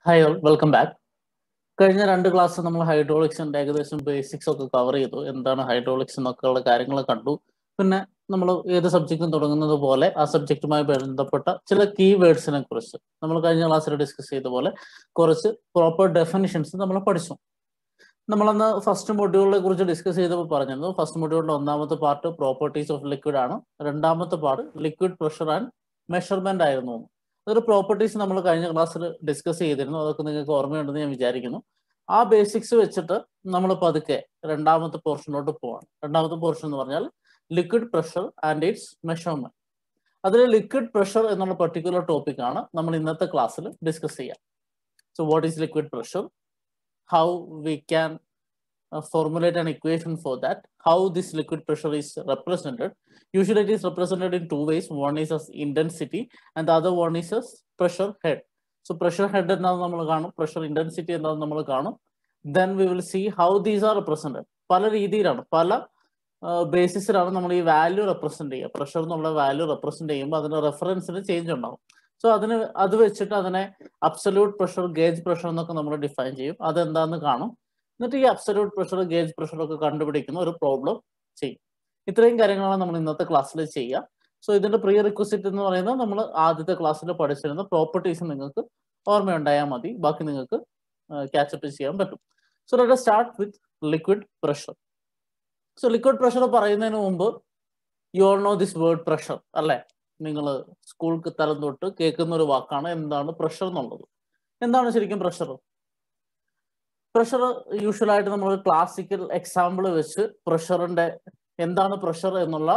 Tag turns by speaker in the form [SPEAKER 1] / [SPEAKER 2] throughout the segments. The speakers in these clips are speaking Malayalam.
[SPEAKER 1] Hi all, welcome back. കഴിഞ്ഞ രണ്ട് ക്ലാസ് നമ്മൾ ഹൈഡ്രോളിക്സിന്റെ ഏകദേശം ബേസിക്സ് ഒക്കെ കവർ ചെയ്തു. എന്താണ് ഹൈഡ്രോളിക്സ് എന്നൊക്കെയുള്ള കാര്യങ്ങൾ കണ്ടു. പിന്നെ നമ്മൾ ഏത് സബ്ജക്റ്റും തുടങ്ങുന്നത് പോലെ ആ സബ്ജക്റ്റുമായി ബന്ധപ്പെട്ട ചില കീ വേർഡ്സിനെ കുറിച്ച് നമ്മൾ കഴിഞ്ഞ ക്ലാസ്സിൽ ഡിസ്കസ് ചെയ്ത പോലെ കുറച്ച് പ്രോപ്പർ ഡെഫിനിഷൻസ് നമ്മൾ പഠിച്ചു. നമ്മളന്ന് ഫസ്റ്റ് മൊഡ്യൂളിനെ കുറിച്ച് ഡിസ്കസ് ചെയ്തപ്പോൾ പറഞ്ഞിരുന്നു ഫസ്റ്റ് മൊഡ്യൂളിന്റെ ഒന്നാമത്തെ പാർട്ട് പ്രോപ്പർട്ടീസ് ഓഫ് ലിക്വിഡ് ആണ്, രണ്ടാമത്തെ part liquid pressure and measurement ആയിരുന്നു. അതൊരു പ്രോപ്പർട്ടീസ് നമ്മൾ കഴിഞ്ഞ ക്ലാസ്സിൽ ഡിസ്കസ് ചെയ്തിരുന്നു. അതൊക്കെ നിങ്ങൾക്ക് ഓർമ്മയുണ്ടെന്ന് ഞാൻ വിചാരിക്കുന്നു. ആ ബേസിക്സ് വെച്ചിട്ട് നമ്മൾ പതുക്കെ രണ്ടാമത്തെ പോർഷനിലോട്ട് പോവാണ്. രണ്ടാമത്തെ പോർഷൻ എന്ന് പറഞ്ഞാൽ liquid pressure and it's measurement. അതിൽ ലിക്വിഡ് പ്രഷർ എന്നുള്ള പെർട്ടിക്കുലർ ടോപ്പിക് ആണ് നമ്മൾ ഇന്നത്തെ ക്ലാസ്സിൽ ഡിസ്കസ് ചെയ്യാം. So what is liquid pressure, how we can formulate an equation for that, how this liquid pressure is represented. Usually it is represented in two ways. One is as intensity and the other one is as pressure head. So pressure head എന്നാണ് നമ്മൾ കാണും, pressure intensity എന്നാണ് നമ്മൾ കാണും. Then we will see how these are represented. പല രീതിയിലാണ്, പല ബേസിസിലാണ് നമ്മൾ ഈ വാല്യൂ റെപ്രസെന്റ് ചെയ്യുക. പ്രഷർ എന്നുള്ള വാല്യൂ റെപ്രസെന്റ് ചെയ്യുമ്പോൾ അതിന്റെ റെഫറൻസിന് ചേഞ്ച് ഉണ്ടാവും. സോ അത് വെച്ചിട്ട് അതിനെ അബ്സല്യൂട്ട് പ്രഷർ, ഗേജ് പ്രഷർ എന്നൊക്കെ നമ്മൾ ഡിഫൈൻ ചെയ്യും. അതെന്താന്ന് കാണും. എന്നിട്ട് ഈ അബ്സല്യൂട്ട് പ്രഷർ, ഗേജ് പ്രഷർ ഒക്കെ കണ്ടുപിടിക്കുന്ന ഒരു പ്രോബ്ലം ചെയ്യും. ഇത്രയും കാര്യങ്ങളാണ് നമ്മൾ ഇന്നത്തെ ക്ലാസ്സിൽ ചെയ്യുക. സോ ഇതിന്റെ പ്രീ റിക്വസിറ്റ് എന്ന് പറയുന്നത് നമ്മൾ ആദ്യത്തെ ക്ലാസ്സിൽ പഠിച്ചിരുന്ന പ്രോപ്പർട്ടീസ് നിങ്ങൾക്ക് ഓർമ്മയുണ്ടായാൽ മതി, ബാക്കി നിങ്ങൾക്ക് ക്യാച്ചപ്പ് ചെയ്യാൻ പറ്റും. So let us start with liquid pressure. So liquid pressure പറയുന്നതിന് മുമ്പ് you all no this word pressure അല്ലേ? നിങ്ങൾ സ്കൂൾ തലം തൊട്ട് കേൾക്കുന്ന ഒരു വാക്കാണ് എന്താണ് പ്രഷർ എന്നുള്ളത്. എന്താണ് ശരിക്കും പ്രഷർ? പ്രഷർ യൂഷ്വലായിട്ട് നമ്മൾ ക്ലാസിക്കൽ എക്സാമ്പിൾ വെച്ച് പ്രഷറിന്റെ എന്താണ് പ്രഷർ എന്നുള്ള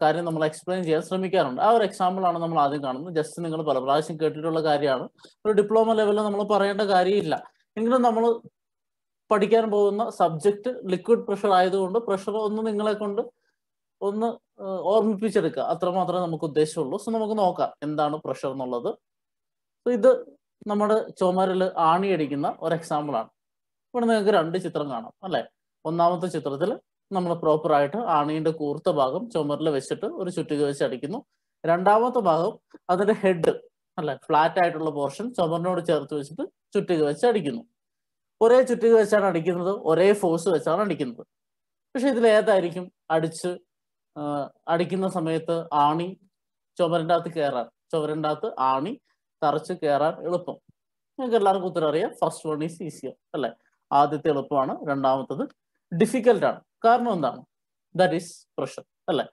[SPEAKER 1] കാര്യം നമ്മൾ എക്സ്പ്ലെയിൻ ചെയ്യാൻ ശ്രമിക്കാറുണ്ട്. ആ ഒരു എക്സാമ്പിൾ ആണ് നമ്മൾ ആദ്യം കാണുന്നത്. ജസ്റ്റ് നിങ്ങൾ പല പ്രാവശ്യം കേട്ടിട്ടുള്ള കാര്യമാണ്, ഒരു ഡിപ്ലോമ ലെവലിൽ നമ്മൾ പറയേണ്ട കാര്യമില്ല. എങ്കിലും നമ്മൾ പഠിക്കാൻ പോകുന്ന സബ്ജക്ട് ലിക്വിഡ് പ്രഷർ ആയതുകൊണ്ട് പ്രഷർ ഒന്ന് നിങ്ങളെ കൊണ്ട് ഒന്ന് ഓർമ്മിപ്പിച്ചെടുക്കുക, അത്രമാത്രമേ നമുക്ക് ഉദ്ദേശമുള്ളൂ. സോ നമുക്ക് നോക്കാം എന്താണ് പ്രഷർ എന്നുള്ളത്. ഇത് നമ്മുടെ ചുമരിൽ ആണിയടിക്കുന്ന ഒരു എക്സാമ്പിൾ ആണ്. ഇവിടെ നിങ്ങൾക്ക് രണ്ട് ചിത്രം കാണാം അല്ലെ? ഒന്നാമത്തെ ചിത്രത്തിൽ നമ്മൾ പ്രോപ്പർ ആയിട്ട് ആണിയുടെ കൂർത്ത ഭാഗം ചുമരിൽ വെച്ചിട്ട് ഒരു ചുറ്റിക വെച്ച് അടിക്കുന്നു. രണ്ടാമത്തെ ഭാഗം അതിന്റെ ഹെഡ് അല്ലെ, ഫ്ലാറ്റ് ആയിട്ടുള്ള പോർഷൻ ചുമരിനോട് ചേർത്ത് വെച്ചിട്ട് ചുറ്റിക വെച്ച് അടിക്കുന്നു. ഒരേ ചുറ്റിക വെച്ചാണ് അടിക്കുന്നത്, ഒരേ ഫോഴ്സ് വെച്ചാണ് അടിക്കുന്നത്. പക്ഷെ ഇതിൽ ഏതായിരിക്കും അടിക്കുന്ന സമയത്ത് ആണി ചുമരിൻ്റെ അകത്ത് കയറാൻ, ചുമരിൻ്റെ അകത്ത് ആണി തറച്ച് കയറാൻ എളുപ്പം? നിങ്ങൾക്ക് എല്ലാവർക്കും ഉത്തരം അറിയാം. ഫസ്റ്റ് വൺ ഈസ് ഈസിയർ അല്ലെ? ആദ്യത്തെ എളുപ്പമാണ്, രണ്ടാമത്തത് ഡിഫിക്കൽട്ട് ആണ്. കാരണം എന്താണ്? ദാറ്റ് ഈസ് പ്രഷർ അല്ലെ?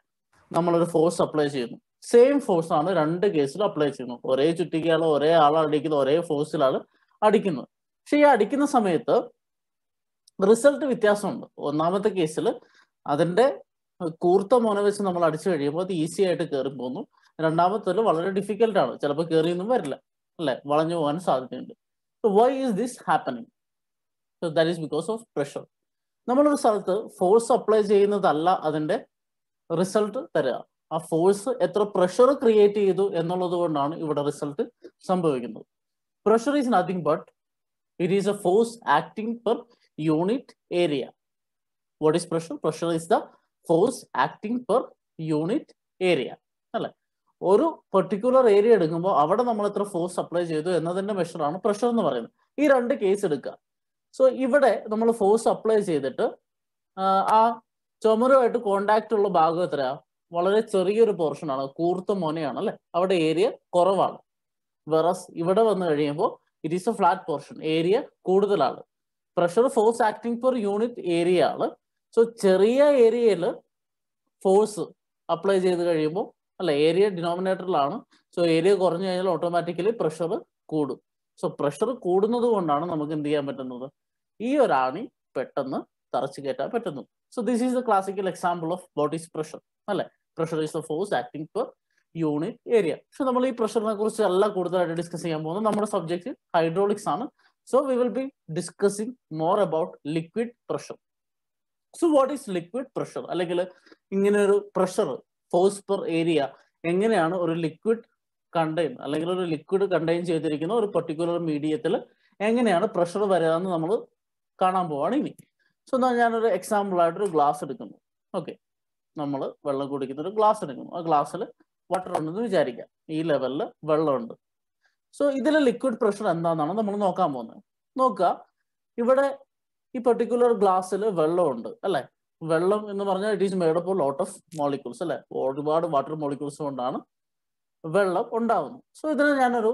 [SPEAKER 1] നമ്മളൊരു ഫോഴ്സ് അപ്ലൈ ചെയ്യുന്നു, സെയിം ഫോഴ്സ് ആണ് രണ്ട് കേസിലും അപ്ലൈ ചെയ്യുന്നു. ഒരേ ചുറ്റികയാണ്, ഒരേ ആളാണ് അടിക്കുന്നത്, ഒരേ ഫോഴ്സിലാണ് അടിക്കുന്നത്. പക്ഷെ ഈ അടിക്കുന്ന സമയത്ത് റിസൾട്ട് വ്യത്യാസമുണ്ട്. ഒന്നാമത്തെ കേസിൽ അതിന്റെ കൂർത്ത മുന വെച്ച് നമ്മൾ അടിച്ചു കഴിയുമ്പോൾ അത് ഈസി ആയിട്ട് കയറി പോകുന്നു. രണ്ടാമത്തേൽ വളരെ ഡിഫിക്കൽട്ട് ആണ്, ചിലപ്പോൾ കയറിയൊന്നും വരില്ല അല്ലെ, വളഞ്ഞു പോകാൻ സാധ്യതയുണ്ട്. So why is this happening? So that is because of pressure. നമ്മളൊരു സ്ഥലത്ത് ഫോഴ്സ് അപ്ലൈ ചെയ്യുന്നതല്ല അതിന്റെ റിസൾട്ട് തരിക, ആ ഫോഴ്സ് എത്ര പ്രഷർ ക്രിയേറ്റ് ചെയ്തു എന്നുള്ളത് കൊണ്ടാണ് ഇവിടെ റിസൾട്ട് സംഭവിക്കുന്നത്. Pressure is nothing but it is a force acting per unit area. What is pressure? Pressure is the force acting per unit area അല്ലെ? ഒരു പെർട്ടിക്കുലർ ഏരിയ എടുക്കുമ്പോൾ അവിടെ നമ്മൾ എത്ര ഫോഴ്സ് അപ്ലൈ ചെയ്തു എന്നതിന്റെ മെഷറാണ് പ്രഷർ എന്ന് പറയുന്നത്. ഈ രണ്ട് കേസ് എടുക്കുക. സോ ഇവിടെ നമ്മൾ ഫോഴ്സ് അപ്ലൈ ചെയ്തിട്ട് ആ ചുമരുമായിട്ട് കോണ്ടാക്ട് ഉള്ള ഭാഗം എത്രയാ? വളരെ ചെറിയൊരു പോർഷൻ ആണ്, കൂർത്ത മൊനയാണ് അല്ലെ? അവിടെ ഏരിയ കുറവാണ്. വെറസ് ഇവിടെ വന്നു കഴിയുമ്പോൾ it is a flat portion, area കൂടുതലാണ്. Pressure force acting per unit area ആണ്. സോ ചെറിയ ഏരിയയിൽ ഫോഴ്സ് അപ്ലൈ ചെയ്ത് കഴിയുമ്പോൾ അല്ല, ഏരിയ ഡിനോമിനേറ്ററിലാണ്. സോ ഏരിയ കുറഞ്ഞു കഴിഞ്ഞാൽ ഓട്ടോമാറ്റിക്കലി പ്രഷർ കൂടും. സോ പ്രഷർ കൂടുന്നത് കൊണ്ടാണ് നമുക്ക് എന്ത് ചെയ്യാൻ പറ്റുന്നത്? ഈ ഒരാണി പെട്ടെന്ന് തറച്ചു കയറ്റാൻ പറ്റുന്നു. So this is the classical example of what is pressure അല്ലെ? Pressure is the force acting per unit area. പക്ഷെ നമ്മൾ ഈ പ്രഷറിനെ കുറിച്ച് അല്ല കൂടുതലായിട്ട് ഡിസ്കസ് ചെയ്യാൻ പോകുന്നത്. നമ്മുടെ സബ്ജക്ട് ഹൈഡ്രോളിക്സ് ആണ്. So we will be discussing more about liquid pressure. So what is liquid pressure? അല്ലെങ്കിൽ ഇങ്ങനെ ഒരു പ്രഷർ, ഫോഴ്സ് പെർ ഏരിയ, എങ്ങനെയാണ് ഒരു ലിക്വിഡ് കണ്ടെയ്ൻ അല്ലെങ്കിൽ ഒരു ലിക്വിഡ് കണ്ടെയ്ൻ ചെയ്തിരിക്കുന്ന ഒരു പെർട്ടിക്കുലർ മീഡിയത്തിൽ എങ്ങനെയാണ് പ്രഷർ വരിക എന്ന് നമ്മൾ കാണാൻ പോവാണ് ഇനി. സോ എന്നാൽ ഞാനൊരു എക്സാമ്പിൾ ആയിട്ടൊരു ഗ്ലാസ് എടുക്കുന്നു. ഓക്കെ, നമ്മൾ വെള്ളം കുടിക്കുന്ന ഒരു ഗ്ലാസ് എടുക്കുന്നു. ആ ഗ്ലാസ്സിൽ വാട്ടർ ഉണ്ടെന്ന് വിചാരിക്കാം. ഈ ലെവലിൽ വെള്ളമുണ്ട്. സോ ഇതിലെ ലിക്വിഡ് പ്രഷർ എന്താണെന്നാണ് നമ്മൾ നോക്കാൻ പോകുന്നത്. നോക്കുക, ഇവിടെ ഈ പെർട്ടിക്കുലർ ഗ്ലാസ്സിൽ വെള്ളമുണ്ട് അല്ലെ. വെള്ളം എന്ന് പറഞ്ഞാൽ it is made up lot of molecules അല്ലെ. ഒരുപാട് വാട്ടർ മോളിക്യൂൾസ് കൊണ്ടാണ് വെള്ളം ഉണ്ടാവുന്നത്. സോ ഇതിനെ ഞാനൊരു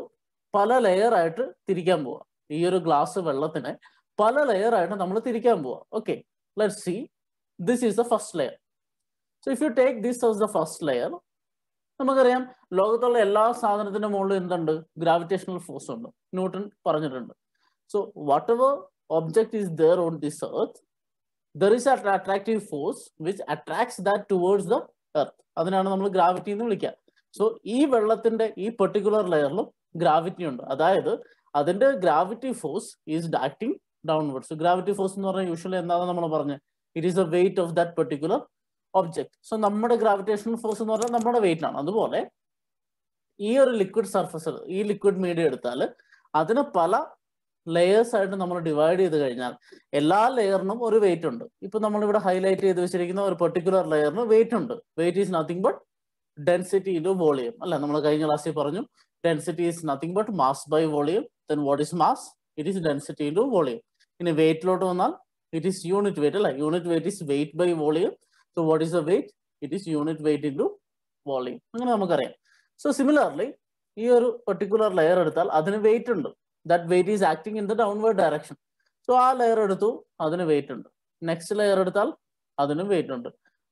[SPEAKER 1] പല ലെയർ ആയിട്ട് തിരിക്കാൻ പോവാം. ഈ ഒരു ഗ്ലാസ് വെള്ളത്തിനെ പല ലെയർ ആയിട്ട് നമ്മൾ തിരിക്കാൻ പോവാം. Okay, let's see. This is the first layer. So if you take this as the first layer, നമുക്കറിയാം ലോകത്തുള്ള എല്ലാ സാധനത്തിന്റെ മുകളിൽ എന്തുണ്ട്? ഗ്രാവിറ്റേഷണൽ ഫോഴ്സ് ഉണ്ട്. ന്യൂട്ടൺ പറഞ്ഞിട്ടുണ്ട്. So whatever object is there on this earth, there is an attractive force which attracts that towards the earth. അതിനാണ് നമ്മൾ ഗ്രാവിറ്റി എന്ന് വിളിക്കുക. സോ ഈ വെള്ളത്തിന്റെ ഈ പെർട്ടിക്കുലർ ലെയറിലും ഗ്രാവിറ്റി ഉണ്ട്. അതായത് അതിന്റെ gravity force is acting downwards. Gravity force എന്ന് പറഞ്ഞാൽ യൂഷ്വലി എന്താണ് നമ്മൾ പറഞ്ഞത്? It is the weight of that particular object. So നമ്മുടെ ഗ്രാവിറ്റേഷണൽ ഫോഴ്സ് എന്ന് പറഞ്ഞാൽ നമ്മുടെ വെയിറ്റ് ആണ്. അതുപോലെ ഈ ഒരു ലിക്വിഡ് സർഫസ്, ഈ ലിക്വിഡ് മീഡിയം എടുത്താൽ അതിന് പല ലെയേഴ്സ് ആയിട്ട് നമ്മൾ ഡിവൈഡ് ചെയ്ത് കഴിഞ്ഞാൽ എല്ലാ ലെയറിനും ഒരു വെയിറ്റ് ഉണ്ട്. ഇപ്പൊ നമ്മളിവിടെ ഹൈലൈറ്റ് ചെയ്ത് വെച്ചിരിക്കുന്ന ഒരു പെർട്ടിക്കുലർ ലെയറിന് വെയിറ്റ് ഉണ്ട്. Weight is nothing but density into volume അല്ല. നമ്മൾ കഴിഞ്ഞ ക്ലാസ്സിൽ പറഞ്ഞു density is nothing but mass by volume. Then what is mass? It is density into volume. ഇനി വെയിറ്റിലോട്ട് വന്നാൽ ഇറ്റ് ഈസ് യൂണിറ്റ് വെയിറ്റ് അല്ലെ. Unit weight is weight by volume. So what is the weight? It is unit weight into volume. അങ്ങനെ നമുക്കറിയാം. സോ സിമിലർലി ഈ ഒരു പെർട്ടിക്കുലർ ലെയർ എടുത്താൽ അതിന് വെയിറ്റ് ഉണ്ട്. That weight is acting in the downward direction. So ആ ലെയർ എടുത്തു, അതിന് വെയിറ്റ് ഉണ്ട്. നെക്സ്റ്റ് ലെയർ എടുത്താൽ അതിനും വെയിറ്റ് ഉണ്ട്.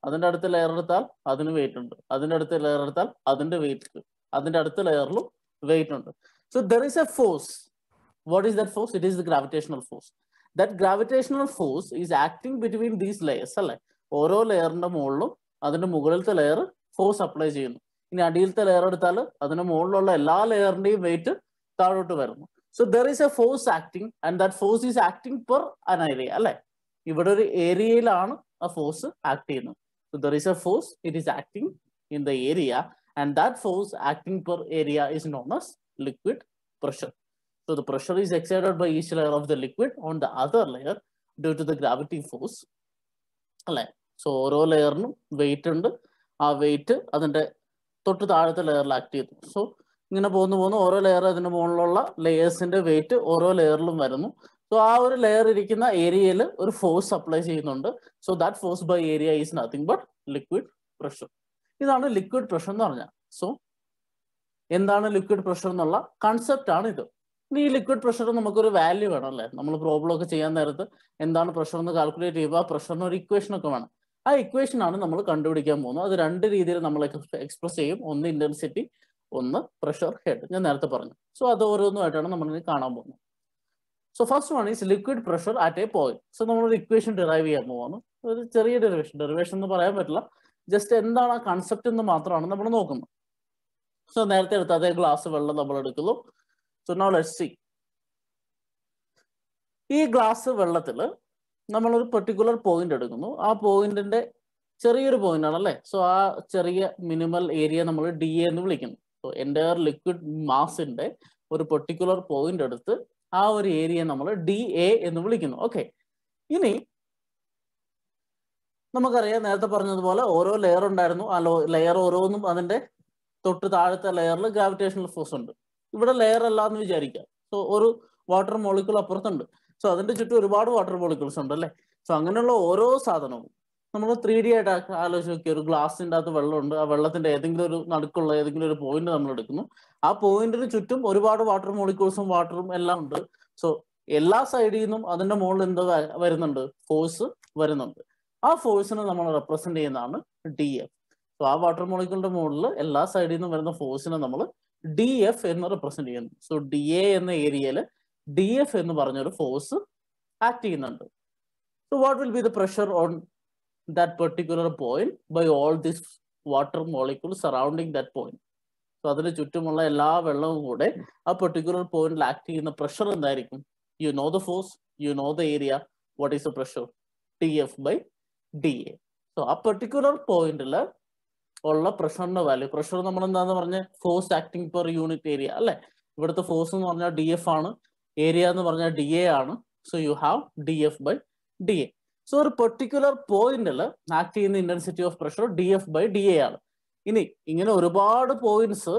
[SPEAKER 1] അതിന്റെ അടുത്ത ലെയർ എടുത്താൽ അതിന് വെയിറ്റ് ഉണ്ട്. അതിന്റെ അടുത്ത ലെയർ എടുത്താൽ അതിന്റെ വെയിറ്റ്, അതിന്റെ അടുത്ത ലെയറിലും വെയിറ്റ് ഉണ്ട്. So there is a force. What is that force? It is the gravitational force. That gravitational force is acting between these layers അല്ലെ. ഓരോ ലെയറിന്റെ മുകളിലും അതിന്റെ മുകളിലത്തെ ലെയർ ഫോഴ്സ് അപ്ലൈ ചെയ്യുന്നു. ഇനി അടിയിലത്തെ ലെയർ എടുത്താൽ അതിന്റെ മുകളിലുള്ള എല്ലാ ലെയറിന്റെയും വെയിറ്റ് താഴോട്ട് വരുന്നു. So there is a force acting and that force is acting per an area അല്ലെ. ഇവിടെ ഒരു ഏരിയയിലാണ് ആ ഫോഴ്സ് ആക്ട് ചെയ്യുന്നത്. So there is a force, it is acting in the area and that force acting per area is known as liquid pressure. So the pressure is exerted by each layer of the liquid on the other layer due to the gravity force അല്ലെ. സോ ഓരോ ലെയറിനും വെയിറ്റ് ഉണ്ട്. ആ വെയിറ്റ് അതിന്റെ തൊട്ട് താഴത്തെ ലെയറിൽ ആക്ട് ചെയ്തു. സോ ഇങ്ങനെ പോകുന്നു ഓരോ ലെയർ അതിന്റെ മുകളിലുള്ള ലെയേഴ്സിന്റെ വെയിറ്റ് ഓരോ ലെയറിലും വരുന്നു. സോ ആ ഒരു ലെയർ ഇരിക്കുന്ന ഏരിയയിൽ ഒരു ഫോഴ്സ് അപ്ലൈ ചെയ്യുന്നുണ്ട്. So that force by area is nothing but liquid pressure. ഇതാണ് ലിക്വിഡ് പ്രഷർ എന്ന് പറഞ്ഞാൽ. സോ എന്താണ് ലിക്വിഡ് പ്രഷർ എന്നുള്ള കൺസെപ്റ്റ് ആണ് ഇത്. ഇനി ഈ ലിക്വിഡ് പ്രഷർ നമുക്കൊരു വാല്യൂ വേണം അല്ലേ. നമ്മൾ പ്രോബ്ലം ഒക്കെ ചെയ്യാൻ നേരത്ത് എന്താണ് പ്രഷർ എന്ന് കാൽക്കുലേറ്റ് ചെയ്യുമ്പോൾ ആ പ്രഷറിന് ഒരു ഇക്വേഷൻ ഒക്കെ വേണം. ആ ഇക്വേഷൻ ആണ് നമ്മൾ കണ്ടുപിടിക്കാൻ പോകുന്നത്. അത് രണ്ട് രീതിയിൽ നമ്മൾ എക്സ്പ്രസ് ചെയ്യും. ഒന്ന് ഇന്റൻസിറ്റി, ഒന്ന് പ്രഷർ ഹെഡ്. ഞാൻ നേരത്തെ പറഞ്ഞു. സോ അത് ഓരോന്നുമായിട്ടാണ് നമ്മൾ ഇനി കാണാൻ പോകുന്നത്. So first one is liquid pressure at a point. So നമ്മളൊരു ഇക്വേഷൻ ഡിറൈവ് ചെയ്യാൻ പോകുന്നു. ഒരു ചെറിയ ഡെറിവേഷൻ എന്ന് പറയാൻ പറ്റില്ല, ജസ്റ്റ് എന്താണ് ആ കൺസെപ്റ്റ് എന്ന് മാത്രമാണ് നമ്മൾ നോക്കുന്നത്. സോ നേരത്തെ എടുത്ത അതേ ഗ്ലാസ് വെള്ളം നമ്മൾ എടുക്കുന്നു. So now let's see. ഈ ഗ്ലാസ് വെള്ളത്തിൽ നമ്മളൊരു പെർട്ടിക്കുലർ പോയിന്റ് എടുക്കുന്നു. ആ പോയിന്റിന്റെ ചെറിയൊരു പോയിന്റ് ആണ് അല്ലേ. സോ ആ ചെറിയ മിനിമൽ ഏരിയ നമ്മൾ ഡി എ എന്ന് വിളിക്കുന്നു. സോ എൻ്റയർ ലിക്വിഡ് മാസിന്റെ ഒരു പെർട്ടിക്കുലർ പോയിന്റ് എടുത്ത് ആ ഒരു ഏരിയ നമ്മൾ ഡി എ എന്ന് വിളിക്കുന്നു. ഓക്കെ, ഇനി നമുക്കറിയാം നേരത്തെ പറഞ്ഞതുപോലെ ഓരോ ലെയർ ഉണ്ടായിരുന്നു. ആ ലെയർ ഓരോന്നും അതിന്റെ തൊട്ട് താഴത്തെ ലെയറിൽ ഗ്രാവിറ്റേഷണൽ ഫോഴ്സ് ഉണ്ട്. ഇവിടെ ലെയർ അല്ല എന്ന് വിചാരിക്കാം. സോ ഒരു വാട്ടർ മോളിക്യൂൾ അപ്പുറത്തുണ്ട്. സോ അതിന്റെ ചുറ്റും ഒരുപാട് വാട്ടർ മോളിക്യൂൾസ് ഉണ്ട് അല്ലേ. സോ അങ്ങനെയുള്ള ഓരോ സാധനവും നമ്മൾ 3D ആയിട്ട് ആലോചിച്ച് നോക്കിയ ഒരു ഗ്ലാസിൻ്റെ അകത്ത് വെള്ളമുണ്ട്. ആ വെള്ളത്തിന്റെ ഏതെങ്കിലും ഒരു നടുക്കുള്ള ഏതെങ്കിലും ഒരു പോയിന്റ് നമ്മൾ എടുക്കുന്നു. ആ പോയിന്റിന് ചുറ്റും ഒരുപാട് വാട്ടർ മോളിക്യൂൾസും വാട്ടറും എല്ലാം ഉണ്ട്. സോ എല്ലാ സൈഡിൽ നിന്നും അതിന്റെ മുകളിൽ എന്തോ വരുന്നുണ്ട്? ഫോഴ്സ് വരുന്നുണ്ട്. ആ ഫോഴ്സിനെ നമ്മൾ റെപ്രസെന്റ് ചെയ്യുന്നതാണ് ഡി എഫ്. സോ ആ വാട്ടർ മോളിക്യൂളിന്റെ മുകളിൽ എല്ലാ സൈഡിൽ നിന്നും വരുന്ന ഫോഴ്സിനെ നമ്മൾ ഡി എഫ് എന്ന് റെപ്രസെന്റ് ചെയ്യുന്നു. സോ ഡി എ എന്ന ഏരിയയിൽ ഡി എഫ് എന്ന് പറഞ്ഞൊരു ഫോഴ്സ് ആക്ട് ചെയ്യുന്നുണ്ട്. So what will be the pressure on that particular point by all these water molecules surrounding that point? So അതിന് ചുറ്റുമുള്ള എല്ലാ വെള്ളവും കൂടെ ആ പെർട്ടിക്കുലർ പോയിന്റിൽ ആക്ട് ചെയ്യുന്ന പ്രഷർ എന്തായിരിക്കും? You know the force, you know the area. What is the pressure? D F by D A. So ആ പെർട്ടിക്കുലർ പോയിന്റിൽ ഉള്ള പ്രഷറിന്റെ വാല്യൂ, പ്രഷർ നമ്മൾ എന്താന്ന് പറഞ്ഞ force acting per unit area അല്ലെ. ഇവിടുത്തെ ഫോഴ്സ് എന്ന് പറഞ്ഞാൽ ഡി എഫ് ആണ്, ഏരിയ എന്ന് പറഞ്ഞാൽ ഡി എ ആണ്. So you have D F by D A. So ഒരു പെർട്ടിക്കുലർ പോയിന്റിൽ ആക്ട് ചെയ്യുന്ന intensity of pressure D F by D A ആണ്. ഇനി ഇങ്ങനെ ഒരുപാട് പോയിന്റ്സ്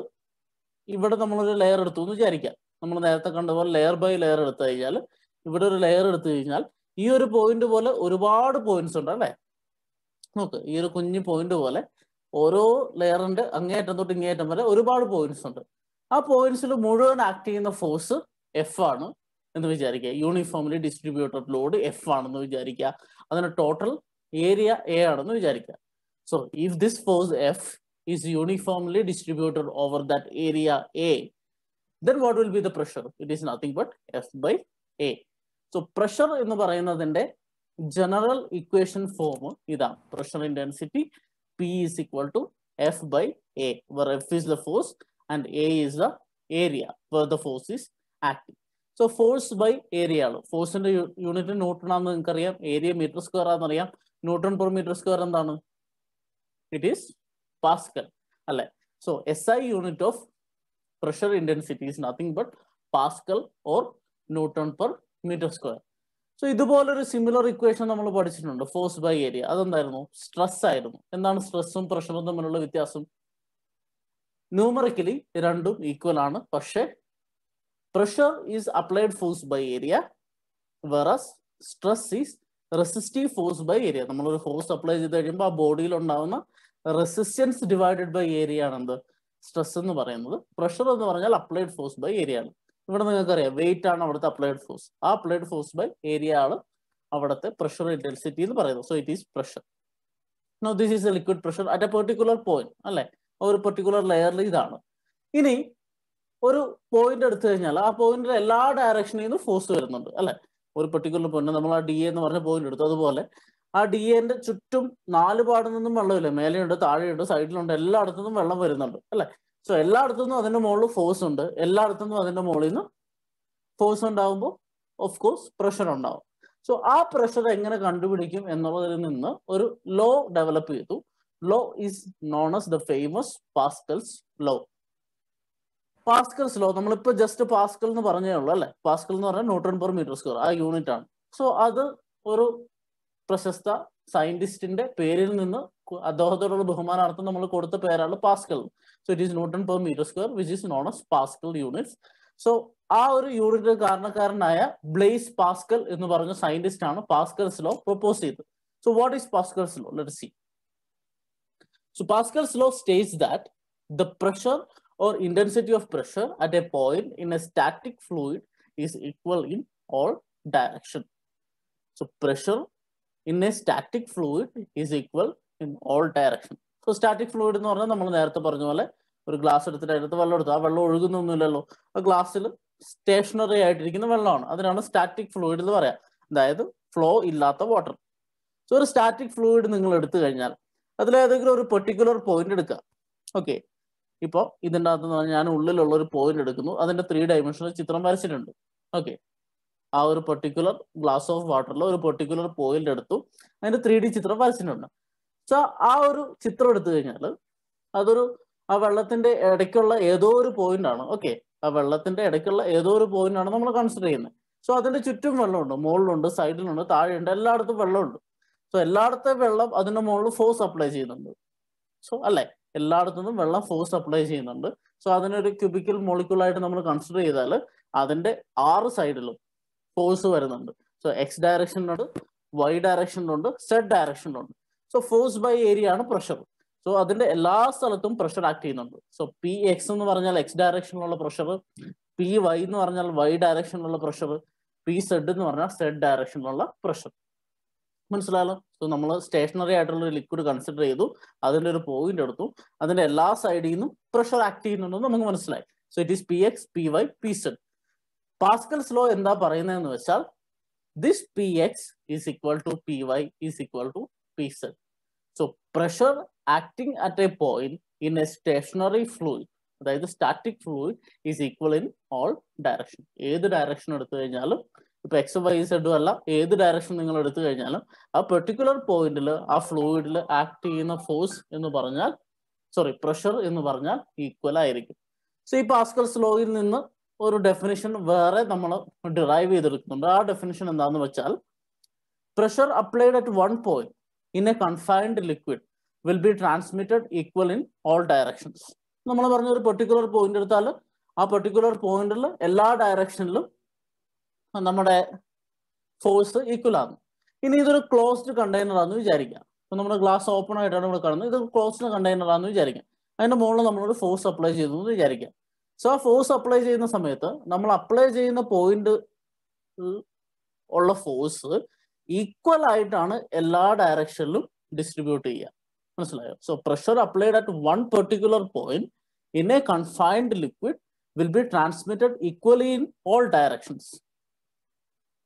[SPEAKER 1] ഇവിടെ നമ്മളൊരു ലെയർ എടുത്തു എന്ന് വിചാരിക്കാം. നമ്മൾ നേരത്തെ കണ്ടപോലെ ലെയർ ബൈ ലെയർ എടുത്തു കഴിഞ്ഞാൽ ഇവിടെ ഒരു ലെയർ എടുത്തു കഴിഞ്ഞാൽ ഈ ഒരു പോയിന്റ് പോലെ ഒരുപാട് പോയിന്റ്സ് ഉണ്ട് അല്ലേ? നോക്ക്, ഈ ഒരു കുഞ്ഞു പോയിന്റ് പോലെ ഓരോ ലെയറിന്റെ അങ്ങേയറ്റം തൊട്ട് ഇങ്ങേയറ്റം വരെ ഒരുപാട് പോയിന്റ്സ് ഉണ്ട്. ആ പോയിന്റ്സിൽ മുഴുവൻ ആക്ട് ചെയ്യുന്ന ഫോഴ്സ് എഫ് ആണ് എന്ന് വിചാരിക്കുക. യൂണിഫോംലി ഡിസ്ട്രിബ്യൂട്ടഡ് ലോഡ് എഫ് ആണെന്ന് വിചാരിക്കുക. അതിന് ടോട്ടൽ ഏരിയ എ ആണെന്ന് വിചാരിക്കുക. So if this force F is uniformly distributed over that area A, then what will be the pressure? It is nothing but F by A. So pressure എന്ന് പറയുന്നതിന്റെ general equation form ഇതാണ്. Pressure intensity P is equal to F by A, where F is the force and A is the area where the force is acting. So force by area ആണ്. ഫോഴ്സിന്റെ യൂണിറ്റ് ന്യൂട്ടൺ ആണെന്ന് നിങ്ങൾക്കറിയാം, ഏരിയ മീറ്റർ സ്ക്വയർ ആണെന്നറിയാം. ന്യൂട്ടൺ പെർ മീറ്റർ സ്ക്വയർ എന്താണ്? It is Pascal, അല്ലെ? So SI unit of pressure intensity is nothing but Pascal or Newton per meter square. So ഇതുപോലൊരു സിമിലർ ഇക്വേഷൻ നമ്മൾ പഠിച്ചിട്ടുണ്ട്, ഫോഴ്സ് ബൈ ഏരിയ. അതെന്തായിരുന്നു? സ്ട്രെസ് ആയിരുന്നു. എന്താണ് സ്ട്രെസ്സും പ്രഷറും തമ്മിലുള്ള വ്യത്യാസം? ന്യൂമറിക്കലി രണ്ടും ഈക്വൽ ആണ്, പക്ഷെ pressure is applied force by area, versus stress is resistive force by area. നമ്മളൊരു ഫോഴ്സ് അപ്ലൈ ചെയ്ത് കഴിയുമ്പോൾ ആ ബോഡിയിൽ ഉണ്ടാവുന്ന റെസിസ്റ്റൻസ് ഡിവൈഡഡ് ബൈ ഏരിയ ആണ് എന്ത്? സ്ട്രെസ് എന്ന് പറയുന്നത്. പ്രഷർ എന്ന് പറഞ്ഞാൽ അപ്ലൈഡ് ഫോഴ്സ് ബൈ ഏരിയ ആണ്. ഇവിടെ നിങ്ങൾക്ക് അറിയാം, വെയിറ്റ് ആണ് അവിടുത്തെ അപ്ലൈഡ് ഫോഴ്സ്. ആ അപ്ലൈഡ് ഫോഴ്സ് ബൈ ഏരിയ ആണ് അവിടുത്തെ പ്രഷർ ഇന്റൻസിറ്റി എന്ന് പറയുന്നത്. So it is pressure. No this is a liquid pressure at a particular point, അല്ലെ? ഒരു പെർട്ടിക്കുലർ ലെയറിൽ ഇതാണ്. ഇനി ഒരു പോയിന്റ് എടുത്തു കഴിഞ്ഞാൽ ആ പോയിന്റിൽ എല്ലാ ഡയറക്ഷനിൽ നിന്നും ഫോഴ്സ് വരുന്നുണ്ട്, അല്ലെ? ഒരു പെർട്ടിക്കുലർ പോയിന്റ് നമ്മൾ ആ ഡി എന്ന് പറഞ്ഞ പോയിന്റ് എടുത്തു. അതുപോലെ ആ ഡി എന്റെ ചുറ്റും നാല് പാടിൽ നിന്നും വെള്ളമില്ല, മേലെയുണ്ട്, താഴെയുണ്ട്, സൈഡിലുണ്ട്, എല്ലായിടത്തു നിന്നും വെള്ളം വരുന്നുണ്ട്, അല്ലെ? സോ എല്ലായിടത്തു നിന്നും അതിന്റെ മുകളിൽ ഫോഴ്സ് ഉണ്ട്, എല്ലായിടത്തു നിന്നും അതിന്റെ മുകളിൽ നിന്ന് ഫോഴ്സ് ഉണ്ടാകുമ്പോൾ ഓഫ് കോഴ്സ് പ്രഷർ ഉണ്ടാവും. സോ ആ പ്രഷർ എങ്ങനെ കണ്ടുപിടിക്കും എന്നുള്ളതിൽ നിന്ന് ഒരു ലോ ഡെവലപ്പ് ചെയ്തു. Law is known as the famous Pascal's law. Pascal's law നമ്മളിപ്പോ ജസ്റ്റ് പാസ്കൽ എന്ന് പറഞ്ഞേ ഉള്ളൂ, അല്ലെ? പാസ്കൽ എന്ന് പറഞ്ഞാൽ ന്യൂട്ടൺ പെർ മീറ്റർ സ്ക്വയർ, ആ യൂണിറ്റ് ആണ്. സോ അത് ഒരു പ്രശസ്ത സയന്റിസ്റ്റിന്റെ പേരിൽ നിന്ന് അദ്ദേഹത്തോടുള്ള ബഹുമാനാർത്ഥം നമ്മൾ കൊടുത്ത പേരാണ് Pascal. So it is newton per metre square which is known as pascal units. So ആ ഒരു യൂണിറ്റ് കാരണക്കാരനായ ബ്ലേസ് പാസ്കൽ എന്ന് പറഞ്ഞ സയന്റിസ്റ്റ് ആണ് പാസ്കൽസ് ലോ പ്രൊപ്പോസ് ചെയ്തത്. So what is Pascal's law? Let's see. So Pascal's law states that the pressure or intensity of pressure at a point in a static fluid is equal in all direction. So pressure in a static fluid is equal in all direction. So static fluid എന്ന് പറഞ്ഞാൽ നമ്മൾ നേരത്തെ പറഞ്ഞ പോലെ ഒരു ഗ്ലാസ് എടുത്തിട്ട് അതിനകത്ത് വെള്ളം എടുത്തു, ആ വെള്ളം ഒഴുകുന്നൊന്നുമില്ലല്ലോ, ആ ഗ്ലാസ്സിൽ സ്റ്റേഷനറി ആയിട്ടിരിക്കുന്ന വെള്ളമാണ്. അതിനാണ് സ്റ്റാറ്റിക് ഫ്ലൂയിഡ് എന്ന് പറയാം, അതായത് ഫ്ലോ ഇല്ലാത്ത വാട്ടർ. സോ ഒരു സ്റ്റാറ്റിക് ഫ്ലൂയിഡ് നിങ്ങൾ എടുത്തു കഴിഞ്ഞാൽ അതിലേതെങ്കിലും ഒരു പെർട്ടിക്കുലർ പോയിന്റ് എടുക്കുക. ഓക്കെ, ഇപ്പോൾ ഇതിൻ്റെ അകത്ത് ഞാൻ ഉള്ളിലുള്ള ഒരു പോയിന്റ് എടുക്കുന്നു, അതിന്റെ 3 ഡയമെൻഷനിൽ ചിത്രം വരച്ചിട്ടുണ്ട്. ഓക്കെ, ആ ഒരു പെർട്ടിക്കുലർ ഗ്ലാസ് ഓഫ് വാട്ടറിൽ ഒരു പെർട്ടിക്കുലർ പോയിന്റ് എടുത്തു, അതിന്റെ 3D ചിത്രം വരച്ചിട്ടുണ്ട്. സോ ആ ഒരു ചിത്രം എടുത്തു കഴിഞ്ഞാൽ അതൊരു ആ വെള്ളത്തിന്റെ ഇടയ്ക്കുള്ള ഏതോ ഒരു പോയിന്റ് ആണ്. ഓക്കെ, ആ വെള്ളത്തിന്റെ ഇടയ്ക്കുള്ള ഏതോ ഒരു പോയിന്റ് ആണ് നമ്മൾ കൺസിഡർ ചെയ്യുന്നത്. സോ അതിന്റെ ചുറ്റും വെള്ളമുണ്ട്, മുകളിലുണ്ട്, സൈഡിലുണ്ട്, താഴെയുണ്ട്, എല്ലായിടത്തും വെള്ളമുണ്ട്. സോ എല്ലായിടത്തെ വെള്ളം അതിന്റെ മുകളിൽ ഫോഴ്സ് അപ്ലൈ ചെയ്യുന്നുണ്ട്. സോ അല്ലെ, എല്ലായിടത്തു നിന്നും വെള്ളം ഫോഴ്സ് അപ്ലൈ ചെയ്യുന്നുണ്ട്. സോ അതിനൊരു ക്യൂബിക്കൽ മോളിക്യൂൾ ആയിട്ട് നമ്മൾ കൺസിഡർ ചെയ്താൽ അതിന്റെ 6 സൈഡിലും ഫോഴ്സ് വരുന്നുണ്ട്. സോ എക്സ് ഡയറക്ഷനിലുണ്ട്, വൈ ഡയറക്ഷനിലുണ്ട്, സെഡ് ഡയറക്ഷനിലുണ്ട്. സോ ഫോഴ്സ് ബൈ ഏരിയ ആണ് പ്രഷർ. സോ അതിന്റെ എല്ലാ സ്ഥലത്തും പ്രഷർ ആക്ട് ചെയ്യുന്നുണ്ട്. സോ പി എക്സ് എന്ന് പറഞ്ഞാൽ എക്സ് ഡയറക്ഷനിലുള്ള പ്രഷർ, പി വൈ എന്ന് പറഞ്ഞാൽ വൈ ഡയറക്ഷനിലുള്ള പ്രഷർ, പി സെഡ് എന്ന് പറഞ്ഞാൽ സെഡ് ഡയറക്ഷനിലുള്ള പ്രഷർ. മനസ്സിലായല്ലോ? സോ നമ്മൾ സ്റ്റേഷനറി ആയിട്ടുള്ള ഒരു ലിക്വിഡ് കൺസിഡർ ചെയ്തു, അതിന്റെ ഒരു പോയിന്റ് എടുത്തു, അതിന്റെ എല്ലാ സൈഡിൽ നിന്നും പ്രഷർ ആക്ട് ചെയ്യുന്നുണ്ടെന്ന് നമുക്ക് മനസ്സിലായി. So it is P X, P Y, P Z. Pascal's law എന്താ പറയുന്നതെന്ന് വെച്ചാൽ this P X is equal to P Y is equal to P Z. So pressure acting at a point in a stationary fluid, അതായത് static fluid, is equal in all direction. ഏത് ഡയറക്ഷൻ എടുത്തു കഴിഞ്ഞാലും, ഇപ്പൊ എക്സ് വൈ സെഡും അല്ല, ഏത് ഡയറക്ഷൻ നിങ്ങൾ എടുത്തു കഴിഞ്ഞാലും ആ പെർട്ടിക്കുലർ പോയിന്റിൽ ആ ഫ്ലൂയിഡിൽ ആക്ട് ചെയ്യുന്ന ഫോഴ്സ് എന്ന് പറഞ്ഞാൽ പ്രഷർ എന്ന് പറഞ്ഞാൽ ഈക്വൽ ആയിരിക്കും. സോ ഈ പാസ്കൽസ് ലോയിൽ നിന്ന് ഒരു ഡെഫിനിഷൻ വേറെ നമ്മൾ ഡിറൈവ് ചെയ്തെടുക്കുന്നുണ്ട്. ആ ഡെഫിനിഷൻ എന്താണെന്ന് വെച്ചാൽ pressure applied at one point in A confined liquid will be transmitted equal in all directions. നമ്മൾ പറഞ്ഞ ഒരു പെർട്ടിക്കുലർ പോയിന്റ് എടുത്താൽ ആ പെർട്ടിക്കുലർ പോയിന്റിൽ എല്ലാ ഡയറക്ഷനിലും നമ്മുടെ ഫോഴ്സ് ഈക്വൽ ആണ്. ഇനി ഇതൊരു ക്ലോസ്ഡ് കണ്ടെയ്നർ ആണെന്ന് വിചാരിക്കാം. അപ്പൊ നമ്മുടെ ഗ്ലാസ് ഓപ്പൺ ആയിട്ടാണ് ഇവിടെ കാണുന്നത്. ഇത് ക്ലോസ്ഡ് കണ്ടെയ്നർ ആണെന്ന് വിചാരിക്കാം. അതിന്റെ മുകളിൽ നമ്മളൊരു ഫോഴ്സ് അപ്ലൈ ചെയ്തു എന്ന് വിചാരിക്കാം. സോ ആ ഫോഴ്സ് അപ്ലൈ ചെയ്യുന്ന സമയത്ത് നമ്മൾ അപ്ലൈ ചെയ്യുന്ന പോയിന്റ് ഉള്ള ഫോഴ്സ് ഈക്വൽ ആയിട്ടാണ് എല്ലാ ഡയറക്ഷനിലും ഡിസ്ട്രിബ്യൂട്ട് ചെയ്യുക. മനസ്സിലായോ? So pressure applied at one particular point in A confined liquid will be transmitted equally in all directions.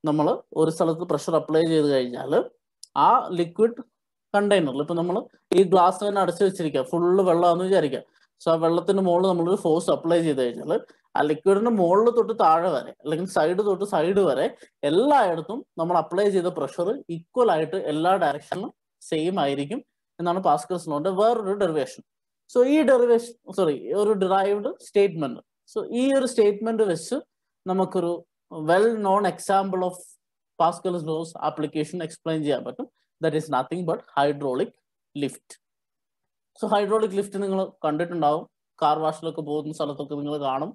[SPEAKER 1] നമ്മൾ ഒരു സ്ഥലത്ത് പ്രഷർ അപ്ലൈ ചെയ്ത് കഴിഞ്ഞാൽ ആ ലിക്വിഡ് കണ്ടെയ്നറിൽ ഇപ്പൊ നമ്മൾ ഈ ഗ്ലാസ് തന്നെ അടച്ചു വെച്ചിരിക്കുക, ഫുള്ള് വെള്ളമാണെന്ന് വിചാരിക്കുക. സോ ആ വെള്ളത്തിന്റെ മുകളിൽ നമ്മളൊരു ഫോഴ്സ് അപ്ലൈ ചെയ്ത് കഴിഞ്ഞാൽ ആ ലിക്വിഡിന്റെ മുകളിൽ തൊട്ട് താഴെ വരെ അല്ലെങ്കിൽ സൈഡ് തൊട്ട് സൈഡ് വരെ എല്ലായിടത്തും നമ്മൾ അപ്ലൈ ചെയ്ത പ്രഷർ ഈക്വൽ ആയിട്ട് എല്ലാ ഡയറക്ഷനിലും സെയിം ആയിരിക്കും എന്നാണ് പാസ്കൽസ് ലോന്റെ വേറൊരു ഡെറിവേഷൻ. സോ ഈ ഒരു ഡിറൈവ്ഡ് സ്റ്റേറ്റ്മെന്റ്. സോ ഈ ഒരു സ്റ്റേറ്റ്മെന്റ് വെച്ച് നമുക്കൊരു well known example of Pascal's law's application explain ചെയ്യാൻ പറ്റും. That is nothing but hydraulic lift. So hydraulic lift നിങ്ങൾ കണ്ടിട്ടുണ്ടാവും, കാർ വാഷിലൊക്കെ പോകുന്ന സ്ഥലത്തൊക്കെ നിങ്ങൾ കാണും.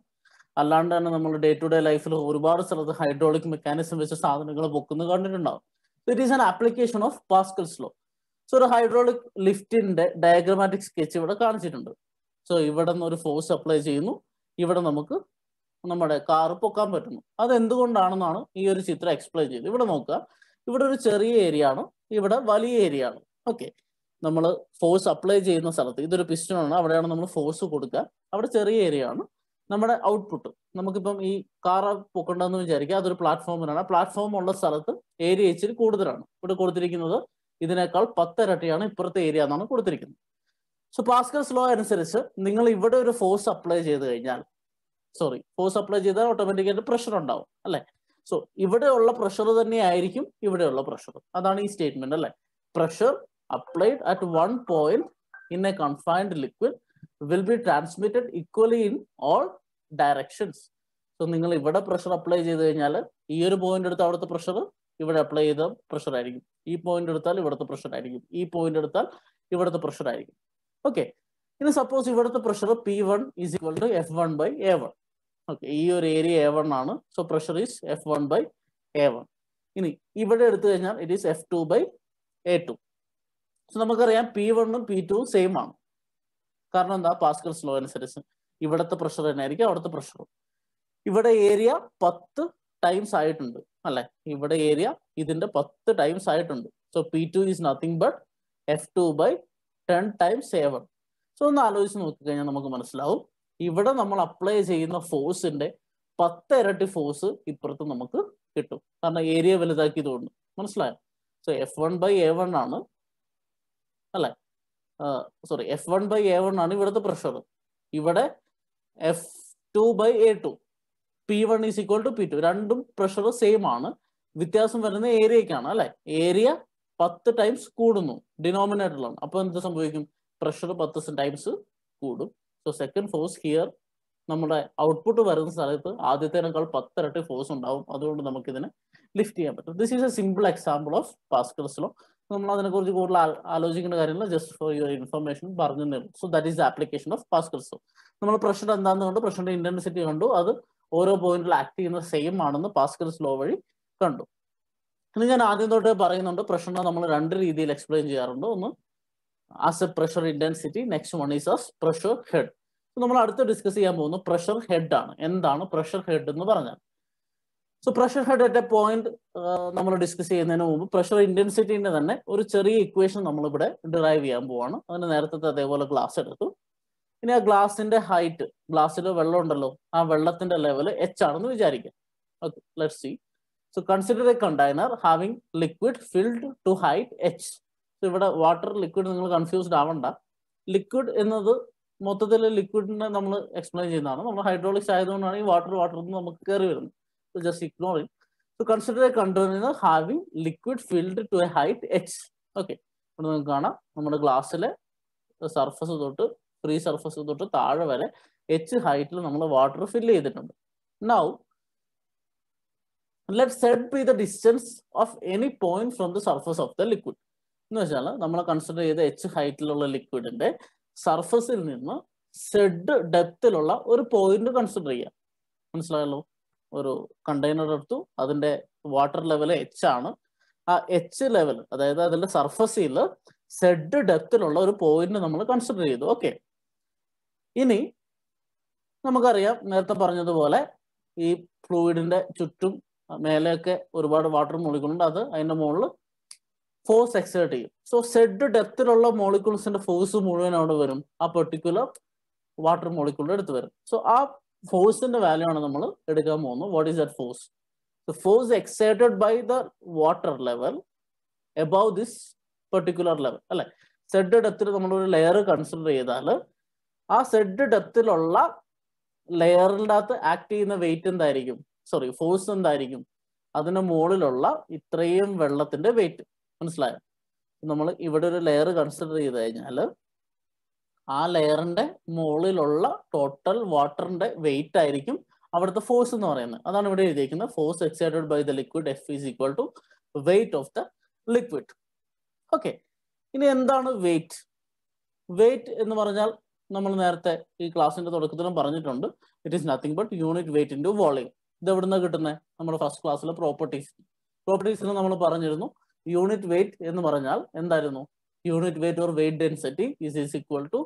[SPEAKER 1] അല്ലാണ്ട് തന്നെ നമ്മൾ ഡേ ടു ഡേ ലൈഫിൽ ഒരുപാട് സ്ഥലത്ത് ഹൈഡ്രോളിക് മെക്കാനിസം വെച്ച് സാധനങ്ങൾ പൊക്കുന്നത് കണ്ടിട്ടുണ്ടാവും. It is an application of Pascal's law. So ഒരു ഹൈഡ്രോളിക് ലിഫ്റ്റിന്റെ ഡയഗ്രമാറ്റിക് സ്കെച്ച് ഇവിടെ കാണിച്ചിട്ടുണ്ട്. സോ ഇവിടെ നിന്ന് ഒരു ഫോഴ്സ് അപ്ലൈ ചെയ്യുന്നു, ഇവിടെ നമുക്ക് നമ്മുടെ കാർ പൊക്കാൻ പറ്റുന്നു. അത് എന്തുകൊണ്ടാണെന്നാണ് ഈ ഒരു ചിത്രം എക്സ്പ്ലെയിൻ ചെയ്തത്. ഇവിടെ നോക്കുക, ഇവിടെ ഒരു ചെറിയ ഏരിയ ആണ്, ഇവിടെ വലിയ ഏരിയ ആണ്. ഓക്കെ, നമ്മൾ ഫോഴ്സ് അപ്ലൈ ചെയ്യുന്ന സ്ഥലത്ത് ഇതൊരു പിസ്റ്റൺ ആണ്, അവിടെയാണ് നമ്മൾ ഫോഴ്സ് കൊടുക്കുക. അവിടെ ചെറിയ ഏരിയ ആണ് നമ്മുടെ ഔട്ട്പുട്ട്. നമുക്കിപ്പം ഈ കാർ പൊക്കണ്ടെന്ന് വിചാരിക്കുക, അതൊരു പ്ലാറ്റ്ഫോമിലാണ്. പ്ലാറ്റ്ഫോം ഉള്ള സ്ഥലത്ത് ഏരിയ ഇച്ചിരി കൂടുതലാണ്. ഇവിടെ കൊടുത്തിരിക്കുന്നത് ഇതിനേക്കാൾ 10 ഇരട്ടിയാണ് ഇപ്പുറത്തെ ഏരിയ എന്നാണ് കൊടുത്തിരിക്കുന്നത്. സോ പാസ്കൽസ് ലോ അനുസരിച്ച് നിങ്ങൾ ഇവിടെ ഒരു ഫോഴ്സ് അപ്ലൈ ചെയ്ത് കഴിഞ്ഞാൽ ഫോഴ്സ് അപ്ലൈ ചെയ്താൽ ഓട്ടോമാറ്റിക്കായിട്ട് പ്രഷർ ഉണ്ടാവും അല്ലെ. സോ ഇവിടെയുള്ള പ്രഷർ തന്നെയായിരിക്കും ഇവിടെയുള്ള പ്രഷർ. അതാണ് ഈ സ്റ്റേറ്റ്മെന്റ് അല്ലെ. Pressure applied at one point in A confined liquid will be transmitted equally in all directions. So നിങ്ങൾ ഇവിടെ പ്രഷർ അപ്ലൈ ചെയ്ത് കഴിഞ്ഞാൽ ഈ ഒരു പോയിന്റ് എടുത്ത് അവിടുത്തെ പ്രഷർ ഇവിടെ അപ്ലൈ ചെയ്ത പ്രഷർ ആയിരിക്കും. ഈ പോയിന്റ് എടുത്താൽ ഇവിടുത്തെ പ്രഷർ ആയിരിക്കും. ഈ പോയിന്റ് എടുത്താൽ ഇവിടുത്തെ പ്രഷർ ആയിരിക്കും. ഓക്കെ, ഇനി സപ്പോസ് ഇവിടുത്തെ pressure P1 is equal to F1 by A1. Okay, ഈ ഒരു ഏരിയ A1 ആണ്. So pressure is F1 by A1. ഇനി ഇവിടെ എടുത്തു കഴിഞ്ഞാൽ it is F2 by A2. So നമുക്കറിയാം P1 ഉം P2 സെയിം ആണ്. കാരണം എന്താ, പാസ്കൽസ് ലോ അനുസരിച്ച് ഇവിടുത്തെ പ്രഷർ തന്നെ ആയിരിക്കും അവിടുത്തെ പ്രഷറും. ഇവിടെ ഏരിയ 10 ടൈംസ് ആയിട്ടുണ്ട് അല്ലെ. ഇവിടെ ഏരിയ ഇതിന്റെ 10 ടൈംസ് ആയിട്ടുണ്ട്. So P2 is nothing but F2 by 10 times A1. So ഒന്ന് ആലോചിച്ച് നോക്കിക്കഴിഞ്ഞാൽ നമുക്ക് മനസ്സിലാവും ഇവിടെ നമ്മൾ അപ്ലൈ ചെയ്യുന്ന ഫോഴ്സിന്റെ 10 ഇരട്ടി ഫോഴ്സ് ഇപ്പുറത്ത് നമുക്ക് കിട്ടും. കാരണം ഏരിയ വലുതാക്കിയതുകൊണ്ട്. മനസ്സിലായോ? സോ F1 ബൈ A1 ആണ് അല്ലെ. F1 ബൈ A1 ആണ് ഇവിടുത്തെ പ്രഷർ. ഇവിടെ F2 by A2. P1 is equal to P2. രണ്ടും പ്രഷർ സെയിം ആണ്. വ്യത്യാസം വരുന്ന ഏരിയക്കാണ് അല്ലെ. ഏരിയ 10 ടൈംസ് കൂടുന്നു ഡിനോമിനേറ്ററിലാണ്. അപ്പൊ എന്ത് സംഭവിക്കും? പ്രഷർ 10 ടൈംസ് കൂടും. സോ സെക്കൻഡ് ഫോഴ്സ് ഹിയർ നമ്മുടെ ഔട്ട്പുട്ട് വരുന്ന സ്ഥലത്ത് ആദ്യത്തേനേക്കാൾ 10 ഇരട്ടി ഫോഴ്സ് ഉണ്ടാവും. അതുകൊണ്ട് നമുക്ക് ഇതിനെ ലിഫ്റ്റ് ചെയ്യാൻ പറ്റും. This is A simple example of Pascal's law. നമ്മൾ അതിനെക്കുറിച്ച് കൂടുതൽ ആലോചിക്കേണ്ട കാര്യമില്ല. ജസ്റ്റ് ഫോർ യുവർ ഇൻഫർമേഷൻ പറഞ്ഞു തരുന്നു. So that is the application of Pascal's law. നമ്മൾ പ്രഷർ എന്താണെന്ന് കണ്ടു, പ്രഷറിന്റെ ഇന്റൻസിറ്റി കണ്ടു, അത് ഓരോ പോയിന്റിൽ ആക്ട് ചെയ്യുന്ന സെയിം ആണെന്ന് പാസ്കൽസ് ലോ വഴി കണ്ടു. ഇനി ഞാൻ ആദ്യം തൊട്ട് പറയുന്നുണ്ട്, പ്രഷറിനെ നമ്മൾ 2 രീതിയിൽ എക്സ്പ്ലെയിൻ ചെയ്യാറുണ്ട്. ഒന്ന് as A pressure intensity, next one is as pressure head. നമ്മൾ അടുത്ത് ഡിസ്കസ് ചെയ്യാൻ പോകുന്നു പ്രഷർ ഹെഡ് ആണ്. എന്താണ് പ്രഷർ ഹെഡ് എന്ന് പറഞ്ഞാൽ? So pressure head at a point നമ്മൾ ഡിസ്കസ് ചെയ്യുന്നതിന് മുമ്പ് പ്രഷർ ഇന്റൻസിറ്റിന്റെ തന്നെ ഒരു ചെറിയ ഇക്വേഷൻ നമ്മളിവിടെ ഡിറൈവ് ചെയ്യാൻ പോവാണ്. അതിന് നേരത്തെ അതേപോലെ ഗ്ലാസ് എടുത്തു. ഇനി ആ ഗ്ലാസിന്റെ ഹൈറ്റ്, ഗ്ലാസ്സിൽ വെള്ളം ഉണ്ടല്ലോ, ആ വെള്ളത്തിന്റെ ലെവൽ H ആണെന്ന് വിചാരിക്കാം. Okay, let's see. So consider a container having liquid filled to height H. So ഇവിടെ വാട്ടർ ലിക്വിഡ് നിങ്ങൾ കൺഫ്യൂസ്ഡ് ആവണ്ട. ലിക്വിഡ് എന്നത് മൊത്തത്തിൽ ലിക്വിഡിനെ നമ്മൾ എക്സ്പ്ലെയിൻ ചെയ്യുന്നതാണ്. നമ്മൾ ഹൈഡ്രോളിക്സ് ആയതുകൊണ്ടാണ് ഈ വാട്ടർ നമുക്ക് കയറി വരുന്നത്. So just ignore it. So consider a container having liquid filled to a height H. Okay, ഇവിടെ നിങ്ങൾക്ക് കാണാം നമ്മുടെ ഗ്ലാസ്സിലെ സർഫസ് തൊട്ട് ഫ്രീ സർഫസ് തൊട്ട് താഴെ വരെ H ഹൈറ്റിൽ നമ്മൾ വാട്ടർ ഫില്ല് ചെയ്തിട്ടുണ്ട്. Now let z be the distance of any point from the surface of the liquid. എന്ന് വെച്ചാൽ നമ്മൾ കൺസിഡർ ചെയ്ത H ഹൈറ്റിലുള്ള ലിക്വിഡിന്റെ സർഫസിൽ നിന്ന് സെഡ് ഡെപ്തിലുള്ള ഒരു പോയിന്റ് കൺസിഡർ ചെയ്യാം. മനസ്സിലായല്ലോ? ഒരു കണ്ടെയ്നർ എടുത്തു, അതിന്റെ വാട്ടർ ലെവൽ എച്ച് ആണ്. ആ എച്ച് ലെവൽ, അതായത് അതിന്റെ സർഫസിൽ സെഡ് ഡെപ്തിലുള്ള ഒരു പോയിന്റ് നമ്മൾ കൺസിഡർ ചെയ്തു. ഓക്കെ, ഇനി നമുക്കറിയാം നേരത്തെ പറഞ്ഞതുപോലെ ഈ ഫ്ലൂയിഡിന്റെ ചുറ്റും മേലെയൊക്കെ ഒരുപാട് വാട്ടർ മോളിക്യൂളുണ്ട്. അത് അതിന്റെ മുകളിൽ ഫോഴ്സ് എക്സേർട്ട് ചെയ്യും. സോ സെഡ് ഡെപ്തിലുള്ള മോളിക്യൂൾസിന്റെ ഫോഴ്സ് മുഴുവൻ അവിടെ വരും, ആ പെർട്ടിക്കുലർ വാട്ടർ മോളിക്യൂളിന്റെ അടുത്ത് വരും. സോ ആ ഫോഴ്സിന്റെ വാല്യൂ ആണ് നമ്മൾ എടുക്കാൻ പോകുന്നത്. What is that force? The force exerted by the water level above this particular level, അല്ലെ? സെഡ് ഡെപ്തിൽ നമ്മളൊരു ലെയർ കൺസിഡർ ചെയ്താൽ ആ സെഡ് ഡെപ്തിലുള്ള ലെയറിൻ്റെ അകത്ത് ആക്ട് ചെയ്യുന്ന വെയിറ്റ് എന്തായിരിക്കും? ഫോഴ്സ് എന്തായിരിക്കും? അതിന് മുകളിലുള്ള ഇത്രയും വെള്ളത്തിന്റെ വെയിറ്റ്. മനസ്സിലായോ? നമ്മൾ ഇവിടെ ഒരു ലെയർ കൺസിഡർ ചെയ്ത് കഴിഞ്ഞാൽ ആ ലെയറിന്റെ മുകളിലുള്ള ടോട്ടൽ വാട്ടറിന്റെ വെയിറ്റ് ആയിരിക്കും അവിടുത്തെ ഫോഴ്സ് എന്ന് പറയുന്നത്. അതാണ് ഇവിടെ എഴുതിയിരിക്കുന്നത്. Force exerted by the liquid F is equal to weight of the liquid. Okay, ഇനി എന്താണ് വെയിറ്റ്? വെയിറ്റ് എന്ന് പറഞ്ഞാൽ നമ്മൾ നേരത്തെ ഈ ക്ലാസ്സിന്റെ തുടക്കത്തിലും പറഞ്ഞിട്ടുണ്ട്, it is nothing but unit weight into volume. ഇത് എവിടുന്ന കിട്ടുന്നത്? നമ്മുടെ ഫസ്റ്റ് ക്ലാസ്സിലെ പ്രോപ്പർട്ടീസിൽ നമ്മൾ പറഞ്ഞിരുന്നു യൂണിറ്റ് വെയിറ്റ് എന്ന് പറഞ്ഞാൽ എന്തായിരുന്നു? Unit weight or weight density is equal to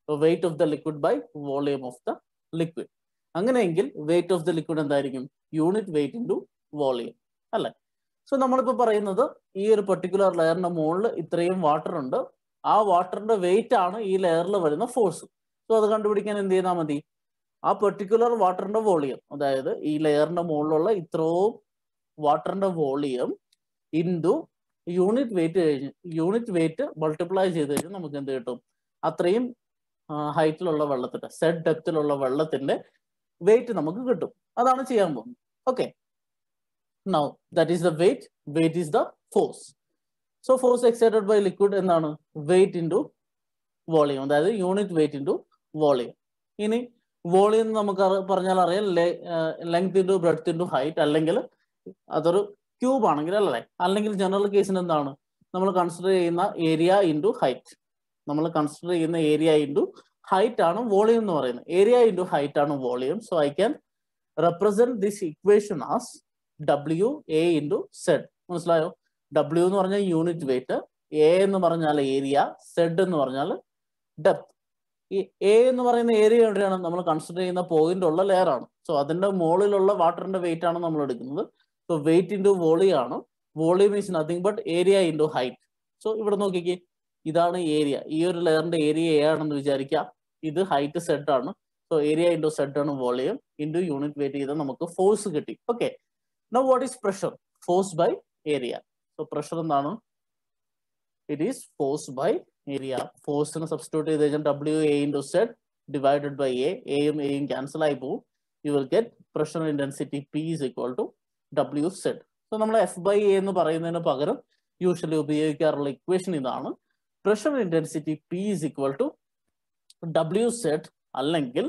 [SPEAKER 1] weight of the liquid by volume of the liquid. അങ്ങനെയെങ്കിൽ വെയിറ്റ് ഓഫ് ദ ലിക്വിഡ് എന്തായിരിക്കും? യൂണിറ്റ് വെയിറ്റ് ഇൻറ്റു വോളിയം, അല്ലെ? സോ നമ്മളിപ്പോൾ പറയുന്നത് ഈ ഒരു പെർട്ടിക്കുലർ ലെയറിന്റെ മുകളിൽ ഇത്രയും വാട്ടർ ഉണ്ട്, ആ വാട്ടറിന്റെ വെയിറ്റ് ആണ് ഈ ലെയറിൽ വരുന്ന ഫോഴ്സ്. സോ അത് കണ്ടുപിടിക്കാൻ എന്ത് ചെയ്താൽ മതി? ആ പെർട്ടിക്കുലർ വാട്ടറിന്റെ വോളിയം, അതായത് ഈ ലെയറിന്റെ മുകളിലുള്ള ഇത്രയും വാട്ടറിന്റെ volume into unit weight multiply ചെയ്ത് കഴിഞ്ഞാൽ നമുക്ക് എന്ത് കിട്ടും? അത്രയും ഹൈറ്റിലുള്ള വെള്ളത്തിന്റെ, സെഡ് ഡെപ്തിലുള്ള വെള്ളത്തിന്റെ വെയിറ്റ് നമുക്ക് കിട്ടും. അതാണ് ചെയ്യാൻ പോകുന്നത്. Okay, now that is the weight. Weight is the force. So force exerted by liquid എന്താണ്? വെയിറ്റ് ഇൻറ്റു വോളിയം, അതായത് യൂണിറ്റ് വെയിറ്റ് ഇൻറ്റു വോളിയം. ഇനി വോളിയം നമുക്ക് പറഞ്ഞാൽ അറിയാം length into breadth into height, അല്ലെങ്കിൽ അതൊരു ക്യൂബ് ആണെങ്കിൽ അല്ലേ, അല്ലെങ്കിൽ ജനറൽ കേസിന് എന്താണ് നമ്മൾ കൺസിഡർ ചെയ്യുന്ന ഏരിയ ഇൻറ്റു ഹൈറ്റ്. നമ്മൾ കൺസിഡർ ചെയ്യുന്ന ഏരിയ ഇൻറ്റു ഹൈറ്റ് ആണ് വോളിയം എന്ന് പറയുന്നത്. ഏരിയ ഇൻറ്റു ഹൈറ്റ് ആണ് volume. So I can represent this equation as W A into Z. മനസ്സിലായോ? ഡബ്ല്യു എന്ന് പറഞ്ഞാൽ യൂണിറ്റ് വെയിറ്റ്, എ എന്ന് പറഞ്ഞാൽ ഏരിയ, സെഡ് എന്ന് പറഞ്ഞാൽ ഡെപ്ത്. ഈ എ എന്ന് പറയുന്ന ഏരിയ എവിടെയാണ്? നമ്മൾ കൺസിഡർ ചെയ്യുന്ന പോയിന്റ് ഉള്ള ലെയർ ആണ്. സോ അതിന്റെ മുകളിലുള്ള വാട്ടറിന്റെ വെയിറ്റ് ആണ് നമ്മൾ എടുക്കുന്നത്. സോ വെയിറ്റ് ഇൻറ്റു വോളിയം ആണ്. Volume is nothing but area into height. So ഇവിടെ നോക്കിക്കേ, ഇതാണ് ഏരിയ. ഈ ഒരു ലെയറിന്റെ ഏരിയ എ ആണെന്ന് വിചാരിക്കാം, ഇത് ഹൈറ്റ് സെഡ് ആണ്. സോ ഏരിയ ഇൻറ്റു സെഡ് ആണ് വോളിയം ഇൻറ്റു യൂണിറ്റ് വെയിറ്റ് ചെയ്ത് നമുക്ക് ഫോഴ്സ് കിട്ടി. Okay, now what is pressure? Force by area. So pressure എന്താണ്? It is force by area. ഫോഴ്സിന് സബ്സ്റ്റിറ്റ്യൂട്ട് ചെയ്ത് കഴിഞ്ഞാൽ W A into Z divided by എയും എയും ക്യാൻസൽ ആയി പോകും. You will get pressure intensity P is equal to W Z. So നമ്മൾ എഫ് ബൈ എ എന്ന് പറയുന്നതിന് പകരം യൂഷ്വലി ഉപയോഗിക്കാറുള്ള ഇക്വേഷൻ ഇതാണ്. Pressure intensity P is equal to W Z അല്ലെങ്കിൽ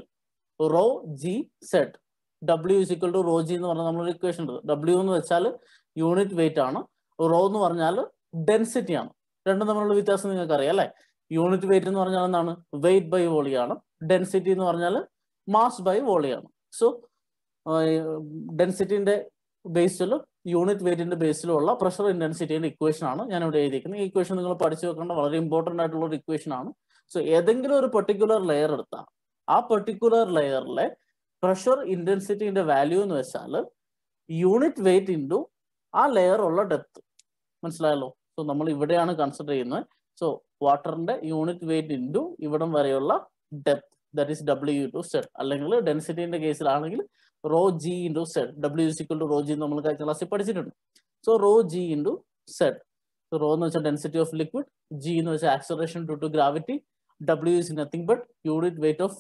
[SPEAKER 1] rho G Z. W is equal to rho G എന്ന് പറഞ്ഞാൽ നമ്മളൊരു ഇക്വേഷൻ ഉണ്ട്. ഡബ്ല്യു എന്ന് വെച്ചാൽ യൂണിറ്റ് വെയിറ്റ് ആണ്, റോ എന്ന് പറഞ്ഞാൽ ഡെൻസിറ്റി ആണ്. രണ്ടും തമ്മിലുള്ള വ്യത്യാസം നിങ്ങൾക്ക് അറിയാം അല്ലെ? യൂണിറ്റ് വെയിറ്റ് എന്ന് പറഞ്ഞാൽ എന്താണ്? വെയിറ്റ് ബൈ വോളിയം ആണ്. ഡെൻസിറ്റി എന്ന് പറഞ്ഞാൽ മാസ് ബൈ വോളിയം ആണ്. സോ ഡെൻസിറ്റിന്റെ ബേസിലും യൂണിറ്റ് വെയിറ്റിന്റെ ബേസിലും ഉള്ള പ്രഷർ ഇന്റൻസിറ്റിയുടെ ഇക്വേഷൻ ആണ് ഞാൻ ഇവിടെ എഴുതിയിരിക്കുന്നത്. ഈ ഇക്വേഷൻ നിങ്ങൾ പഠിച്ചു വെക്കേണ്ട വളരെ ഇമ്പോർട്ടന്റ് ആയിട്ടുള്ള ഒരു ഇക്വേഷൻ ആണ്. സോ ഏതെങ്കിലും ഒരു പെർട്ടിക്കുലർ ലെയർ എടുത്താൽ ആ പെർട്ടിക്കുലർ ലെയറിലെ പ്രഷർ ഇന്റൻസിറ്റിന്റെ വാല്യൂ എന്ന് വെച്ചാൽ യൂണിറ്റ് വെയിറ്റ് ഇൻറ്റു ആ ലെയർ ഉള്ള ഡെപ്ത്. മനസ്സിലായല്ലോ? സോ നമ്മൾ ഇവിടെയാണ് കൺസിഡർ ചെയ്യുന്നത്. സോ വാട്ടറിന്റെ യൂണിറ്റ് വെയിറ്റ് ഇൻറ്റു ഇവിടം വരെയുള്ള depth, that is W into Z. അല്ലെങ്കിൽ ഡെൻസിറ്റിന്റെ കേസിലാണെങ്കിൽ rho G into Z. W is equal to rho G നമ്മൾ കഴിഞ്ഞ ക്ലാസ്സിൽ പഠിച്ചിട്ടുണ്ട്. So rho G into Z. So rho എന്ന് വെച്ചാൽ ഡെൻസിറ്റി ഓഫ് ലിക്വിഡ്, ജി എന്ന് വെച്ചാൽ acceleration due to gravity, W is nothing but unit weight of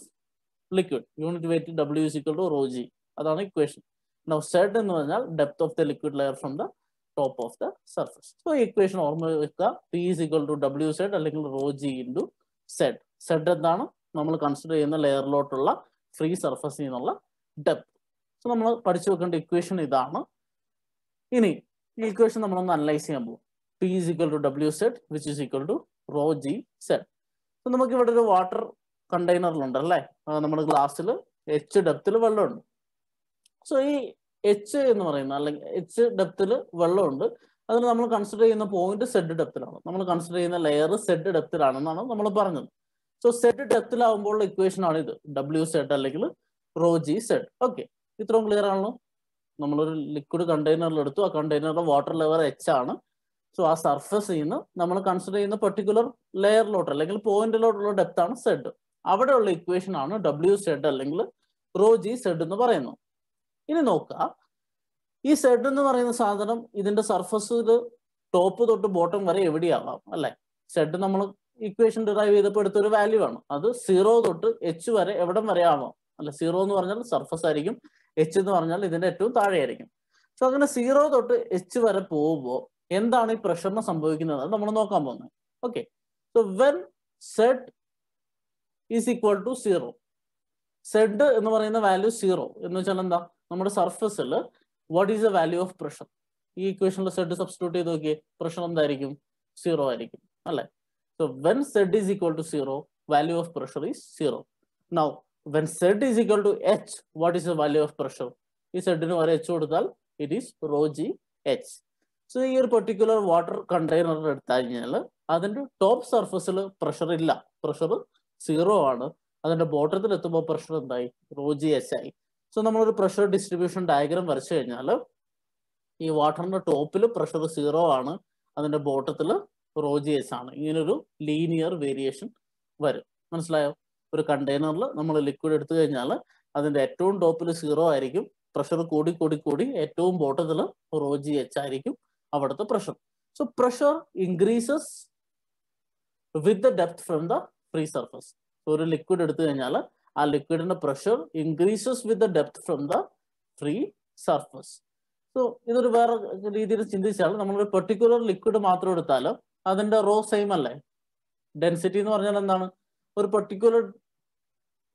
[SPEAKER 1] liquid. Unit weight W is equal to rho G. അതാണ് ഇക്വേഷൻ. നൗ സെഡ് എന്ന് പറഞ്ഞാൽ depth of the liquid layer from the top of the surface. So equation ഓർമ്മ വെക്കുക, P is equal to W Z അല്ലെങ്കിൽ rho G into Z. Z എന്താണ്? നമ്മൾ കൺസിഡർ ചെയ്യുന്ന ലെയറിലോട്ടുള്ള ഫ്രീ സർഫസിൽ നിന്നുള്ള ഡെപ്ത്. സോ നമ്മൾ പഠിച്ചു വെക്കേണ്ട ഇക്വേഷൻ ഇതാണ്. ഇനി ഈ ഇക്വേഷൻ നമ്മളൊന്ന് അനലൈസ് ചെയ്യാൻ പോകും. P is equal to W set which is equal to rho G set. So നമുക്ക് ഇവിടെ ഒരു വാട്ടർ കണ്ടെയ്നറിലുണ്ട് അല്ലേ, നമ്മുടെ ഗ്ലാസ്സിൽ എച്ച് ഡെപ്തിൽ വെള്ളമുണ്ട്. സോ ഈ എച്ച് എന്ന് പറയുന്ന അല്ലെങ്കിൽ എച്ച് ഡെപ്തിൽ വെള്ളമുണ്ട്, അതിന് നമ്മൾ കൺസിഡർ ചെയ്യുന്ന പോയിന്റ് സെഡ് ഡെപ്തിലാണ്, നമ്മൾ കൺസിഡർ ചെയ്യുന്ന ലെയർ സെഡ് ഡെപ്തിലാണെന്നാണ് നമ്മൾ പറഞ്ഞത്. സോ സെഡ് ഡെപ്തിലാവുമ്പോൾ ഇക്വേഷൻ ആണ് ഇത്, ഡബ്ല്യു സെഡ് അല്ലെങ്കിൽ റോ ജി സെഡ്. ഓക്കെ, ഇത്രയും ക്ലിയർ ആണല്ലോ. നമ്മളൊരു ലിക്വിഡ് കണ്ടെയ്നറിൽ എടുത്തു, ആ കണ്ടെയ്നറിന്റെ വാട്ടർ ലെവൽ എച്ച് ആണ്. സോ ആ സർഫസിൽ നിന്ന് നമ്മൾ കൺസിഡർ ചെയ്യുന്ന പെർട്ടിക്കുലർ ലെയറിലോട്ട് അല്ലെങ്കിൽ പോയിന്റിലോട്ടുള്ള ഡെപ്ത് ആണ് സെഡ്. അവിടെയുള്ള ഇക്വേഷൻ ആണ് ഡബ്ല്യു സെഡ് അല്ലെങ്കിൽ റോ ജി സെഡ് എന്ന് പറയുന്നത്. ഇനി നോക്കുക, ഈ സെഡ് എന്ന് പറയുന്ന സാധനം ഇതിന്റെ സർഫസിൽ ടോപ്പ് തൊട്ട് ബോട്ടം വരെ എവിടെയാവാം അല്ലെ. സെഡ് നമ്മൾ ഇക്വേഷൻ ഡിറൈവ് ചെയ്തപ്പോൾ എടുത്തൊരു വാല്യൂ ആണ്, അത് 0 തൊട്ട് എച്ച് വരെ എവിടം വരെ ആവാം അല്ലെ. 0 എന്ന് പറഞ്ഞാൽ സർഫസ് ആയിരിക്കും, എച്ച് എന്ന് പറഞ്ഞാൽ ഇതിന്റെ ഏറ്റവും താഴെ ആയിരിക്കും. സോ അങ്ങനെ 0 തൊട്ട് എച്ച് വരെ പോകുമ്പോൾ എന്താണ് ഈ പ്രഷറിന് സംഭവിക്കുന്നത് നമ്മൾ നോക്കാൻ പോകുന്നത്. Okay, so when Z is equal to 0, Z എന്ന് പറയുന്ന വാല്യൂ 0 എന്ന് വെച്ചാൽ എന്താ, നമ്മുടെ സർഫസിൽ what is the value of pressure. ഈ ഇക്വേഷനിൽ സെഡ് സബ്സ്റ്റിറ്റ്യൂട്ട് ചെയ്ത് നോക്കിയേ, പ്രഷർ എന്തായിരിക്കും, 0 ആയിരിക്കും അല്ലെ. So when Z is equal to 0, value of pressure is 0. Now when Z is equal to H, what is the value of pressure. ഈ സെഡിന് വരെ എച്ച് കൊടുത്താൽ it is rho G H. So ഈ ഒരു പെർട്ടിക്കുലർ വാട്ടർ കണ്ടെയ്നർ എടുത്തു കഴിഞ്ഞാൽ അതിന്റെ ടോപ്പ് സർഫസിൽ പ്രഷർ ഇല്ല, പ്രഷർ 0 ആണ്. അതിന്റെ ബോട്ടത്തിൽ എത്തുമ്പോൾ പ്രഷർ എന്തായി, റോ ജി എച്ച് ആയി. സോ നമ്മളൊരു പ്രഷർ ഡിസ്ട്രിബ്യൂഷൻ ഡയഗ്രാം വരച്ചു കഴിഞ്ഞാൽ ഈ വാട്ടറിന്റെ ടോപ്പിൽ പ്രഷർ 0 ആണ്, അതിന്റെ ബോട്ടത്തിൽ റോ ജി എച്ച് ആണ്. ഇങ്ങനൊരു ലീനിയർ വേരിയേഷൻ വരും. മനസ്സിലായോ? ഒരു കണ്ടെയ്നറിൽ നമ്മൾ ലിക്വിഡ് എടുത്തു കഴിഞ്ഞാൽ അതിന്റെ ഏറ്റവും ടോപ്പിൽ 0 ആയിരിക്കും, പ്രഷർ കൂടി കൂടി കൂടി ഏറ്റവും ബോട്ടത്തിൽ റോ ജി എച്ച് ആയിരിക്കും അവിടുത്തെ pressure. So pressure increases with the depth from the free surface. ഒരു ലിക്വിഡ് എടുത്തു കഴിഞ്ഞാൽ ആ ലിക്വിഡിന്റെ pressure increases with the depth from the free surface. So ഇതൊരു വേറെ രീതിയിൽ ചിന്തിച്ചാൽ നമ്മളൊരു പെർട്ടിക്കുലർ ലിക്വിഡ് മാത്രം എടുത്താൽ അതിന്റെ റോ സെയിം അല്ലേ. ഡെൻസിറ്റി എന്ന് പറഞ്ഞാൽ എന്താണ്, ഒരു പെർട്ടിക്കുലർ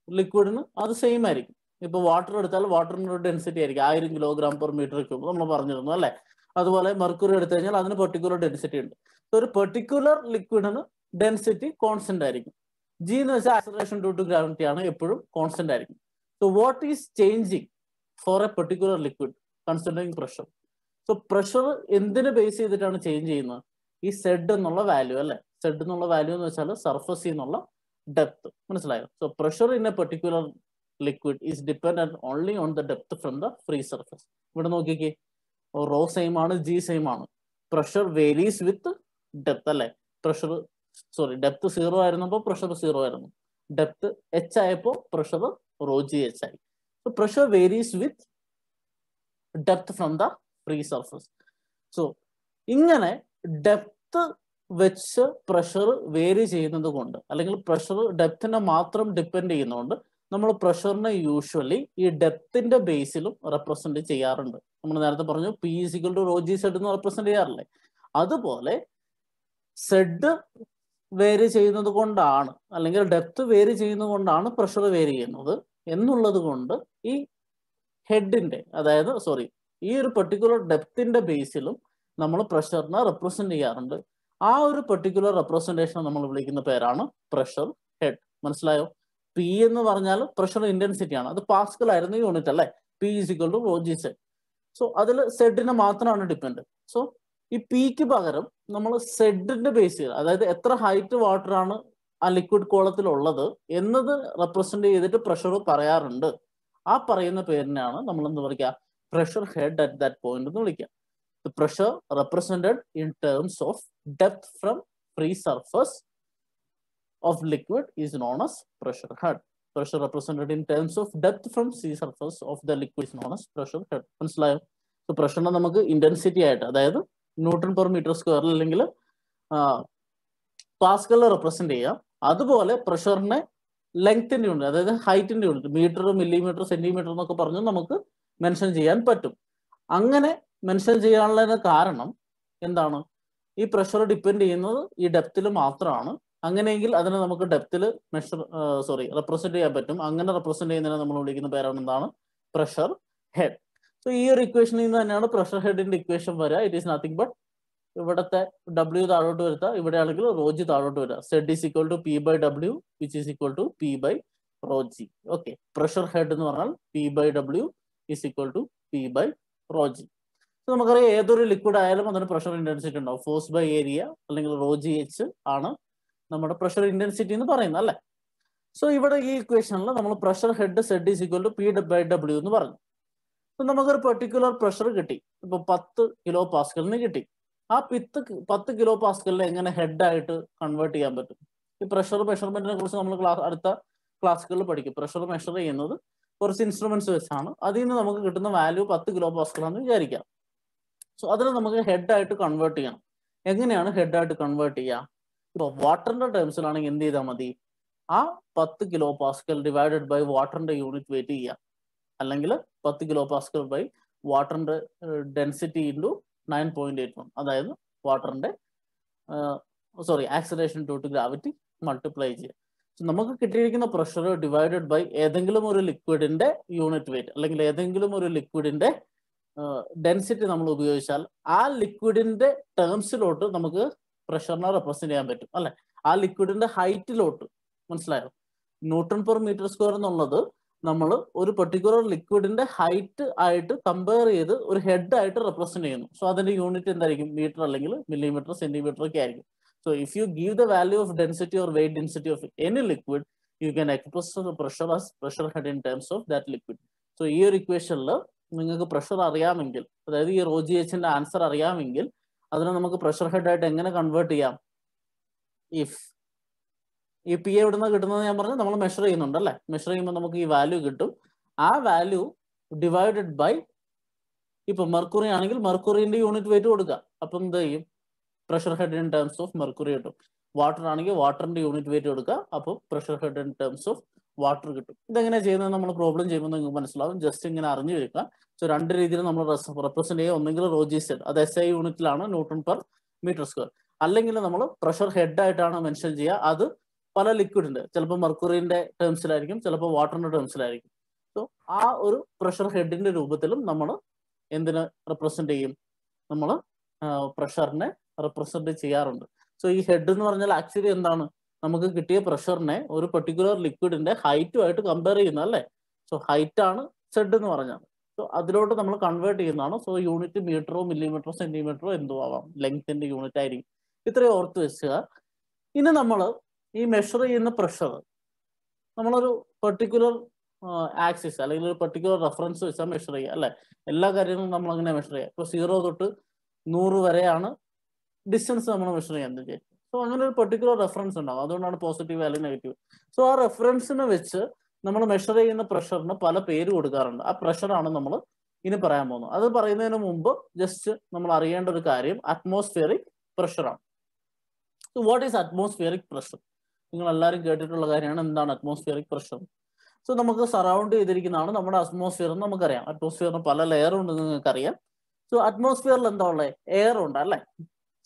[SPEAKER 1] ലിക്വിഡിന് അത് സെയിം ആയിരിക്കും. ഇപ്പൊ വാട്ടർ എടുത്താൽ വാട്ടറിന് ഒരു ഡെൻസിറ്റി ആയിരിക്കും 1000 കിലോഗ്രാം പെർ മീറ്റർ ക്യൂബ് നമ്മൾ പറഞ്ഞിരുന്നു അല്ലെ. അതുപോലെ മെർക്കുറി എടുത്തു കഴിഞ്ഞാൽ അതിന് പെർട്ടിക്കുലർ ഡെൻസിറ്റി ഉണ്ട്. ഒരു പെർട്ടിക്കുലർ ലിക്വിഡിന് ഡെൻസിറ്റി കോൺസ്റ്റന്റ് ആയിരിക്കും. ജി എന്ന് വെച്ചാൽ ആക്സലറേഷൻ ഡ്യൂ ടു ഗ്രാവിറ്റി ആണ്, എപ്പോഴും കോൺസ്റ്റന്റ് ആയിരിക്കും. So what is changing for a particular liquid considering pressure. So pressure എന്തിന് ബേസ് ചെയ്തിട്ടാണ് ചേഞ്ച് ചെയ്യുന്നത്, ഈ സെഡ് എന്നുള്ള വാല്യൂ അല്ലെ. സെഡ് എന്നുള്ള വാല്യൂ എന്ന് വെച്ചാൽ സർഫസിൽ നിന്നുള്ള ഡെപ്ത്. മനസ്സിലായോ? So pressure in A particular liquid is dependent only on the depth from the free surface. ഇവിടെ നോക്കിക്കേ, റോ സെയിം ആണ്, ജി സെയിം ആണ്, പ്രഷർ വേരീസ് വിത്ത് ഡെപ്ത് അല്ലെ. പ്രഷർ ഡെപ്ത് 0 ആയിരുന്നപ്പോൾ പ്രഷർ 0 ആയിരുന്നു, ഡെപ്ത് എച്ച് ആയപ്പോൾ പ്രഷർ റോ ജി എച്ച് ആയി. So pressure varies with depth from the free surface. So ഇങ്ങനെ ഡെപ്ത് വെച്ച് പ്രഷർ വേരി ചെയ്യുന്നത് കൊണ്ട് അല്ലെങ്കിൽ പ്രഷർ ഡെപ്തിനെ മാത്രം ഡിപ്പെൻഡ് ചെയ്യുന്നതുകൊണ്ട് നമ്മൾ പ്രഷറിനെ യൂഷ്വലി ഈ ഡെപ്തിന്റെ ബേസിലും റെപ്രസെന്റ് ചെയ്യാറുണ്ട്. നമ്മൾ നേരത്തെ പറഞ്ഞു P is equal to rho G Z എന്ന് റെപ്രസെന്റ് ചെയ്യാറില്ലേ. അതുപോലെ സെഡ് വേരി ചെയ്യുന്നത് കൊണ്ടാണ് അല്ലെങ്കിൽ ഡെപ്ത് വേരി ചെയ്യുന്നത് കൊണ്ടാണ് പ്രഷർ വേരി ചെയ്യുന്നത് എന്നുള്ളത് കൊണ്ട് ഈ ഹെഡിന്റെ അതായത് ഈ ഒരു പെർട്ടിക്കുലർ ഡെപ്തിന്റെ ബേസിലും നമ്മൾ പ്രഷറിനെ റെപ്രസെന്റ് ചെയ്യാറുണ്ട്. ആ ഒരു പെർട്ടിക്കുലർ റെപ്രസെന്റേഷൻ നമ്മൾ വിളിക്കുന്ന പേരാണ് പ്രഷർ ഹെഡ്. മനസ്സിലായോ? പി എന്ന് പറഞ്ഞാൽ പ്രഷർ ഇന്റൻസിറ്റി ആണ്, അത് പാസ്കൽ ആയിരുന്നു യൂണിറ്റ് അല്ലെ. P is equal to rho G Z. So അതിൽ സെഡിനെ മാത്രമാണ് ഡിപ്പെൻഡ്. സോ ഈ പിക്ക് പകരം നമ്മൾ സെഡിന്റെ ബേസിൽ, അതായത് എത്ര ഹൈറ്റ് വാട്ടർ ആണ് ആ ലിക്വിഡ് കോളത്തിലുള്ളത് എന്നത് റെപ്രസെന്റ് ചെയ്തിട്ട് പ്രഷർ പറയാറുണ്ട്. ആ പറയുന്ന പേരിനെയാണ് നമ്മൾ എന്ത് വിളിക്കുക, pressure head at that point എന്ന് വിളിക്കുക. The pressure represented in terms of depth from free surface of liquid is known as pressure head. Pressure represented in terms of depth from sea surface of the liquid is known as pressure head. മനസ്സിലായോ? സോ പ്രഷറിനെ നമുക്ക് ഇന്റൻസിറ്റി ആയിട്ട്, അതായത് ന്യൂട്ടൺ പെർ മീറ്റർ സ്ക്വയർ അല്ലെങ്കിൽ പാസ്കലിൽ റെപ്രസെന്റ് ചെയ്യാം. അതുപോലെ പ്രഷറിനെ ലെങ്ത്തിന്റെ യൂണിറ്റ്, അതായത് ഹൈറ്റിന്റെ യൂണിറ്റ്, മീറ്റർ, മില്ലിമീറ്റർ, സെന്റിമീറ്റർ എന്നൊക്കെ പറഞ്ഞ് നമുക്ക് മെൻഷൻ ചെയ്യാൻ പറ്റും. അങ്ങനെ മെൻഷൻ ചെയ്യാനുള്ള കാരണം എന്താണ്, ഈ പ്രഷർ ഡിപ്പെൻഡ് ചെയ്യുന്നത് ഈ ഡെപ്തിൽ മാത്രമാണ്. അങ്ങനെയെങ്കിൽ അതിനെ നമുക്ക് ഡെപ്തിൽ റെപ്രസെന്റ് ചെയ്യാൻ പറ്റും. അങ്ങനെ റെപ്രസെന്റ് ചെയ്യുന്നതിനെ നമ്മൾ വിളിക്കുന്ന പേരാണ് എന്താണ്, പ്രഷർ ഹെഡ്. സോ ഈ ഒരു ഇക്വേഷനിൽ നിന്ന് തന്നെയാണ് പ്രഷർ ഹെഡിന്റെ ഇക്വേഷൻ വരിക. ഇറ്റ് ഈസ് നത്തിങ് ബട്ട് ഇവിടത്തെ W താഴോട്ട് വരുത്തുക, ഇവിടെയാണെങ്കിൽ ρg താഴോട്ട് വരിക. Z is equal to P by W which is equal to P by ρg. Okay, pressure head എന്ന് പറഞ്ഞാൽ P by W is equal to P by ρg. നമുക്കറിയാം ഏതൊരു ലിക്വിഡ് ആയാലും അതിന് പ്രഷർ ഇന്റൻസിറ്റി ഉണ്ടാവും. ഫോഴ്സ് ബൈ ഏരിയ അല്ലെങ്കിൽ ρgh ആണ് നമ്മുടെ പ്രഷർ ഇന്റൻസിറ്റി എന്ന് പറയുന്നത് അല്ലേ. സോ ഇവിടെ ഈ ഇക്വേഷനിൽ നമ്മൾ pressure head Z is equal to P by W എന്ന് പറഞ്ഞു. നമുക്കൊരു പെർട്ടിക്കുലർ പ്രഷർ കിട്ടി, ഇപ്പൊ 10 കിലോ പാസ്കലിന് കിട്ടി. ആ 10 കിലോ പാസ്കലിനെ എങ്ങനെ ഹെഡ് ആയിട്ട് കൺവേർട്ട് ചെയ്യാൻ പറ്റും? ഈ പ്രഷർ മെഷർമെന്റിനെ കുറിച്ച് നമ്മൾ അടുത്ത ക്ലാസ്സുകളിൽ പഠിക്കും. പ്രഷർ മെഷർ ചെയ്യുന്നത് കുറച്ച് ഇൻസ്ട്രുമെന്റ്സ് വെച്ചാണ്. അതിൽ നിന്ന് നമുക്ക് കിട്ടുന്ന വാല്യൂ 10 കിലോ പാസ്കലാണെന്ന് വിചാരിക്കാം. സോ അതിനെ നമുക്ക് ഹെഡ് ആയിട്ട് കൺവേർട്ട് ചെയ്യണം. എങ്ങനെയാണ് ഹെഡ് ആയിട്ട് കൺവേർട്ട് ചെയ്യുക? ഇപ്പൊ വാട്ടറിന്റെ ടേംസിലാണെങ്കിൽ എന്ത് ചെയ്താൽ മതി? ആ 10 കിലോ പാസ്കൽ ഡിവൈഡഡ് ബൈ വാട്ടറിന്റെ യൂണിറ്റ് വെയിറ്റ് ചെയ്യുക, അല്ലെങ്കിൽ 10 കിലോ പാസ്കൽ ബൈ വാട്ടറിന്റെ ഡെൻസിറ്റി ഇൻറ്റു 9.81, അതായത് വാട്ടറിന്റെ ആക്സിലറേഷൻ ടു ഗ്രാവിറ്റി മൾട്ടിപ്ലൈ ചെയ്യുക. നമുക്ക് കിട്ടിയിരിക്കുന്ന പ്രഷർ ഡിവൈഡഡ് ബൈ ഏതെങ്കിലും ഒരു ലിക്വിഡിന്റെ യൂണിറ്റ് വെയിറ്റ് അല്ലെങ്കിൽ ഏതെങ്കിലും ഒരു ലിക്വിഡിന്റെ ഡെൻസിറ്റി നമ്മൾ ഉപയോഗിച്ചാൽ ആ ലിക്വിഡിന്റെ ടേംസിലോട്ട് നമുക്ക് പ്രഷറിനെ റെപ്രസെന്റ് ചെയ്യാൻ പറ്റും അല്ലെ. ആ ലിക്വിഡിന്റെ ഹൈറ്റിലോട്ട്, മനസ്സിലായോ? ന്യൂട്ടൺ പെർ മീറ്റർ സ്ക്വയർ എന്നുള്ളത് നമ്മൾ ഒരു പെർട്ടിക്കുലർ ലിക്വിഡിന്റെ ഹൈറ്റ് ആയിട്ട് കമ്പയർ ചെയ്ത് ഒരു ഹെഡ് ആയിട്ട് റെപ്രസെന്റ് ചെയ്യുന്നു. സോ അതിന്റെ യൂണിറ്റ് എന്തായിരിക്കും? മീറ്റർ അല്ലെങ്കിൽ മില്ലിമീറ്റർ, സെന്റിമീറ്റർ ഒക്കെ ആയിരിക്കും. So if you give the value of density or weight density of any liquid, you can express the pressure as pressure head in terms of that liquid. So ഈ ഒരു ഇക്വേഷനിൽ നിങ്ങൾക്ക് പ്രഷർ അറിയാമെങ്കിൽ, അതായത് ഈ ρgh ആൻസർ അറിയാമെങ്കിൽ, അതിനെ നമുക്ക് പ്രഷർ ഹെഡ് ആയിട്ട് എങ്ങനെ കൺവേർട്ട് ചെയ്യാം? ഇഫ് ഈ പി എവിടെ നിന്ന് കിട്ടുന്നത് ഞാൻ പറഞ്ഞു, നമ്മൾ മെഷർ ചെയ്യുന്നുണ്ട് അല്ലെ. മെഷർ ചെയ്യുമ്പോൾ നമുക്ക് ഈ വാല്യൂ കിട്ടും. ആ വാല്യൂ ഡിവൈഡഡ് ബൈ, ഇപ്പൊ മെർക്കുറി ആണെങ്കിൽ മെർക്കുറിന്റെ യൂണിറ്റ് വെയിറ്റ് കൊടുക്കുക, അപ്പം എന്ത് ചെയ്യും? Pressure head in terms of mercury കിട്ടും. വാട്ടർ ആണെങ്കിൽ വാട്ടറിന്റെ യൂണിറ്റ് വെയിറ്റ് കൊടുക്കുക, അപ്പോൾ pressure head in terms of water കിട്ടും. ഇതെങ്ങനെ ചെയ്യുന്നത് നമ്മൾ പ്രോബ്ലം ചെയ്യുമ്പോൾ നിങ്ങൾക്ക് മനസ്സിലാവും. ജസ്റ്റ് ഇങ്ങനെ അറിഞ്ഞു വെക്കുക. സോ രണ്ട് രീതിയിൽ നമ്മൾ റെപ്രസെന്റ് ചെയ്യുക. ഒന്നെങ്കിൽ ρgz, അത് SI യൂണിറ്റിലാണ്, ന്യൂട്ടൺ പെർ മീറ്റർ സ്ക്വയർ. അല്ലെങ്കിൽ നമ്മൾ പ്രഷർ ഹെഡ് ആയിട്ടാണ് മെൻഷൻ ചെയ്യുക. അത് പല ലിക്വിഡിന്റെ, ചിലപ്പോൾ മെർക്കുറിന്റെ ടേംസിലായിരിക്കും, ചിലപ്പോൾ വാട്ടറിന്റെ ടേംസിലായിരിക്കും. സോ ആ ഒരു പ്രഷർ ഹെഡിന്റെ രൂപത്തിലും നമ്മൾ എന്തിനെ റെപ്രസെന്റ് ചെയ്യും? നമ്മൾ പ്രഷറിനെ റെപ്രസെന്റ് ചെയ്യാറുണ്ട്. സോ ഈ ഹെഡ് എന്ന് പറഞ്ഞാൽ ആക്ച്വലി എന്താണ്? നമുക്ക് കിട്ടിയ പ്രഷറിനെ ഒരു പെർട്ടിക്കുലർ ലിക്വിഡിന്റെ ഹൈറ്റുമായിട്ട് കമ്പയർ ചെയ്യുന്നത് അല്ലേ. സോ ഹൈറ്റ് ആണ് സെഡ് എന്ന് പറഞ്ഞാൽ. സോ അതിലോട്ട് നമ്മൾ കൺവേർട്ട് ചെയ്യുന്നതാണ്. സോ യൂണിറ്റ് മീറ്ററോ മില്ലിമീറ്ററോ സെന്റിമീറ്ററോ എന്തോ ആവാം, ലെങ്ത്തിന്റെ യൂണിറ്റ് ആയിരിക്കും. ഇത്രയും ഓർത്ത് വെച്ചുക. ഇനി നമ്മൾ ഈ മെഷർ ചെയ്യുന്ന പ്രഷർ നമ്മളൊരു പെർട്ടിക്കുലർ ആക്സിസ് അല്ലെങ്കിൽ ഒരു പെർട്ടിക്കുലർ റെഫറൻസ് വെച്ചാൽ മെഷർ ചെയ്യുക അല്ലെ. എല്ലാ കാര്യങ്ങളും നമ്മൾ അങ്ങനെ മെഷർ ചെയ്യുക. ഇപ്പോൾ 0 തൊട്ട് 100 വരെയാണ് ഡിസ്റ്റൻസ് നമ്മൾ മെഷർ ചെയ്യാൻ വിചാരിക്കും. സോ അങ്ങനെ ഒരു പെർട്ടിക്കുലർ റെഫറൻസ് ഉണ്ടാവും. അതുകൊണ്ടാണ് പോസിറ്റീവ് വാല്യൂ നെഗറ്റീവ്. സോ ആ റെഫറൻസിനെ വെച്ച് നമ്മൾ മെഷർ ചെയ്യുന്ന പ്രഷറിന് പല പേര് കൊടുക്കാറുണ്ട്. ആ പ്രഷറാണ് നമ്മൾ ഇനി പറയാൻ പോകുന്നത്. അത് പറയുന്നതിന് മുമ്പ് ജസ്റ്റ് നമ്മൾ അറിയേണ്ട ഒരു കാര്യം അറ്റ്മോസ്ഫിയറിക് പ്രഷറാണ്. So what is atmospheric pressure? നിങ്ങൾ എല്ലാവരും കേട്ടിട്ടുള്ള കാര്യമാണ് എന്താണ് അറ്റ്മോസ്ഫിയറിക് പ്രഷർ. സോ നമുക്ക് സറൗണ്ട് ചെയ്തിരിക്കുന്നതാണ് നമ്മുടെ അറ്റ്മോസ്ഫിയർ എന്ന് നമുക്കറിയാം. അറ്റ്മോസ്ഫിയറിന് പല ലെയർ ഉണ്ടെന്ന് നിങ്ങൾക്കറിയാം. സോ അറ്റ്മോസ്ഫിയറിൽ എന്താ ഉള്ളത്? എയർ ഉണ്ട് അല്ലേ.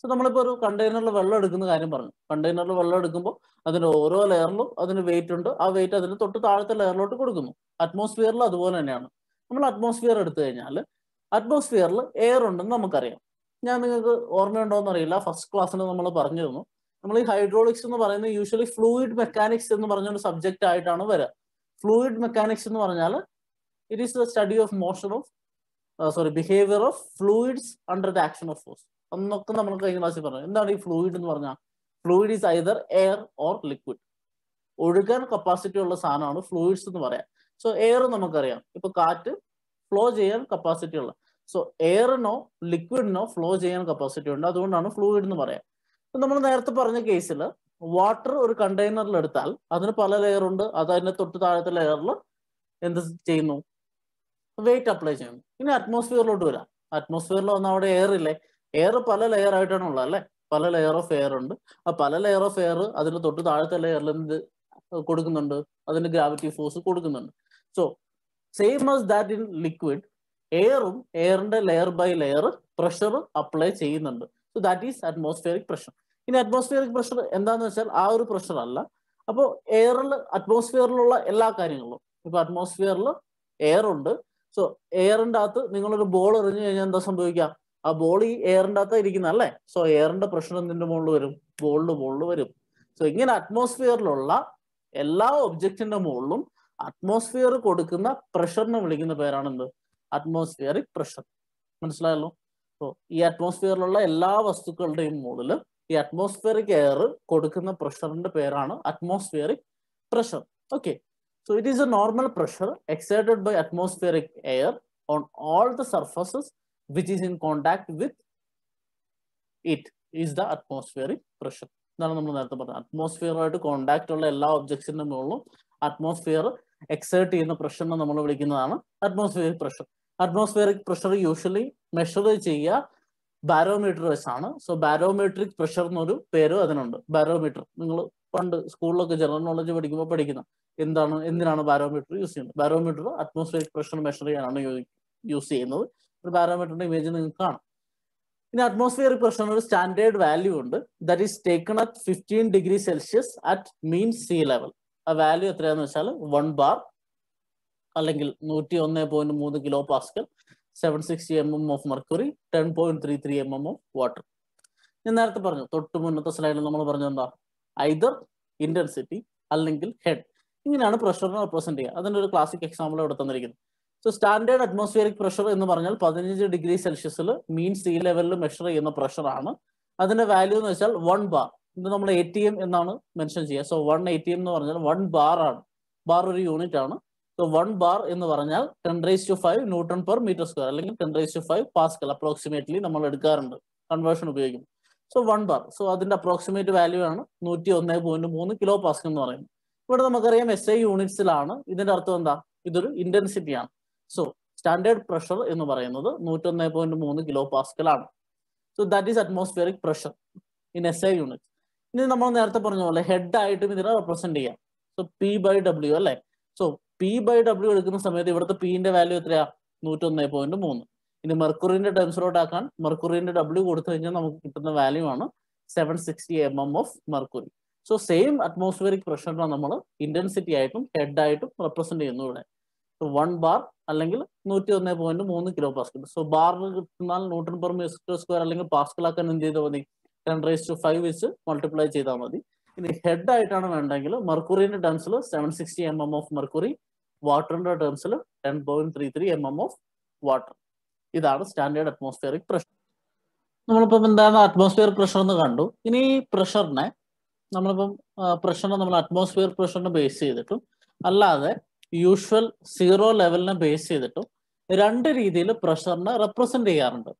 [SPEAKER 1] സോ നമ്മളിപ്പോൾ ഒരു കണ്ടെയ്നറിൽ വെള്ളം എടുക്കുന്ന കാര്യം പറഞ്ഞു. കണ്ടെയ്നറിൽ വെള്ളം എടുക്കുമ്പോൾ അതിന്റെ ഓരോ ലെയറിലും അതിന് വെയിറ്റ് ഉണ്ട്. ആ വെയിറ്റ് അതിന് തൊട്ട് താഴത്തെ ലെയറിലോട്ട് കൊടുക്കുന്നു. അറ്റ്മോസ്ഫിയറിൽ അതുപോലെ തന്നെയാണ്. നമ്മൾ അറ്റ്മോസ്ഫിയർ എടുത്തു കഴിഞ്ഞാൽ അറ്റ്മോസ്ഫിയറിൽ എയർ ഉണ്ടെന്ന് നമുക്കറിയാം. ഞാൻ നിങ്ങൾക്ക് ഓർമ്മയുണ്ടോ എന്നറിയില്ല, ഫസ്റ്റ് ക്ലാസ്സിൽ നമ്മൾ പറഞ്ഞിരുന്നു. നമ്മൾ ഈ ഹൈഡ്രോളിക്സ് എന്ന് പറയുന്നത് യൂഷ്വലി ഫ്ലൂയിഡ് മെക്കാനിക്സ് എന്ന് പറഞ്ഞൊരു സബ്ജക്റ്റ് ആയിട്ടാണ് വരിക. ഫ്ലൂയിഡ് മെക്കാനിക്സ് എന്ന് പറഞ്ഞാൽ it is the study of motion of behaviour of fluids under the action of force എന്നൊക്കെ നമ്മൾ കഴിഞ്ഞ ക്ലാസ്സിൽ പറഞ്ഞു. എന്താണ് ഈ ഫ്ലൂയിഡ് എന്ന് പറഞ്ഞാൽ? Fluid is either air or liquid. ഒഴുകാൻ കപ്പാസിറ്റി ഉള്ള സാധനമാണ് ഫ്ലൂയിഡ്സ് എന്ന് പറയാം. സോ എയർ നമുക്കറിയാം, ഇപ്പൊ കാറ്റ് ഫ്ലോ ചെയ്യാൻ കപ്പാസിറ്റി ഉള്ള. സോ എയറിനോ ലിക്വിഡിനോ ഫ്ലോ ചെയ്യാൻ കപ്പാസിറ്റി ഉണ്ട്. അതുകൊണ്ടാണ് ഫ്ലൂയിഡ് എന്ന് പറയാം. നമ്മൾ നേരത്തെ പറഞ്ഞ കേസിൽ വാട്ടർ ഒരു കണ്ടെയ്നറിൽ എടുത്താൽ അതിന് പല ലെയർ ഉണ്ട്. അത് അതിന്റെ തൊട്ട് താഴത്തെ ലെയറിൽ എന്ത് ചെയ്യുന്നു? വെയിറ്റ് അപ്ലൈ ചെയ്യുന്നു. ഇനി അറ്റ്മോസ്ഫിയറിലോട്ട് വരാം. അറ്റ്മോസ്ഫിയറിൽ വന്നാൽ അവിടെ എയർ ഇല്ലേ? എയർ പല ലെയർ ആയിട്ടാണ് ഉള്ളത് അല്ലെ. പല ലെയർ ഓഫ് എയർ ഉണ്ട്. ആ പല ലെയർ ഓഫ് എയർ അതിന് തൊട്ട് താഴത്തെ ലെയറിൽ എന്ത് കൊടുക്കുന്നുണ്ട്? അതിന് ഗ്രാവിറ്റി ഫോഴ്സ് കൊടുക്കുന്നുണ്ട്. So same as that in liquid, എയറും എയറിന്റെ layer by layer pressure apply ചെയ്യുന്നുണ്ട്. So that is atmospheric pressure. ഇനി അറ്റ്മോസ്ഫിയറിക് പ്രഷർ എന്താന്ന് വെച്ചാൽ ആ ഒരു പ്രഷർ അല്ല. അപ്പോൾ എയറിൽ അറ്റ്മോസ്ഫിയറിലുള്ള എല്ലാ കാര്യങ്ങളും, ഇപ്പൊ അറ്റ്മോസ്ഫിയറിൽ എയർ ഉണ്ട്. സോ എയറിന്റെ അകത്ത് നിങ്ങളൊരു ബോൾ എറിഞ്ഞു കഴിഞ്ഞാൽ എന്താ സംഭവിക്കുക? ആ ബോൾ ഈ എയറിന്റെ അകത്ത് ഇരിക്കുന്ന അല്ലേ. സോ എയറിന്റെ പ്രഷർ എന്തിന്റെ മുകളിൽ വരും? ബോളിൽ വരും. സോ ഇങ്ങനെ അറ്റ്മോസ്ഫിയറിലുള്ള എല്ലാ ഒബ്ജക്റ്റിന്റെ മുകളിലും അറ്റ്മോസ്ഫിയർ കൊടുക്കുന്ന പ്രഷറിനെ വിളിക്കുന്ന പേരാണ് എന്ത്? Atmospheric pressure. മനസ്സിലായല്ലോ? സോ ഈ അറ്റ്മോസ്ഫിയറിലുള്ള എല്ലാ വസ്തുക്കളുടെയും മുകളിൽ ഈ അറ്റ്മോസ്ഫിയറിക് എയർ കൊടുക്കുന്ന പ്രഷറിന്റെ പേരാണ് atmospheric pressure. Okay. So it is a normal pressure exerted by atmospheric air on all the surfaces which is in contact with it is the atmospheric pressure. ഇതാണ് നമ്മൾ നേരത്തെ പറഞ്ഞത്. അറ്റ്മോസ്ഫിയറുമായിട്ട് കോണ്ടാക്ട് ഉള്ള എല്ലാ ഒബ്ജക്ട്സിന്റെ മുകളിലും അറ്റ്മോസ്ഫിയർ എക്സേർട്ട് ചെയ്യുന്ന പ്രഷറിനെ നമ്മൾ വിളിക്കുന്നതാണ് atmospheric pressure. Atmospheric pressure usually measure ചെയ്യുക ബാരോമീറ്റർ വെച്ചാണ്. സോ ബാരോമെട്രിക് പ്രഷർ എന്നൊരു പേര് അതിനുണ്ട്. ബാരോമീറ്റർ നിങ്ങൾ പണ്ട് സ്കൂളിലൊക്കെ ജനറൽ നോളജ് പഠിക്കുമ്പോൾ പഠിക്കുന്ന എന്തിനാണ് ബാരോമീറ്റർ യൂസ് ചെയ്യുന്നത്? ബാരോമീറ്റർ അറ്റ്മോസ്ഫിയറിക് പ്രഷർ മെഷർ ചെയ്യാനാണ് യൂസ് ചെയ്യുന്നത്. ഒരു ബാരോമീറ്ററിന്റെ ഇമേജ് നിങ്ങൾക്ക് കാണാം. ഇനി അറ്റ്മോസ്ഫിയറിക് പ്രഷറിന് ഒരു സ്റ്റാൻഡേർഡ് വാല്യൂ ഉണ്ട്. That is taken at 15 degree Celsius at mean see level. ആ വാല്യൂ എത്രയാന്ന് വെച്ചാൽ 1 ബാർ അല്ലെങ്കിൽ 101.3 kilo Pascal, 760 mm of mercury, 10.33 mm of water. ഞാൻ നേരത്തെ പറഞ്ഞു, തൊട്ട് മുന്നത്തെ സ്ലൈഡിൽ നമ്മൾ പറഞ്ഞത് എന്താ? ഐദർ ഇന്റൻസിറ്റി അല്ലെങ്കിൽ ഹെഡ്. ഇങ്ങനെയാണ് പ്രഷറിനെ റെപ്രസെന്റ് ചെയ്യുക. അതിന്റെ ഒരു ക്ലാസിക് എക്സാമ്പിൾ ഇവിടെ തന്നിരിക്കുന്നത്. സോ സ്റ്റാൻഡേർഡ് അറ്റ്മോസ്ഫിയറിക് പ്രഷർ എന്ന് പറഞ്ഞാൽ 15 ഡിഗ്രി സെൽഷ്യസിൽ മീൻ സീ ലെവലിൽ മെഷർ ചെയ്യുന്ന പ്രഷറാണ്. അതിന്റെ വാല്യൂ എന്ന് വെച്ചാൽ 1 ബാർ. ഇത് നമ്മൾ ATM എന്നാണ് മെൻഷൻ ചെയ്യുക. സോ 1 ATM എന്ന് പറഞ്ഞാൽ 1 ബാർ ആണ്. ബാർ ഒരു യൂണിറ്റ് ആണ്. സോ 1 ബാർ എന്ന് പറഞ്ഞാൽ 10⁵ ന്യൂട്ടൺ പെർ മീറ്റർ സ്ക്വയർ അല്ലെങ്കിൽ 10⁵ പാസ്കൽ അപ്രോക്സിമേറ്റ്ലി നമ്മൾ എടുക്കാറുണ്ട് കൺവേർഷൻ ഉപയോഗിക്കും. So 1 bar. സോ അതിന്റെ അപ്രോക്സിമേറ്റ് വാല്യൂ ആണ് 101.3 കിലോ പാസ്കൽ എന്ന് പറയുന്നത്. ഇവിടെ നമുക്കറിയാം SI യൂണിറ്റ്സിലാണ്. ഇതിന്റെ അർത്ഥം എന്താ? ഇതൊരു ഇന്റൻസിറ്റി ആണ്. സോ സ്റ്റാൻഡേർഡ് പ്രഷർ എന്ന് പറയുന്നത് 101.3 കിലോ പാസ്കൽ ആണ്. So that is atmospheric pressure in SI units. ഇനി നമ്മൾ നേരത്തെ പറഞ്ഞ പോലെ ഹെഡ് ആയിട്ടും ഇതിനെ റെപ്രസെന്റ് ചെയ്യാം. സോ P/W അല്ലെ. സോ P/W എടുക്കുന്ന സമയത്ത് ഇവിടുത്തെ Pന്റെ വാല്യൂ എത്രയാ? 101.3. ഇനി മെർക്കുറിന്റെ ടേംസിലോട്ട് ആക്കാൻ മെർക്കുറിന്റെ W കൊടുത്തു കഴിഞ്ഞാൽ നമുക്ക് കിട്ടുന്ന വാല്യൂ ആണ് 760 mm of mercury. So same atmospheric പ്രഷറിനെ നമ്മൾ ഇന്റൻസിറ്റി ആയിട്ടും ഹെഡ് ആയിട്ടും റെപ്രസെന്റ് ചെയ്യുന്നു ഇവിടെ. 1 ബാർ അല്ലെങ്കിൽ 101.3 കിലോ പാസ്കൽ. സോ ബാറിന് കിട്ടുന്നാൽ ന്യൂട്ടൺ പെർ മീറ്റർ സ്ക്വയർ അല്ലെങ്കിൽ പാസ്കൽ ആക്കാൻ എന്ത് ചെയ്താൽ മതി? 10⁵ വെച്ച് മൾട്ടിപ്ലൈ ചെയ്താൽ മതി. ഇനി ഹെഡ് ആയിട്ടാണ് വേണ്ടെങ്കിൽ മെർക്കുറിന്റെ ടേംസിൽ 760 mm ഓഫ് മെർക്കുറി, വാട്ടറിന്റെ ടേംസിൽ 10.33 mm ഓഫ് വാട്ടർ. ഇതാണ് സ്റ്റാൻഡേർഡ് അറ്റ്മോസ്ഫിയറിക് പ്രഷർ. നമ്മളിപ്പം എന്താണ് അറ്റ്മോസ്ഫിയർ പ്രഷർ എന്ന് കണ്ടു. ഇനി പ്രഷറിനെ നമ്മൾ അറ്റ്മോസ്ഫിയർ പ്രഷറിനെ ബേസ് ചെയ്തിട്ടും അല്ലാതെ യൂഷ്വൽ 0 ലെവലിനെ ബേസ് ചെയ്തിട്ടും രണ്ട് രീതിയിൽ പ്രഷറിനെ റെപ്രസെന്റ് ചെയ്യാറുണ്ട്.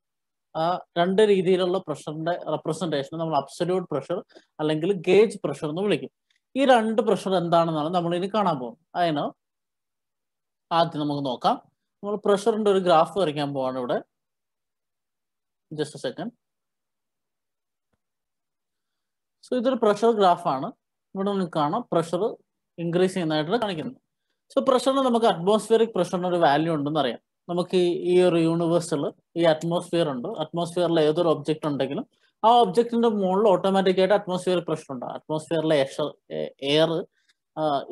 [SPEAKER 1] ആ രണ്ട് രീതിയിലുള്ള പ്രഷറിന്റെ റെപ്രസെന്റേഷൻ നമ്മൾ അബ്സല്യൂട്ട് പ്രഷർ അല്ലെങ്കിൽ ഗേജ് പ്രഷർ എന്ന് വിളിക്കും. ഈ രണ്ട് പ്രഷർ എന്താണെന്നാണ് നമ്മൾ ഇനി കാണാൻ പോകുന്നത്. അതിന് ആദ്യം നമുക്ക് നോക്കാം. നമ്മൾ പ്രഷറിന്റെ ഒരു ഗ്രാഫ് വരയ്ക്കാൻ പോവാണ് ഇവിടെ. Just A second. സോ ഇതൊരു പ്രഷർ ഗ്രാഫാണ്. ഇവിടെ നമുക്ക് കാണാം പ്രഷർ ഇൻക്രീസ് ചെയ്യുന്നതായിട്ട് കാണിക്കുന്നത്. സോ പ്രഷറിന് നമുക്ക് അറ്റ്മോസ്ഫിയറിക് പ്രഷറിന് ഒരു വാല്യൂ ഉണ്ടെന്ന് അറിയാം. നമുക്ക് ഈ ഒരു യൂണിവേഴ്സിൽ ഈ അറ്റ്മോസ്ഫിയർ ഉണ്ട്. അറ്റ്മോസ്ഫിയറിൽ ഏതൊരു ഒബ്ജക്റ്റ് ഉണ്ടെങ്കിലും ആ ഒബ്ജക്റ്റിന്റെ മുകളിൽ ഓട്ടോമാറ്റിക്കായിട്ട് അറ്റ്മോസ്ഫിയറിക് പ്രഷർ ഉണ്ടാകും. അറ്റ്മോസ്ഫിയറിലെ എയർ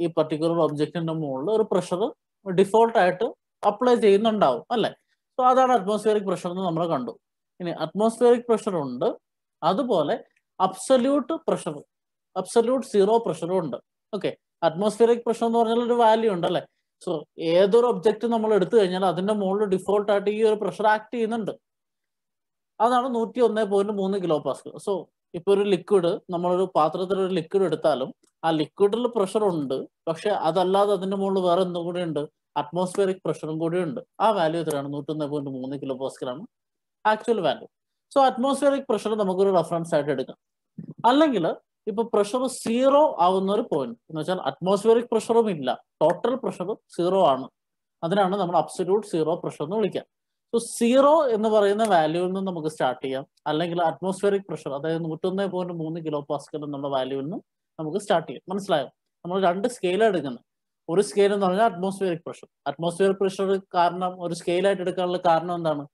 [SPEAKER 1] ഈ പർട്ടിക്കുലർ ഒബ്ജക്റ്റിന്റെ മുകളിൽ ഒരു പ്രഷർ ഡിഫോൾട്ട് ആയിട്ട് അപ്ലൈ ചെയ്യുന്നുണ്ടാവും അല്ലെ. സോ അതാണ് അറ്റ്മോസ്ഫിയറിക് പ്രഷർ എന്ന് നമ്മൾ കണ്ടു. ഇനി അറ്റ്മോസ്ഫിയറിക് പ്രഷർ ഉണ്ട്, അതുപോലെ അബ്സല്യൂട്ട് പ്രഷർ, അബ്സല്യൂട്ട് 0 പ്രഷറും ഉണ്ട്. ഓക്കെ. അറ്റ്മോസ്ഫിയറിക് പ്രഷർ എന്ന് പറഞ്ഞാൽ ഒരു വാല്യൂ ഉണ്ട് അല്ലെ. സോ ഏതൊരു ഒബ്ജക്റ്റ് നമ്മൾ എടുത്തു കഴിഞ്ഞാൽ അതിന്റെ മുകളിൽ ഡിഫോൾട്ട് ആയിട്ട് ഈ ഒരു പ്രഷർ ആക്ട് ചെയ്യുന്നുണ്ട്. അതാണ് 101.3 കിലോ പാസ്കൽ. സോ ഇപ്പൊ ഒരു ലിക്വിഡ്, നമ്മളൊരു പാത്രത്തിൽ ഒരു ലിക്വിഡ് എടുത്താലും ആ ലിക്വിഡിൽ പ്രഷർ ഉണ്ട്, പക്ഷെ അതല്ലാതെ അതിന്റെ മുകളിൽ വേറെ എന്തും കൂടി ഉണ്ട്? അറ്റ്മോസ്ഫിയറിക് പ്രഷറും കൂടി ഉണ്ട്. ആ വാല്യൂ എത്രയാണ്? 101.3 കിലോ പാസ്കലാണ് actual value. So atmospheric pressure നമുക്കൊരു റെഫറൻസ് ആയിട്ട് എടുക്കാം. അല്ലെങ്കിൽ ഇപ്പൊ പ്രഷർ 0 ആവുന്ന ഒരു പോയിന്റ് എന്ന് വെച്ചാൽ അറ്റ്മോസ്ഫിയറിക് പ്രഷറും ഇല്ല, ടോട്ടൽ പ്രഷർ 0 ആണ്. അതിനാണ് നമ്മൾ അബ്സല്യൂട്ട് 0 പ്രഷർ എന്ന് വിളിക്കുക. സോ 0 എന്ന് പറയുന്ന വാല്യൂവിൽ നിന്ന് നമുക്ക് സ്റ്റാർട്ട് ചെയ്യാം, അല്ലെങ്കിൽ അറ്റ്മോസ്ഫിയറിക് പ്രഷർ അതായത് 101.3 കിലോ പാസ്കൽ എന്നുള്ള വാല്യൂവിൽ നിന്ന് നമുക്ക് സ്റ്റാർട്ട് ചെയ്യാം. മനസ്സിലായോ? നമ്മൾ രണ്ട് സ്കെയിലാണ് എടുക്കുന്നത്. ഒരു സ്കെയിൽ എന്ന് പറഞ്ഞാൽ അറ്റ്മോസ്ഫിയറിക് പ്രഷർ. അറ്റ്മോസ്ഫിയറിക് പ്രഷർ കാരണം ഒരു സ്കെയിലായിട്ട് എടുക്കാനുള്ള കാരണം എന്താണ്?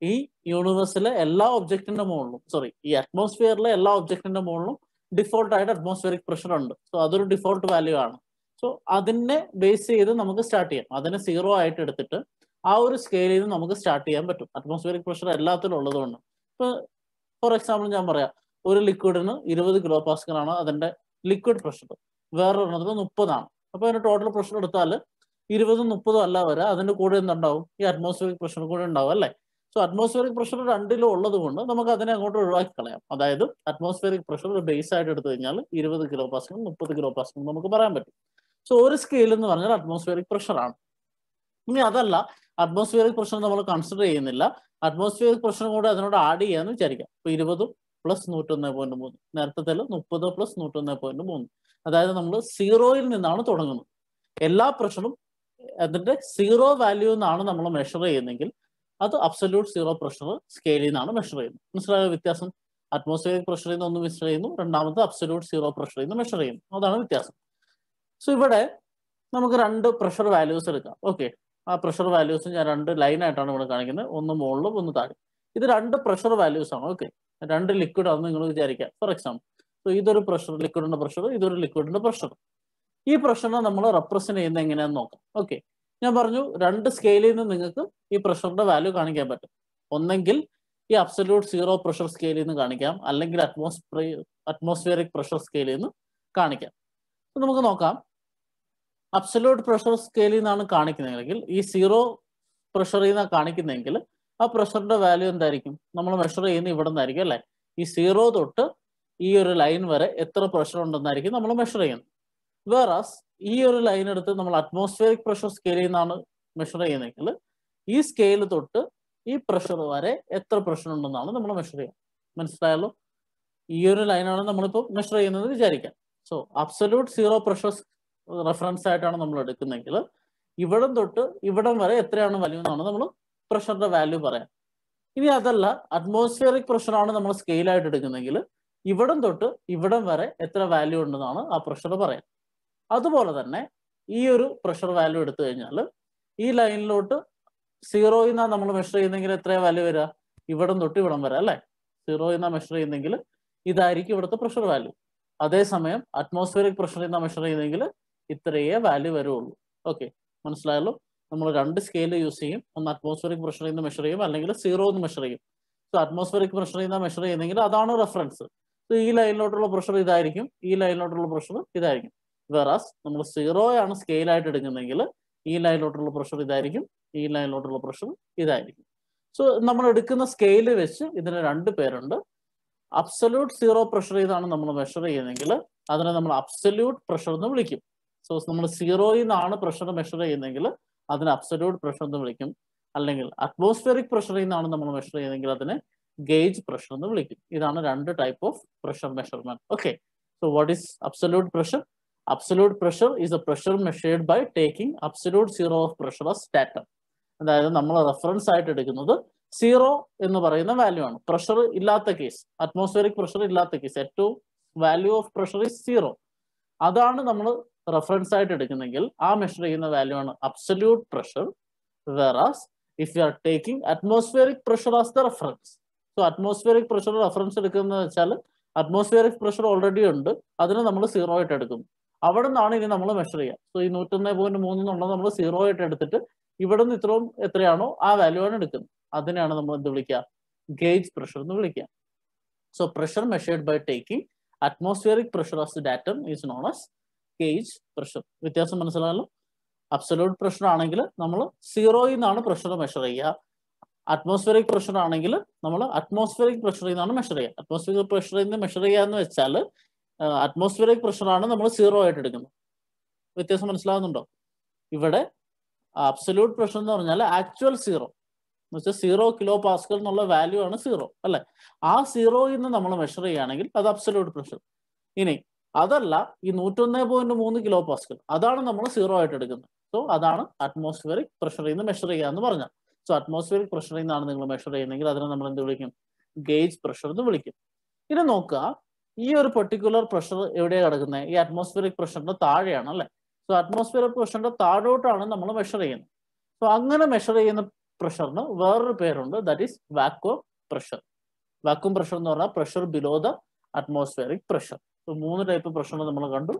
[SPEAKER 1] ഈ യൂണിവേഴ്സിലെ എല്ലാ ഒബ്ജക്റ്റിന്റെ മുകളിലും ഈ അറ്റ്മോസ്ഫിയറിലെ എല്ലാ ഒബ്ജക്റ്റിന്റെ മുകളിലും ഡിഫോൾട്ട് ആയിട്ട് അറ്റ്മോസ്ഫിയറിക് പ്രഷർ ഉണ്ട്. സോ അതൊരു ഡിഫോൾട്ട് വാല്യൂ ആണ്. സോ അതിനെ ബേസ് ചെയ്ത് നമുക്ക് സ്റ്റാർട്ട് ചെയ്യാം. അതിനെ 0 ആയിട്ട് എടുത്തിട്ട് ആ ഒരു സ്കെയിലിൽ നിന്ന് നമുക്ക് സ്റ്റാർട്ട് ചെയ്യാൻ പറ്റും. അറ്റ്മോസ്ഫിയറിക് പ്രഷർ എല്ലാത്തിലും ഉള്ളതുകൊണ്ട് ഇപ്പൊ ഫോർ എക്സാമ്പിൾ ഞാൻ പറയാം, ഒരു ലിക്വിഡിന് 20 കിലോ പാസ്കൽ ആണ് അതിന്റെ ലിക്വിഡ് പ്രഷർ, വേറൊരെണ്ണത്തിന് 30 ആണ്. അപ്പൊ അതിന്റെ ടോട്ടൽ പ്രഷർ എടുത്താൽ 20ഉം 30ഉം അല്ല വരെ അതിന്റെ കൂടെ എന്തുണ്ടാവും, ഈ അറ്റ്മോസ്ഫിയറിക് പ്രഷർ കൂടെ ഉണ്ടാവും അല്ലേ. സോ അറ്റ്മോസ്ഫിയറിക് പ്രഷർ രണ്ടിലും ഉള്ളത് കൊണ്ട് നമുക്ക് അതിനെ അങ്ങോട്ട് ഒഴിവാക്കി കളയാം. അതായത് അറ്റ്മോസ്ഫിയറിക് പ്രഷർ ഒരു ബേസ് ആയിട്ട് എടുത്തു കഴിഞ്ഞാൽ 20 കിലോ പാസ്കൽ 30 കിലോ പാസ്കൽ നമുക്ക് പറയാൻ പറ്റും. സോ ഒരു സ്കെയിൽ എന്ന് പറഞ്ഞാൽ അറ്റ്മോസ്ഫിയറിക് പ്രഷർ ആണ്. ഇനി അതല്ല, അറ്റ്മോസ്ഫിയറിക് പ്രഷർ നമ്മൾ കൺസിഡർ ചെയ്യുന്നില്ല, അറ്റ്മോസ്ഫിയറിക് പ്രഷർ കൂടെ അതിനോട് ആഡ് ചെയ്യാന്ന് വിചാരിക്കാം. ഇപ്പൊ 20 പ്ലസ് 101.3, നേരത്തെ 30 പ്ലസ് 101.3. അതായത് നമ്മൾ സീറോയിൽ നിന്നാണ് തുടങ്ങുന്നത്. എല്ലാ പ്രഷറും അതിന്റെ സീറോ വാല്യൂ നിന്നാണ് നമ്മൾ മെഷർ ചെയ്യുന്നെങ്കിൽ അത് അബ്സല്യൂട്ട് സീറോ പ്രഷർ സ്കെയിലിൽ നിന്നാണ് മെഷർ ചെയ്യുന്നത്. മനസ്സിലായ വ്യത്യാസം? അറ്റ്മോസ്ഫിയറിക് പ്രഷറിൽ നിന്ന് ഒന്ന് മെഷർ ചെയ്യുന്നു, രണ്ടാമത് അബ്സല്യൂട്ട് സീറോ പ്രഷറിൽ നിന്ന് മെഷർ ചെയ്യുന്നു. അതാണ് വ്യത്യാസം. സോ ഇവിടെ നമുക്ക് രണ്ട് പ്രഷർ വാല്യൂസ് എടുക്കാം. ഓക്കെ, ആ പ്രഷർ വാല്യൂസ് ഞാൻ രണ്ട് ലൈനായിട്ടാണ് ഇവിടെ കാണിക്കുന്നത്, ഒന്ന് മുകളിലും ഒന്ന് താഴെ. ഇത് രണ്ട് പ്രഷർ വാല്യൂസ് ആണ്. ഓക്കെ, രണ്ട് ലിക്വിഡ് ആണെന്ന് നിങ്ങൾ വിചാരിക്കാം ഫോർ എക്സാമ്പിൾ. സോ ഇതൊരു പ്രഷർ, ലിക്വിഡിന്റെ പ്രഷർ, ഇതൊരു ലിക്വിഡിന്റെ പ്രഷർ. ഈ പ്രഷറിനെ നമ്മൾ റെപ്രസെന്റ് ചെയ്യുന്നത് എങ്ങനെയാണെന്ന് നോക്കാം. ഓക്കെ, ഞാൻ പറഞ്ഞു രണ്ട് സ്കെയിലിൽ നിന്ന് നിങ്ങൾക്ക് ഈ പ്രഷറിന്റെ വാല്യൂ കാണിക്കാൻ പറ്റും. ഒന്നെങ്കിൽ ഈ അബ്സല്യൂട്ട് സീറോ പ്രഷർ സ്കെയിലിൽ നിന്ന് കാണിക്കാം, അല്ലെങ്കിൽ അറ്റ്മോസ്ഫിയറിക് പ്രഷർ സ്കെയിലിൽ നിന്ന് കാണിക്കാം. നമുക്ക് നോക്കാം. അബ്സല്യൂട്ട് പ്രഷർ സ്കെയിലിൽ നിന്നാണ് കാണിക്കുന്നതെങ്കിൽ, ഈ സീറോ പ്രഷറിൽ നിന്നാണ് കാണിക്കുന്നതെങ്കിൽ ആ പ്രഷറിന്റെ വാല്യൂ എന്തായിരിക്കും, നമ്മൾ മെഷർ ചെയ്യുന്ന ഇവിടെ നിന്നായിരിക്കും അല്ലെ. ഈ സീറോ തൊട്ട് ഈ ഒരു ലൈൻ വരെ എത്ര പ്രഷർ ഉണ്ടെന്നായിരിക്കും നമ്മൾ മെഷർ ചെയ്യുന്നത്. വേറാസ് ഈ ഒരു ലൈൻ എടുത്ത് നമ്മൾ അറ്റ്മോസ്ഫിയറിക് പ്രഷർ സ്കെയിലിൽ നിന്നാണ് മെഷർ ചെയ്യുന്നതെങ്കിൽ ഈ സ്കെയിൽ തൊട്ട് ഈ പ്രഷർ വരെ എത്ര പ്രഷർ ഉണ്ടെന്നാണ് നമ്മൾ മെഷർ ചെയ്യുക. മനസ്സിലായല്ലോ? ഈ ഒരു ലൈനാണ് നമ്മളിപ്പോൾ മെഷർ ചെയ്യുന്നത് വിചാരിക്കാം. So absolute zero pressure reference ആയിട്ടാണ് നമ്മൾ എടുക്കുന്നതെങ്കിൽ ഇവിടം തൊട്ട് ഇവിടം വരെ എത്രയാണ് വാല്യൂ എന്നാണ് നമ്മൾ പ്രഷറിന്റെ വാല്യൂ പറയാം. ഇനി അതല്ല, അറ്റ്മോസ്ഫിയറിക് പ്രഷറാണ് നമ്മൾ സ്കെയിലായിട്ട് എടുക്കുന്നതെങ്കിൽ ഇവിടം തൊട്ട് ഇവിടം വരെ എത്ര വാല്യൂ ഉണ്ടെന്നാണ് ആ പ്രഷർ പറയാം. അതുപോലെ തന്നെ ഈ ഒരു പ്രഷർ വാല്യൂ എടുത്തു കഴിഞ്ഞാൽ ഈ ലൈനിലോട്ട് സീറോയിൽ നിന്നാണ് നമ്മൾ മെഷർ ചെയ്യുന്നെങ്കിൽ എത്രയാണ് വാല്യൂ വരിക, ഇവിടം തൊട്ട് ഇവിടം വരെ അല്ലേ. സീറോയിൽ നിന്നാണ് മെഷർ ചെയ്യുന്നെങ്കിൽ ഇതായിരിക്കും ഇവിടുത്തെ പ്രഷർ വാല്യൂ. അതേസമയം അറ്റ്മോസ്ഫിയറിക് പ്രഷറിൽ നിന്നാണ് മെഷർ ചെയ്യുന്നെങ്കിൽ ഇത്രയേ വാല്യൂ വരുള്ളൂ. ഓക്കെ, മനസ്സിലായല്ലോ? നമ്മൾ രണ്ട് സ്കെയിൽ യൂസ് ചെയ്യും, ഒന്ന് അറ്റ്മോസ്ഫിയറിക് പ്രഷറിൽ നിന്ന് മെഷർ ചെയ്യും, അല്ലെങ്കിൽ സീറോ എന്ന് മെഷർ ചെയ്യും. സോ അറ്റ്മോസ്ഫിയറിക് പ്രഷറിൽ നിന്നാണ് മെഷർ ചെയ്യുന്നെങ്കിൽ അതാണ് റെഫറൻസ്. സോ ഈ ലൈനിലോട്ടുള്ള പ്രഷർ ഇതായിരിക്കും, ഈ ലൈനിലോട്ടുള്ള പ്രഷർ ഇതായിരിക്കും. വേറാസ് നമ്മൾ സീറോയാണ് സ്കെയിലായിട്ട് എടുക്കുന്നതെങ്കിൽ ഈ ലൈനിലോട്ടുള്ള പ്രഷർ ഇതായിരിക്കും, ഈ ലൈനിലോട്ടുള്ള പ്രഷർ ഇതായിരിക്കും. സോ നമ്മൾ എടുക്കുന്ന സ്കെയിൽ വെച്ച് ഇതിന് രണ്ട് പേരുണ്ട്. അബ്സല്യൂട്ട് സീറോ പ്രഷർ ഇതാണ് നമ്മൾ മെഷർ ചെയ്യുന്നതെങ്കിൽ അതിനെ നമ്മൾ അബ്സല്യൂട്ട് പ്രഷർ എന്ന് വിളിക്കും. സോ നമ്മൾ സീറോയിൽ നിന്നാണ് പ്രഷർ മെഷർ ചെയ്യുന്നതെങ്കിൽ അതിനെ അബ്സല്യൂട്ട് പ്രഷർ എന്ന് വിളിക്കും. അല്ലെങ്കിൽ അറ്റ്മോസ്ഫിയറിക് പ്രഷറിൽ നിന്നാണ് നമ്മൾ മെഷർ ചെയ്യുന്നതെങ്കിൽ അതിനെ ഗേജ് പ്രഷർ എന്ന് വിളിക്കും. ഇതാണ് രണ്ട് type of pressure measurement. Okay, so what is absolute pressure? Absolute pressure is a pressure measured by taking absolute zero of pressure as datum. അതായത് നമ്മൾ റെഫറൻസ് ആയിട്ട് എടുക്കുന്നത് സീറോ എന്ന് പറയുന്ന വാല്യൂ ആണ്. പ്രഷർ ഇല്ലാത്ത കേസ്, അറ്റ്മോസ്ഫിയറിക് പ്രഷർ ഇല്ലാത്ത കേസ്, ഏറ്റവും value of pressure is zero. അതാണ് നമ്മൾ റെഫറൻസ് ആയിട്ട് എടുക്കുന്നെങ്കിൽ ആ മെഷർ ചെയ്യുന്ന വാല്യൂ ആണ് absolute pressure. വേറാസ് if you are taking atmospheric pressure as the reference, so atmospheric pressure reference എടുക്കുന്നത് വെച്ചാൽ അറ്റ്മോസ്ഫിയറിക് പ്രഷർ ഓൾറെഡി ഉണ്ട്, അതിന് നമ്മൾ സീറോ ആയിട്ട് എടുക്കുന്നു. അവിടെ നിന്നാണ് ഇനി നമ്മൾ മെഷർ ചെയ്യുക. സോ ഈ 101.3 എന്നുള്ളത് നമ്മൾ സീറോ ആയിട്ട് എടുത്തിട്ട് ഇവിടെ നിന്ന് ഇത്രയും എത്രയാണോ ആ വാല്യൂ ആണ് എടുക്കുന്നത്. അതിനെയാണ് നമ്മൾ എന്ത് വിളിക്കുക, ഗേജ് പ്രഷർ എന്ന് വിളിക്കുക. So pressure measured by taking atmospheric pressure as datum is known as gauge pressure. വ്യത്യാസം മനസ്സിലായല്ലോ? അബ്സല്യൂട്ട് പ്രഷർ ആണെങ്കിൽ നമ്മൾ സീറോയിൽ നിന്നാണ് പ്രഷർ മെഷർ ചെയ്യുക. അറ്റ്മോസ്ഫിയറിക് പ്രഷർ ആണെങ്കിൽ നമ്മൾ അറ്റ്മോസ്ഫിയറിക് പ്രഷറിൽ നിന്നാണ് മെഷർ ചെയ്യുക. അറ്റ്മോസ്ഫിയറിക് പ്രഷറിൽ നിന്ന് മെഷർ ചെയ്യുക എന്ന് വെച്ചാൽ അറ്റ്മോസ്ഫിയറിക് പ്രഷറാണ് നമ്മൾ സീറോ ആയിട്ട് എടുക്കുന്നത്. വ്യത്യാസം മനസ്സിലാകുന്നുണ്ടോ? ഇവിടെ അബ്സല്യൂട്ട് പ്രഷർ എന്ന് പറഞ്ഞാൽ ആക്ച്വൽ സീറോ എന്ന് വെച്ചാൽ 0 കിലോ പാസ്കൽ എന്നുള്ള വാല്യൂ ആണ് സീറോ അല്ലെ. ആ സീറോയിൽ നിന്ന് നമ്മൾ മെഷർ ചെയ്യുകയാണെങ്കിൽ അത് അബ്സല്യൂട്ട് പ്രഷർ. ഇനി അതല്ല, ഈ 101.3 കിലോ പാസ്കൽ അതാണ് നമ്മൾ സീറോ ആയിട്ട് എടുക്കുന്നത്. സോ അതാണ് അറ്റ്മോസ്ഫിയറിക് പ്രഷറിൽ നിന്ന് മെഷർ ചെയ്യുക എന്ന് പറഞ്ഞാൽ. സോ അറ്റ്മോസ്ഫിയറിക് പ്രഷറിൽ നിന്നാണ് നിങ്ങൾ മെഷർ ചെയ്യുന്നതെങ്കിൽ അതിനെ നമ്മൾ എന്ത് വിളിക്കും, ഗേജ് പ്രഷർ എന്ന് വിളിക്കും. ഇനി നോക്കുക, ഈ ഒരു പെർട്ടിക്കുലർ പ്രഷർ എവിടെയാണ് കിടക്കുന്നത്, ഈ അറ്റ്മോസ്ഫിയറിക് പ്രഷറിന്റെ താഴെയാണ് അല്ലെ. സോ അറ്റ്മോസ്ഫിയറിക് പ്രഷറിന്റെ താഴോട്ടാണ് നമ്മൾ മെഷർ ചെയ്യുന്നത്. സോ അങ്ങനെ മെഷർ ചെയ്യുന്ന പ്രഷറിന് വേറൊരു പേരുണ്ട്, that is vacuum pressure. Vacuum pressure എന്ന് പറഞ്ഞാൽ pressure below the atmospheric pressure. So 3 type pressure നമ്മൾ കണ്ടു.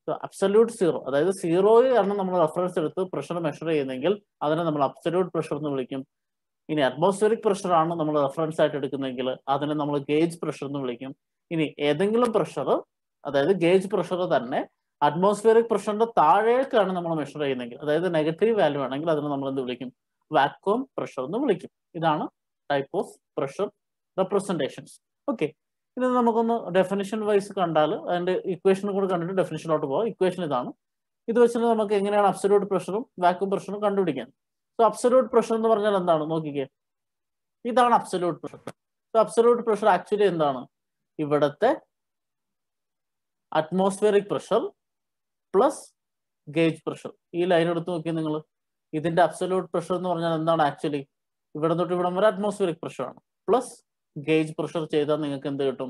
[SPEAKER 1] സോ അബ്സല്യൂട്ട് സീറോ, അതായത് സീറോയാണ് നമ്മൾ റെഫറൻസ് എടുത്ത് പ്രഷർ മെഷർ ചെയ്യുന്നെങ്കിൽ അതിനെ നമ്മൾ അബ്സല്യൂട്ട് പ്രഷർ എന്ന് വിളിക്കും. ഇനി അറ്റ്മോസ്ഫിയറിക് പ്രഷർ ആണ് നമ്മൾ റെഫറൻസ് ആയിട്ട് എടുക്കുന്നതെങ്കിൽ അതിനെ നമ്മൾ ഗേജ് പ്രഷർ എന്ന് വിളിക്കും. ഇനി ഏതെങ്കിലും പ്രഷർ, അതായത് ഗേജ് പ്രഷർ തന്നെ അറ്റ്മോസ്ഫിയറിക് പ്രഷറിന്റെ താഴേക്കാണ് നമ്മൾ മെഷർ ചെയ്യുന്നതെങ്കിൽ, അതായത് നെഗറ്റീവ് വാല്യൂ ആണെങ്കിൽ അതിനെ നമ്മൾ എന്ത് വിളിക്കും? വാക്വം പ്രഷർ എന്ന് വിളിക്കും. ഇതാണ് type of pressure representations. Okay, ഇത് നമുക്കൊന്ന് ഡെഫിനിഷൻ വൈസ് കണ്ടാൽ, അതിന്റെ ഇക്വേഷൻ കൂടെ കണ്ടിട്ട് ഡെഫിനിഷനിലോട്ട് പോകാം. ഇക്വേഷൻ ഇതാണ്. ഇത് വെച്ചിട്ട് നമുക്ക് എങ്ങനെയാണ് അബ്സല്യൂട്ട് പ്രഷറും വാക്വം പ്രഷറും കണ്ടുപിടിക്കാൻ. സോ അബ്സല്യൂട്ട് പ്രഷർ എന്ന് പറഞ്ഞാൽ എന്താണ് നോക്കിക്കേ, ഇതാണ് absolute pressure. So absolute pressure actually എന്താണ്? ഇവിടത്തെ atmospheric pressure plus gauge pressure. ഈ ലൈൻ എടുത്ത് നോക്കി നിങ്ങൾ. ഇതിന്റെ അബ്സല്യൂട്ട് പ്രഷർ എന്ന് പറഞ്ഞാൽ എന്താണ്? ആക്ച്വലി ഇവിടെ തൊട്ട് ഇവിടം വരെ അറ്റ്മോസ്ഫിയറിക് പ്രഷർ ആണ്. പ്ലസ് ഗേജ് പ്രഷർ ചെയ്താൽ നിങ്ങൾക്ക് എന്ത് കിട്ടും?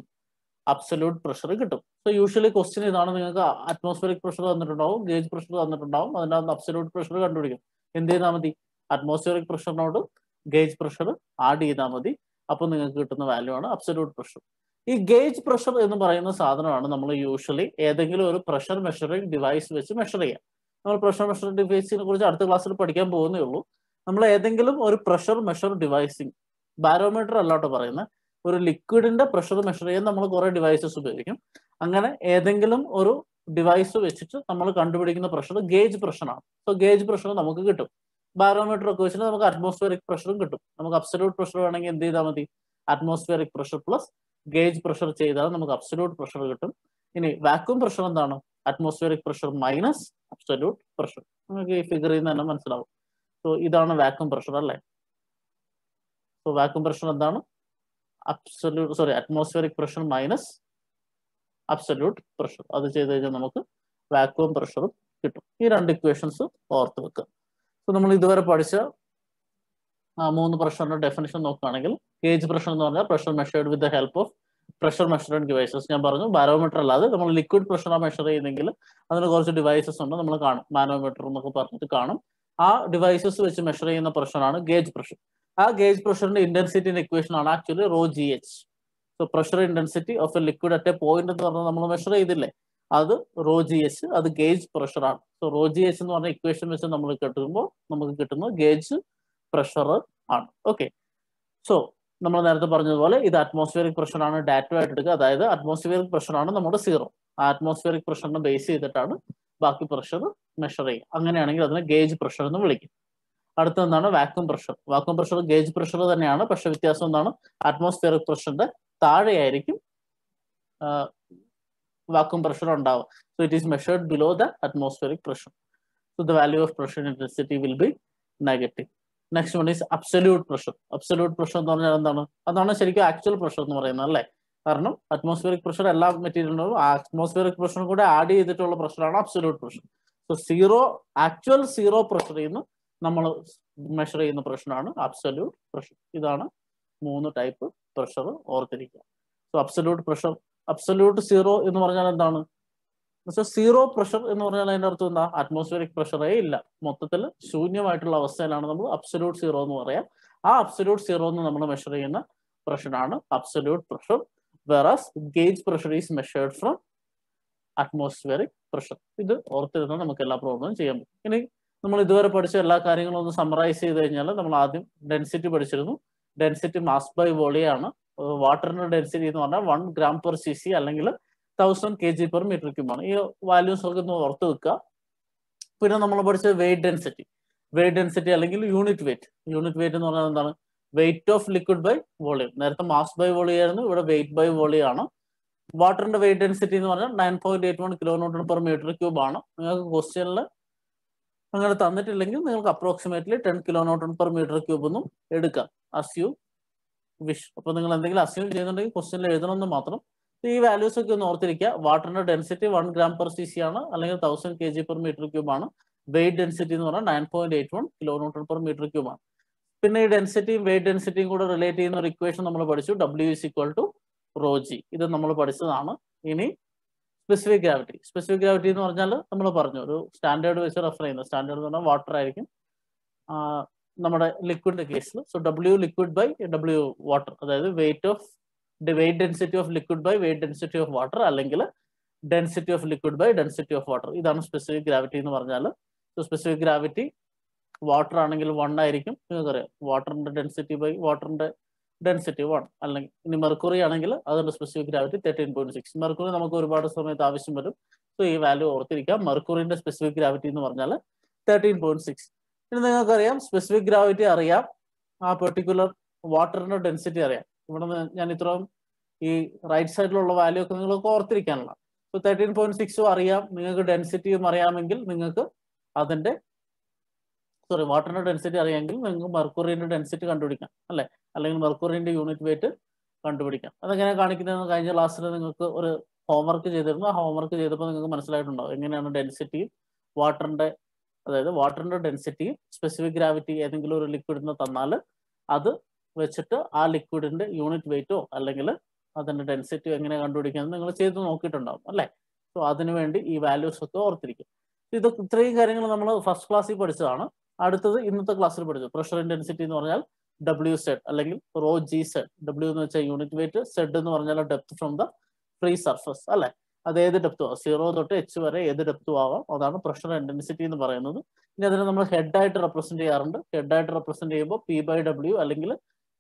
[SPEAKER 1] അബ്സല്യൂട്ട് പ്രഷർ കിട്ടും. സോ യൂഷ്വലി ക്വസ്റ്റ്യൻ ഇതാണ്. നിങ്ങൾക്ക് അറ്റ്മോസ്ഫിയറിക് പ്രഷർ തന്നിട്ടുണ്ടാവും, ഗേജ് പ്രഷർ തന്നിട്ടുണ്ടാവും, അതിൻ്റെ അകത്ത് അബ്സല്യൂട്ട് പ്രഷർ കണ്ടുപിടിക്കും. എന്ത് ചെയ്താൽ മതി? അറ്റ്മോസ്ഫിയറിക് പ്രഷറിനോട് ഗേജ് പ്രഷർ ആഡ് ചെയ്താൽ മതി. അപ്പോൾ നിങ്ങൾക്ക് കിട്ടുന്ന വാല്യൂ ആണ് അബ്സല്യൂട്ട് പ്രഷർ. ഈ ഗേജ് പ്രഷർ എന്ന് പറയുന്ന സാധനമാണ് നമ്മൾ യൂഷ്വലി ഏതെങ്കിലും ഒരു പ്രഷർ മെഷറിംഗ് ഡിവൈസ് വെച്ച് മെഷർ ചെയ്യുക. നമ്മൾ പ്രഷർ മെഷറിംഗ് ഡിവൈസിനെ കുറിച്ച് അടുത്ത ക്ലാസ്സിൽ പഠിക്കാൻ പോകുന്നേ ഉള്ളൂ. നമ്മൾ ഏതെങ്കിലും ഒരു പ്രഷർ മെഷർ ഡിവൈസിങ്, ബാരോമീറ്റർ അല്ലാട്ടോ പറയുന്നത്, ഒരു ലിക്വിഡിന്റെ പ്രഷർ മെഷർ ചെയ്യാൻ നമ്മൾ കുറെ ഡിവൈസസ് ഉപയോഗിക്കും. അങ്ങനെ ഏതെങ്കിലും ഒരു ഡിവൈസ് വെച്ചിട്ട് നമ്മൾ കണ്ടുപിടിക്കുന്ന പ്രഷർ ഗേജ് പ്രഷറാണ്. സോ ഗേജ് പ്രഷർ നമുക്ക് കിട്ടും. ബാരോമീറ്റർ ഒക്കെ വെച്ചിട്ട് നമുക്ക് അറ്റ്മോസ്ഫിയറിക് പ്രഷറും കിട്ടും. നമുക്ക് അബ്സല്യൂട്ട് പ്രഷർ വേണമെങ്കിൽ എന്ത് ചെയ്താൽ മതി? Atmospheric pressure plus gauge pressure ചെയ്താൽ നമുക്ക് അബ്സല്യൂട്ട് പ്രഷർ കിട്ടും. ഇനി വാക്വം പ്രഷർ എന്താണ്? Atmospheric pressure minus absolute pressure. നമുക്ക് ഈ ഫിഗറിൽ നിന്ന് തന്നെ മനസ്സിലാവും. സോ ഇതാണ് വാക്വം പ്രഷർ അല്ലേ. സോ വാക്വം പ്രഷർ എന്താണ്? Atmospheric pressure minus absolute pressure. അത് ചെയ്ത് കഴിഞ്ഞാൽ നമുക്ക് വാക്വം പ്രഷറും കിട്ടും. ഈ രണ്ട് ഇക്വേഷൻസ് ഓർത്ത് വെക്കുക. സോ നമ്മൾ ഇതുവരെ പഠിച്ച 3 പ്രഷറിന്റെ ഡെഫിനിഷൻ നോക്കുകയാണെങ്കിൽ, ഗേജ് പ്രഷർ എന്ന് പറഞ്ഞാൽ pressure measured with the help of pressure measuring devices. ഞാൻ പറഞ്ഞു ബാരോമീറ്റർ അല്ലാതെ നമ്മൾ ലിക്വിഡ് പ്രഷറാണ് മെഷർ ചെയ്യുന്നെങ്കിൽ അതിന് കുറച്ച് ഡിവൈസസ് ഉണ്ട്, നമ്മൾ കാണും. മാനോമീറ്റർ എന്നൊക്കെ പറഞ്ഞിട്ട് കാണും. ആ ഡിവൈസസ് വെച്ച് മെഷർ ചെയ്യുന്ന പ്രഷറാണ് ഗേജ് പ്രഷർ. ആ ഗേജ് പ്രഷറിന്റെ ഇന്റൻസിറ്റിന്റെ ഇക്വേഷൻ ആണ് actually rho G H. So pressure intensity of a liquid at a point എന്ന് പറഞ്ഞാൽ നമ്മൾ മെഷർ ചെയ്തില്ലേ, അത് റോ ജി എച്ച്, അത് ഗേജ് പ്രഷറാണ്. സോ റോ ജി എച്ച് എന്ന് പറഞ്ഞ ഇക്വേഷൻ വെച്ച് നമ്മൾ കിട്ടുമ്പോൾ നമുക്ക് കിട്ടുന്നത് ഗേജ് പ്രഷർ ആണ്. ഓക്കെ, സോ നമ്മൾ നേരത്തെ പറഞ്ഞതുപോലെ ഇത് അറ്റ്മോസ്ഫിയറിക് പ്രഷറാണ് ഡാറ്റ ആയിട്ട് എടുക്കുക. അതായത് അറ്റ്മോസ്ഫിയറിക് പ്രഷറാണ് നമ്മുടെ സീറോ. ആ അറ്റ്മോസ്ഫിയറിക് പ്രഷറിനെ ബേസ് ചെയ്തിട്ടാണ് ബാക്കി പ്രഷർ മെഷർ ചെയ്യുക. അങ്ങനെയാണെങ്കിൽ അതിനെ ഗേജ് പ്രഷർ എന്ന് വിളിക്കും. അടുത്ത എന്താണ്? Vacuum pressure. Vacuum pressure gauge pressure തന്നെയാണ്, പക്ഷെ വ്യത്യാസം എന്താണ്? അറ്റ്മോസ്ഫിയറിക് പ്രഷറിന്റെ താഴെയായിരിക്കും വാക്വം പ്രഷർ ഉണ്ടാവുക. So it is measured below the atmospheric pressure. So the value of pressure intensity will be negative. Next one is absolute pressure. Absolute pressure എന്ന് പറഞ്ഞാൽ എന്താണ്? അതാണ് ശരിക്കും ആക്ച്വൽ പ്രഷർ എന്ന് പറയുന്നത് അല്ലേ. കാരണം അറ്റ്മോസ്ഫിയറിക് പ്രഷർ എല്ലാ മെറ്റീരിയലിനും അറ്റ്മോസ്ഫിയറിക് പ്രഷറും കൂടെ ആഡ് ചെയ്തിട്ടുള്ള പ്രഷറാണ് absolute pressure. So actual zero പ്രഷറിൽ നിന്ന് നമ്മൾ മെഷർ ചെയ്യുന്ന പ്രഷറാണ് അബ്സല്യൂട്ട് പ്രഷർ. ഇതാണ് 3 ടൈപ്പ് പ്രഷർ ഓർത്തിരിക്കുക. So absolute pressure, absolute zero എന്ന് പറഞ്ഞാൽ എന്താണ്? സീറോ പ്രഷർ എന്ന് പറഞ്ഞാൽ അതിന്റെ അർത്ഥം എന്താ? അറ്റ്മോസ്ഫിയറിക് പ്രഷറേ ഇല്ല, മൊത്തത്തിൽ ശൂന്യമായിട്ടുള്ള അവസ്ഥയിലാണ് നമ്മൾ അബ്സല്യൂട്ട് സീറോ എന്ന് പറയാം. ആ അബ്സല്യൂട്ട് സീറോ എന്ന് നമ്മൾ മെഷർ ചെയ്യുന്ന പ്രഷറാണ് absolute pressure. Versus gauge pressure is measured from atmospheric pressure. ഇത് ഓർത്തിരുന്നാൽ നമുക്ക് എല്ലാ പ്രോബ്ലവും ചെയ്യാൻ പറ്റും. ഇനി നമ്മൾ ഇതുവരെ പഠിച്ച എല്ലാ കാര്യങ്ങളും ഒന്ന് സമ്മറൈസ് ചെയ്ത് കഴിഞ്ഞാൽ, നമ്മൾ ആദ്യം ഡെൻസിറ്റി പഠിച്ചിരുന്നു. ഡെൻസിറ്റി മാസ് ബൈ വോളിയം ആണ്. വാട്ടറിന്റെ ഡെൻസിറ്റി എന്ന് പറഞ്ഞാൽ 1 gram/cc അല്ലെങ്കിൽ 1000 kg/m³ ആണ്. ഈ വാല്യൂസ് ഒക്കെ ഒന്ന് ഓർത്ത് വെക്കുക. പിന്നെ നമ്മൾ പഠിച്ചത് വെയിറ്റ് ഡെൻസിറ്റി. വെയിറ്റ് ഡെൻസിറ്റി അല്ലെങ്കിൽ യൂണിറ്റ് വെയിറ്റ്. യൂണിറ്റ് വെയിറ്റ് എന്ന് പറഞ്ഞാൽ എന്താണ്? Weight of liquid by volume. നേരത്തെ മാസ് ബൈ വോളിയം ആയിരുന്നു, ഇവിടെ വെയിറ്റ് ബൈ വോളിയം ആണ്. വാട്ടറിന്റെ വെയിറ്റ് ഡെൻസിറ്റി എന്ന് പറഞ്ഞാൽ 9.81 kN/m³ ആണ്. നിങ്ങൾക്ക് ക്വസ്റ്റ്യനിൽ അങ്ങനെ തന്നിട്ടില്ലെങ്കിൽ നിങ്ങൾക്ക് അപ്രോക്സിമേറ്റ്ലി 10 kN/m³ ഒന്നും എടുക്കാം, അസ്യൂം വിഷ്. അപ്പൊ നിങ്ങൾ എന്തെങ്കിലും അസ്യൂം ചെയ്യുന്നുണ്ടെങ്കിൽ ക്വസ്റ്റ്യനിൽ എഴുതണമെന്ന് മാത്രം. ഈ വാല്യൂസ് ഒക്കെ ഒന്ന് ഓർത്തിരിക്കുക. വാട്ടറിന്റെ ഡെൻസിറ്റി 1 gram/cc ആണ്, അല്ലെങ്കിൽ 1000 kg/m³ ആണ്. വെയിറ്റ് ഡെൻസിറ്റി എന്ന് പറഞ്ഞാൽ 9.81 kN/m³ ആണ്. പിന്നെ ഈ ഡെൻസിറ്റിയും വെയിറ്റ് ഡെൻസിറ്റിയും കൂടെ റിലേറ്റ് ചെയ്യുന്ന ഒരു ഇക്വേഷൻ നമ്മൾ പഠിച്ചു, W = ρg. ഇത് നമ്മൾ പഠിച്ചതാണ്. ഇനി സ്പെസിഫിക് ഗ്രാവിറ്റി. സ്പെസിഫിക് ഗ്രാവിറ്റി എന്ന് പറഞ്ഞാൽ നമ്മൾ പറഞ്ഞു ഒരു സ്റ്റാൻഡേർഡ് വെച്ച് റെഫർ ചെയ്യുന്നത്. സ്റ്റാൻഡേർഡ് എന്ന് പറഞ്ഞാൽ വാട്ടർ ആയിരിക്കും നമ്മുടെ ലിക്വിഡിന്റെ കേസിൽ. So W liquid by W water, അതായത് weight density of liquid by weight density of water, അല്ലെങ്കിൽ density of liquid by density of water. ഇതാണ് സ്പെസിഫിക് ഗ്രാവിറ്റി എന്ന് പറഞ്ഞാൽ. സോ സ്പെസിഫിക് ഗ്രാവിറ്റി വാട്ടർ ആണെങ്കിൽ 1 ആയിരിക്കും. നിങ്ങൾക്കറിയാം വാട്ടറിന്റെ ഡെൻസിറ്റി ബൈ വാട്ടറിന്റെ ഡെൻസിറ്റി 1. അല്ലെങ്കിൽ ഇനി മെർക്കുറി ആണെങ്കിൽ അതിന്റെ സ്പെസിഫിക് ഗ്രാവിറ്റി 13.6. മെർക്കുറി നമുക്ക് ഒരുപാട് സമയത്ത് ആവശ്യം വരും. സോ ഈ വാല്യൂ ഓർത്തിരിക്കാം. മെർക്കുറിന്റെ സ്പെസിഫിക് ഗ്രാവിറ്റി എന്ന് പറഞ്ഞാൽ 13.6. ഇനി നിങ്ങൾക്കറിയാം സ്പെസിഫിക് ഗ്രാവിറ്റി അറിയാം, ആ പെർട്ടിക്കുലർ വാട്ടറിന്റെ ഡെൻസിറ്റി അറിയാം. ഇവിടെ ഞാൻ ഇത്രയും ഈ റൈറ്റ് സൈഡിലുള്ള വാല്യൂ ഒക്കെ നിങ്ങൾക്ക് ഓർത്തിരിക്കാനുള്ള. സോ 13.6 അറിയാം, നിങ്ങൾക്ക് ഡെൻസിറ്റിയും അറിയാമെങ്കിൽ നിങ്ങൾക്ക് അതിന്റെ വാട്ടറിന്റെ ഡെൻസിറ്റി അറിയാമെങ്കിൽ നിങ്ങൾക്ക് മെർക്കുറിന്റെ ഡെൻസിറ്റി കണ്ടുപിടിക്കാം അല്ലെ, അല്ലെങ്കിൽ മെർക്കുറിന്റെ യൂണിറ്റ് വെയിറ്റ് കണ്ടുപിടിക്കാം. അതെങ്ങനെ കാണിക്കുന്നതെന്ന് കഴിഞ്ഞ ക്ലാസ്സിൽ നിങ്ങൾക്ക് ഒരു ഹോംവർക്ക് ചെയ്തിരുന്നു. ആ ഹോംവർക്ക് ചെയ്തപ്പോൾ നിങ്ങൾക്ക് മനസ്സിലായിട്ടുണ്ടാവും എങ്ങനെയാണ് ഡെൻസിറ്റിയും വാട്ടറിന്റെ, അതായത് വാട്ടറിന്റെ ഡെൻസിറ്റിയും സ്പെസിഫിക് ഗ്രാവിറ്റി ഏതെങ്കിലും ഒരു ലിക്വിഡിന് തന്നാൽ അത് വെച്ചിട്ട് ആ ലിക്വിഡിന്റെ യൂണിറ്റ് വെയിറ്റോ അല്ലെങ്കിൽ അതിന്റെ ഡെൻസിറ്റിയോ എങ്ങനെ കണ്ടുപിടിക്കാമെന്ന് നിങ്ങൾ ചെയ്ത് നോക്കിയിട്ടുണ്ടാവും അല്ലെ. സോ അതിനുവേണ്ടി ഈ വാല്യൂസ് ഒക്കെ ഓർത്തിരിക്കും. ഇത് ഇത്രയും കാര്യങ്ങൾ നമ്മൾ ഫസ്റ്റ് ക്ലാസ്സിൽ പഠിച്ചതാണ്. അടുത്തത് ഇന്നത്തെ ക്ലാസ്സിൽ പഠിച്ചു പ്രഷർ ഇന്റൻസിറ്റി എന്ന് പറഞ്ഞാൽ WZ അല്ലെങ്കിൽ റോ GZ. W എന്ന് വെച്ചാൽ യൂണിറ്റ് വെയിറ്റ്, Z എന്ന് പറഞ്ഞാൽ depth from the free surface അല്ലെ. അത് ഏത് ഡെപ്തും ആവാം, 0 തൊട്ട് H വരെ ഏത് ഡെപ്തും ആവാം. അതാണ് പ്രഷർ ഇന്റൻസിറ്റി എന്ന് പറയുന്നത്. ഇനി അതിനെ നമ്മൾ ഹെഡ് ആയിട്ട് റെപ്രസെന്റ് ചെയ്യാറുണ്ട്. ഹെഡ് ആയിട്ട് റെപ്രസെന്റ് ചെയ്യുമ്പോൾ P/W അല്ലെങ്കിൽ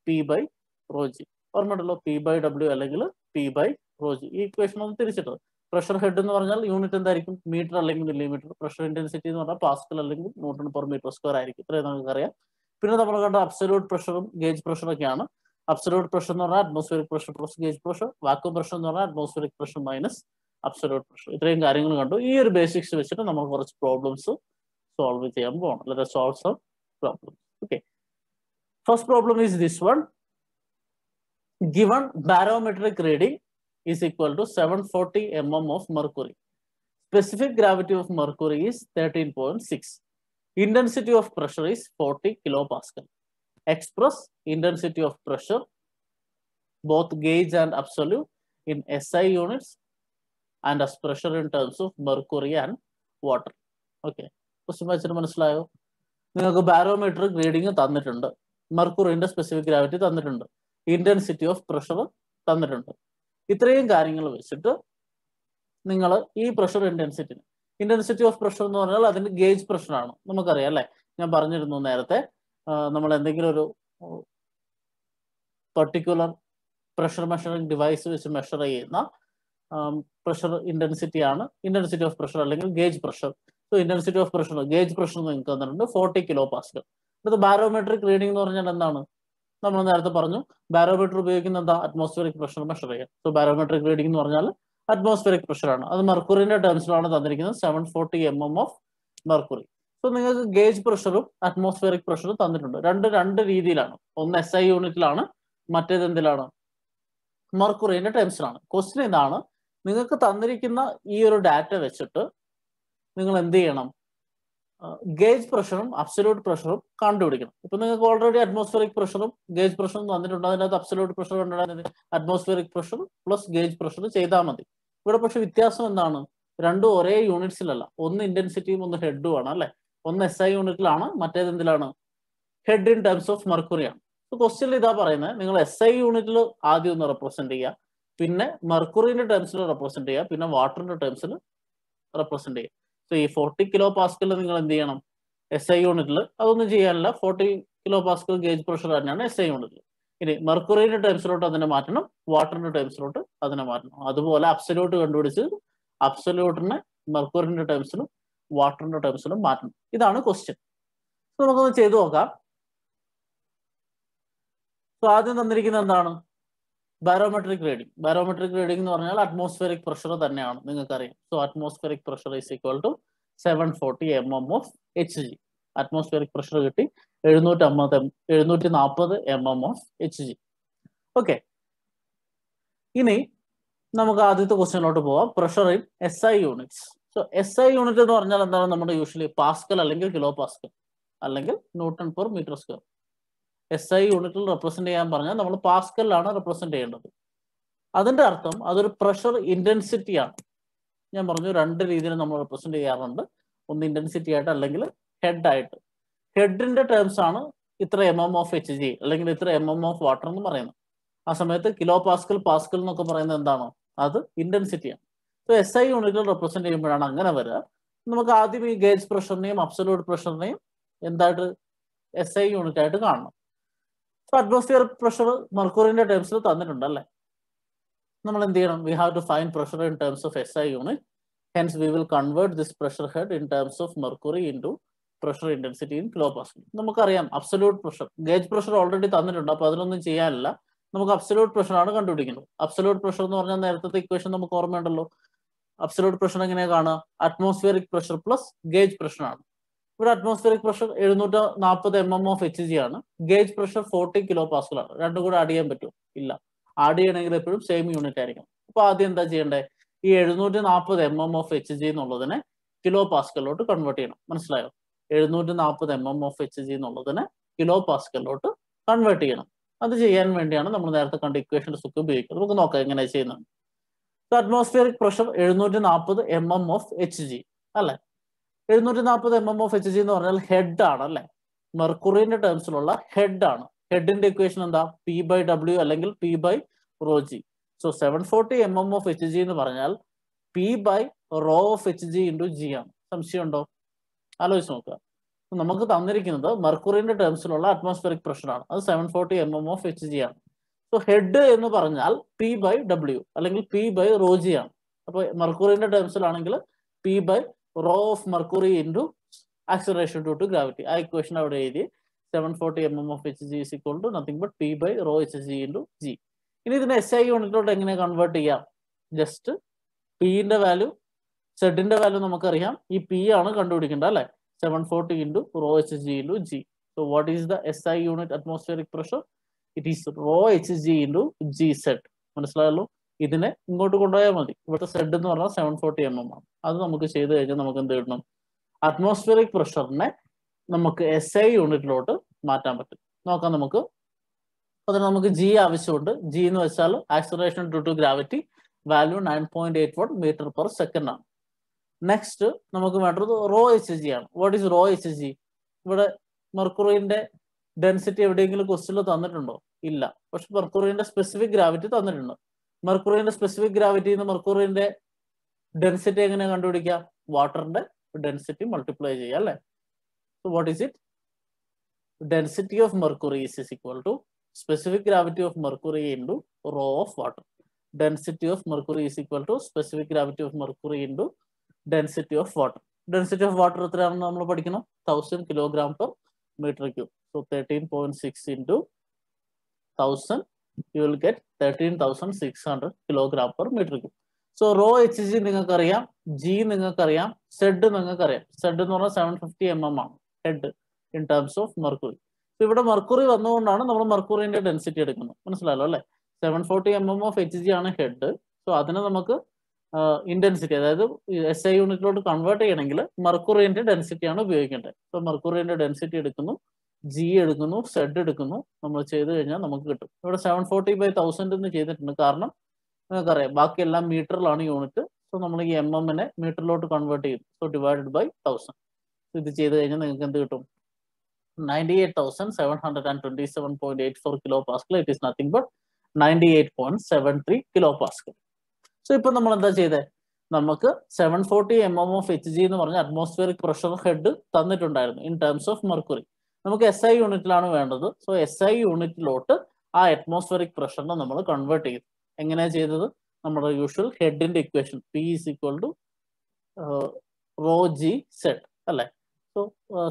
[SPEAKER 1] P/ρg. ഓർമ്മയുണ്ടല്ലോ, P/W അല്ലെങ്കിൽ P/ρg. ഈ ഇക്വേഷൻ ഒന്ന് തിരിച്ചിട്ടത്. പ്രഷർ ഹെഡ് എന്ന് പറഞ്ഞാൽ യൂണിറ്റ് എന്തായിരിക്കും, മീറ്റർ അല്ലെങ്കിൽ മില്ലിമീറ്റർ. പ്രഷർ ഇന്റൻസിറ്റി എന്ന് പറഞ്ഞാൽ പാസ്കൽ അല്ലെങ്കിൽ ന്യൂട്ടൺ പെർ മീറ്റർ സ്ക്വയർ ആയിരിക്കും. ഇത്രയും നമുക്കറിയാം. പിന്നെ നമ്മൾ കണ്ട അബ്സല്യൂട്ട് പ്രഷറും ഗേജ് പ്രഷറൊക്കെയാണ്. അബ്സല്യൂട്ട് പ്രഷർ എന്ന് പറഞ്ഞാൽ atmospheric pressure plus gauge pressure. Vacuum pressure എന്ന് പറഞ്ഞാൽ atmospheric pressure minus absolute pressure. ഇത്രയും കാര്യങ്ങൾ കണ്ടു. ഈ ഒരു ബേസിക്സ് വെച്ചിട്ട് നമ്മൾ കുറച്ച് പ്രോബ്ലംസ് സോൾവ് ചെയ്യാൻ പോകണം. Let us solve some problems. Okay. First problem is this one. Given barometric reading is equal to 740 mm of mercury. Specific gravity of mercury is 13.6. Intensity of pressure is 40 kilopascal. Express intensity of pressure, both gauge and absolute, in SI units and as pressure in terms of mercury and water. Okay. Question വായിച്ചിട്ട് മനസ്സിലായോ? നിങ്ങൾക്ക് ബാരോമെട്രിക് റീഡിങ് തന്നിട്ടുണ്ട്, മെർക്കുറിന്റെ സ്പെസിഫിക് ഗ്രാവിറ്റി തന്നിട്ടുണ്ട്, ഇന്റൻസിറ്റി ഓഫ് പ്രഷർ തന്നിട്ടുണ്ട്. ഇത്രയും കാര്യങ്ങൾ വെച്ചിട്ട് നിങ്ങൾ ഈ പ്രഷർ ഇന്റൻസിറ്റി ഓഫ് പ്രഷർ എന്ന് പറഞ്ഞാൽ അതിന്റെ ഗേജ് പ്രഷറാണ്. നമുക്കറിയാം അല്ലെ, ഞാൻ പറഞ്ഞിരുന്നു നേരത്തെ. നമ്മൾ എന്തെങ്കിലും ഒരു പർട്ടിക്കുലർ പ്രഷർ മെഷറിംഗ് ഡിവൈസ് വെച്ച് മെഷർ ചെയ്യുന്ന പ്രഷർ ഇന്റൻസിറ്റിയാണ് ഇന്റൻസിറ്റി ഓഫ് പ്രഷർ അല്ലെങ്കിൽ gauge pressure. So intensity of pressure, gauge pressure നിങ്ങൾക്ക് തന്നിട്ടുണ്ട് 40 kilopascal. ഇത് ബാരോമെട്രിക് റീഡിംഗ് എന്ന് പറഞ്ഞാൽ എന്താണ്? നമ്മൾ നേരത്തെ പറഞ്ഞു ബാരോമീറ്റർ ഉപയോഗിക്കുന്ന എന്താ, അറ്റ്മോസ്ഫിയറിക് പ്രഷർ മെഷർ ചെയ്യാം. സോ ബാരോമെട്രിക് റീഡിംഗ് എന്ന് പറഞ്ഞാൽ അറ്റ്മോസ്ഫിയറിക് പ്രഷർ ആണ്. അത് മെർക്കുറിന്റെ ടേംസിലാണ് തന്നിരിക്കുന്നത്, 740 mm ഓഫ് മെർക്കുറി. സോ നിങ്ങൾക്ക് ഗേജ് പ്രഷറും അറ്റ്മോസ്ഫിയറിക് പ്രഷറും തന്നിട്ടുണ്ട്. രണ്ട് രീതിയിലാണ്. ഒന്ന് SI യൂണിറ്റിലാണ്, മറ്റേത് എന്തിലാണ്, മെർക്കുറിന്റെ ടേംസിലാണ്. ക്വസ്റ്റ്യൻ ഇതാണ്, നിങ്ങൾക്ക് തന്നിരിക്കുന്ന ഈ ഒരു ഡാറ്റ വെച്ചിട്ട് നിങ്ങൾ എന്ത് ചെയ്യണം, ഗേജ് പ്രഷറും അബ്സല്യൂട്ട് പ്രഷറും കണ്ടുപിടിക്കണം. ഇപ്പൊ നിങ്ങൾക്ക് ഓൾറെഡി അറ്റ്മോസ്ഫിയറിക് പ്രഷറും ഗേജ് പ്രഷറും തന്നിട്ടുണ്ട്. അതിനകത്ത് അബ്സല്യൂട്ട് പ്രഷർ കണ്ടുപിടിക്കുന്നത് atmospheric pressure plus gauge pressure ചെയ്താൽ മതി. ഇവിടെ പക്ഷെ വ്യത്യാസം എന്താണ്, രണ്ടും ഒരേ യൂണിറ്റ്സിലല്ല. ഒന്ന് ഇന്റൻസിറ്റിയും ഒന്ന് ഹെഡും ആണ് അല്ലെ. ഒന്ന് SI യൂണിറ്റിലാണ്, മറ്റേത് എന്തിലാണ്, ഹെഡ് ഇൻ ടേംസ് ഓഫ് മെർക്കുറിയാണ്. ക്വസ്റ്റ്യനിൽ ഇതാ പറയുന്നത്, നിങ്ങൾ SI യൂണിറ്റിൽ ആദ്യം ഒന്ന് റെപ്രസെന്റ് ചെയ്യുക, പിന്നെ മെർക്കുറിന്റെ ടേംസിൽ റെപ്രസെന്റ് ചെയ്യുക, പിന്നെ വാട്ടറിന്റെ ടേംസിൽ റെപ്രസെന്റ് ചെയ്യുക. സോ ഈ 40 kilopascal നിങ്ങൾ എന്ത് ചെയ്യണം, SI യൂണിറ്റിൽ അതൊന്നും ചെയ്യാനില്ല. 40 kilopascal ഗേജ് പ്രഷർ തന്നെയാണ് SI യൂണിറ്റിൽ. ഇനി മെർക്കുറിന്റെ ടേംസിലോട്ട് അതിനെ മാറ്റണം, വാട്ടറിന്റെ ടേംസിലോട്ട് അതിനെ മാറ്റണം. അതുപോലെ അബ്സല്യൂട്ട് കണ്ടുപിടിച്ച് അബ്സല്യൂട്ടിനെ മെർക്കുറിന്റെ ടേംസിലും വാട്ടറിന്റെ ടേംസിലും മാറ്റണം. ഇതാണ് ക്വസ്റ്റ്യൻ. നമുക്കൊന്ന് ചെയ്തു നോക്കാം. സോ ആദ്യം തന്നിരിക്കുന്നത് എന്താണ്, ബാരോമെട്രിക് റീഡിംഗ്. ബാരോമെട്രിക് റീഡിംഗ് എന്ന് പറഞ്ഞാൽ അറ്റ്മോസ്ഫിയറിക് പ്രഷർ തന്നെയാണ്, നിങ്ങൾക്കറിയാം. So atmospheric pressure is equal to 740 mm of Hg. Atmospheric pressure കിട്ടി 740 mm ഓഫ് Hg. ഓക്കെ, ഇനി നമുക്ക് ആദ്യത്തെ ക്വസ്റ്റ്യനിലോട്ട് പോവാം. Pressure in SI units. So SI unit എന്ന് പറഞ്ഞാൽ എന്താണ്, നമ്മുടെ യൂഷ്വലി പാസ്കൽ അല്ലെങ്കിൽ കിലോ പാസ്കൽ അല്ലെങ്കിൽ newton per metre square. SI യൂണിറ്റിൽ റെപ്രസെന്റ് ചെയ്യാൻ പറഞ്ഞാൽ നമ്മൾ പാസ്കലിലാണ് റെപ്രസെന്റ് ചെയ്യേണ്ടത്. അതിന്റെ അർത്ഥം അതൊരു പ്രഷർ ഇന്റൻസിറ്റി ആണ്. ഞാൻ പറഞ്ഞു രണ്ട് രീതിയിൽ നമ്മൾ റെപ്രസെന്റ് ചെയ്യാറുണ്ട്, ഒന്ന് ഇന്റൻസിറ്റി ആയിട്ട് അല്ലെങ്കിൽ ഹെഡ് ആയിട്ട്. ഹെഡിന്റെ ടേംസ് ആണ് ഇത്ര mm ഓഫ് Hg അല്ലെങ്കിൽ ഇത്ര mm ഓഫ് വാട്ടർ എന്ന് പറയുന്നത്. ആ സമയത്ത് കിലോ പാസ്കൽ എന്നൊക്കെ പറയുന്നത് എന്താണ്, അത് ഇന്റൻസിറ്റിയാണ്. സോ SI യൂണിറ്റിൽ റെപ്രസെന്റ് ചെയ്യുമ്പോഴാണ് അങ്ങനെ വരിക. നമുക്ക് ആദ്യം ഈ ഗേജ് പ്രഷറിനെയും അബ്സല്യൂട്ട് പ്രഷറിനെയും എന്തായിട്ട് SI യൂണിറ്റ് ആയിട്ട് കാണണം. സോ അറ്റ്മോസ്ഫിയറിക് പ്രഷർ മെർക്കുറിന്റെ ടേംസിൽ തന്നിട്ടുണ്ട് അല്ലേ. നമ്മൾ എന്ത് ചെയ്യണം? We have to find pressure in terms of SI unit. Hence we will convert this pressure head in terms of mercury into pressure intensity in kilopascal. നമുക്കറിയാം absolute pressure, gauge pressure already തന്നിട്ടുണ്ട്, അപ്പൊ അതിനൊന്നും ചെയ്യാനില്ല. നമുക്ക് അബ്സല്യൂട്ട് പ്രഷർ ആണ് കണ്ടുപിടിക്കുന്നത്. അബ്സല്യൂട്ട് പ്രഷർ എന്ന് പറഞ്ഞാൽ നേരത്തെ ഇക്വേഷൻ നമുക്ക് ഓർമ്മയുണ്ടല്ലോ. അബ്സല്യൂട്ട് പ്രഷർ എങ്ങനെയാ കാണുക? Atmospheric pressure plus gauge pressure ആണ്. ഇവിടെ atmospheric pressure 740 mm of HG ആണ്. ഗേജ് പ്രഷർ 40 കിലോ പാസ്കൽ ആണ്. രണ്ടും കൂടെ ആഡ് ചെയ്യാൻ പറ്റുമോ? ഇല്ല. ആഡ് ചെയ്യണമെങ്കിൽ എപ്പോഴും സെയിം യൂണിറ്റ് ആയിരിക്കും. അപ്പൊ ആദ്യം എന്താ ചെയ്യേണ്ടത്? ഈ 740 mm ഓഫ് HG എന്നുള്ളതിനെ കിലോ പാസ്കലിലോട്ട് കൺവേർട്ട് ചെയ്യണം. മനസ്സിലായോ? 740 mm ഓഫ് HG എന്നുള്ളതിനെ കിലോ പാസ്കലിലോട്ട് കൺവേർട്ട് ചെയ്യണം. അത് ചെയ്യാൻ വേണ്ടിയാണ് നമ്മൾ നേരത്തെ കണ്ട ഇക്വേഷൻസ് ഒക്കെ ഉപയോഗിക്കുന്നത്. നമുക്ക് നോക്കാം എങ്ങനെയാണ് ചെയ്യുന്നത്. Atmospheric pressure 740 mm of HG അല്ലെ. 740 mm ഓഫ് HG എന്ന് പറഞ്ഞാൽ ഹെഡ് ആണ് അല്ലെ. മെർക്കുറിന്റെ ടേംസിലുള്ള ഹെഡ് ആണ്. ഹെഡിന്റെ ഇക്വേഷൻ എന്താ? P/W അല്ലെങ്കിൽ P/ρg. So 740 mm of HG എന്ന് പറഞ്ഞാൽ P/ρ of HG into G ആണ്. സംശയമുണ്ടോ? ആലോചിച്ച് നോക്കുക. നമുക്ക് തന്നിരിക്കുന്നത് മെർക്കുറിന്റെ ടേംസിലുള്ള അറ്റ്മോസ്ഫിയറിക് പ്രഷർ ആണ്. അത് 740 mm ഓഫ് HG ആണ്. സോ ഹെഡ് എന്ന് പറഞ്ഞാൽ P/W അല്ലെങ്കിൽ P/ρg ആണ്. അപ്പൊ മെർക്കുറിന്റെ ടേംസിലാണെങ്കിൽ P/ρ of mercury into acceleration due to gravity. ആ ഇക്വേഷൻ അവിടെ എഴുതി 740 mm of HG is equal to nothing but P/ρ HG into G. ഇനി ഇതിനെ SI യൂണിറ്റിലോട്ട് എങ്ങനെ കൺവേർട്ട് ചെയ്യാം? ജസ്റ്റ് Pന്റെ വാല്യൂ, സെഡിന്റെ വാല്യൂ നമുക്കറിയാം. ഈ P ആണ് കണ്ടുപിടിക്കേണ്ടത് അല്ലെ. 740 into rho Hg into G. So what is the SI unit atmospheric pressure? It is rho Hg into Gz. മനസ്സിലായല്ലോ? ഇതിനെ ഇങ്ങോട്ട് കൊണ്ടുപോയാൽ മതി. ഇവിടുത്തെ സെഡ് എന്ന് പറഞ്ഞാൽ 740 mm ആണ്. അത് നമുക്ക് ചെയ്ത് കഴിഞ്ഞാൽ നമുക്ക് എന്ത് കിട്ടണം? അറ്റ്മോസ്ഫിയറിക് പ്രഷറിനെ നമുക്ക് SI യൂണിറ്റിലോട്ട് മാറ്റാൻ പറ്റും. നോക്കാം നമുക്ക്. അതിന് നമുക്ക് G ആവശ്യമുണ്ട്. G എന്ന് വെച്ചാൽ acceleration due to gravity, value 9.81 metre per second ആണ്. നെക്സ്റ്റ് നമുക്ക് വേണ്ടത് റോ HG ആണ്. What is rho HG? ഇവിടെ മെർക്കുറിന്റെ ഡെൻസിറ്റി എവിടെയെങ്കിലും ക്വസ്റ്റ്യനിൽ തന്നിട്ടുണ്ടോ? ഇല്ല. പക്ഷെ മെർക്കുറിന്റെ സ്പെസിഫിക് ഗ്രാവിറ്റി തന്നിട്ടുണ്ട്. മെർക്കുറിന്റെ സ്പെസിഫിക് ഗ്രാവിറ്റി മെർക്കുറിന്റെ ഡെൻസിറ്റി എങ്ങനെ കണ്ടുപിടിക്കുക? വാട്ടറിന്റെ ഡെൻസിറ്റി മൾട്ടിപ്ലൈ ചെയ്യുക അല്ലെ. So what is it? Density of mercury is equal to specific gravity of mercury into rho of water. Density of mercury is equal to specific gravity of mercury into density of water. Density of water എത്രയാണെന്ന് നമ്മൾ പഠിക്കണം? 1000 kilogram per metre cube. So 13.6 into 1000 you will get 13,600 kilogram per meter cube. So rho HG നിങ്ങൾക്കറിയാം, G നിങ്ങൾക്കറിയാം, സെഡ് നിങ്ങൾക്കറിയാം. സെഡ് എന്ന് പറഞ്ഞാൽ 750 mm ആണ് head in terms of mercury. ഇവിടെ മെർക്കുറി വന്നുകൊണ്ടാണ് നമ്മൾ മെർക്കുറിന്റെ ഡെൻസിറ്റി എടുക്കുന്നത്. മനസ്സിലായല്ലോ അല്ലെ. 740 mm ഓഫ് HG ആണ് ഹെഡ്. സോ അതിനെ നമുക്ക് ഇന്റൻസിറ്റി, അതായത് SI യൂണിറ്റിലോട്ട് കൺവേർട്ട് ചെയ്യണമെങ്കിൽ മെർക്കുറിന്റെ ഡെൻസിറ്റി ആണ് ഉപയോഗിക്കേണ്ടത്. സോ മെർക്കുറിന്റെ ഡെൻസിറ്റി എടുക്കുന്നു, G എടുക്കുന്നു, സെഡ് എടുക്കുന്നു. നമ്മൾ ചെയ്ത് കഴിഞ്ഞാൽ നമുക്ക് കിട്ടും. ഇവിടെ 740/1000 എന്ന് ചെയ്തിട്ടുണ്ട്. കാരണം നിങ്ങൾക്കറിയാം ബാക്കിയെല്ലാം മീറ്ററിലാണ് യൂണിറ്റ്. സോ നമ്മൾ ഈ MM-നെ മീറ്ററിലോട്ട് കൺവേർട്ട് ചെയ്യും. So divided by 1000. ഇത് ചെയ്ത് കഴിഞ്ഞാൽ നിങ്ങൾക്ക് എന്ത് കിട്ടും? 98,727.84 kilo pascal. It is nothing but 98.73 kilo pascal. So ഇപ്പൊ നമ്മൾ എന്താ ചെയ്തത്? നമുക്ക് 740 mm ഓഫ് HG എന്ന് പറഞ്ഞ അറ്റ്മോസ്ഫിയറിക് പ്രഷർ ഹെഡ് തന്നിട്ടുണ്ടായിരുന്നു ഇൻ ടേംസ് ഓഫ് മെർക്കുറി. നമുക്ക് SI യൂണിറ്റിലാണ് വേണ്ടത്. സോ SI യൂണിറ്റിലോട്ട് ആ അറ്റ്മോസ്ഫിയറിക് പ്രഷറിനെ നമ്മൾ കൺവേർട്ട് ചെയ്തു. എങ്ങനെയാ ചെയ്തത്? നമ്മുടെ യൂഷ്വൽ ഹെഡിന്റെ equation P is equal to rho G Z അല്ലെ. സോ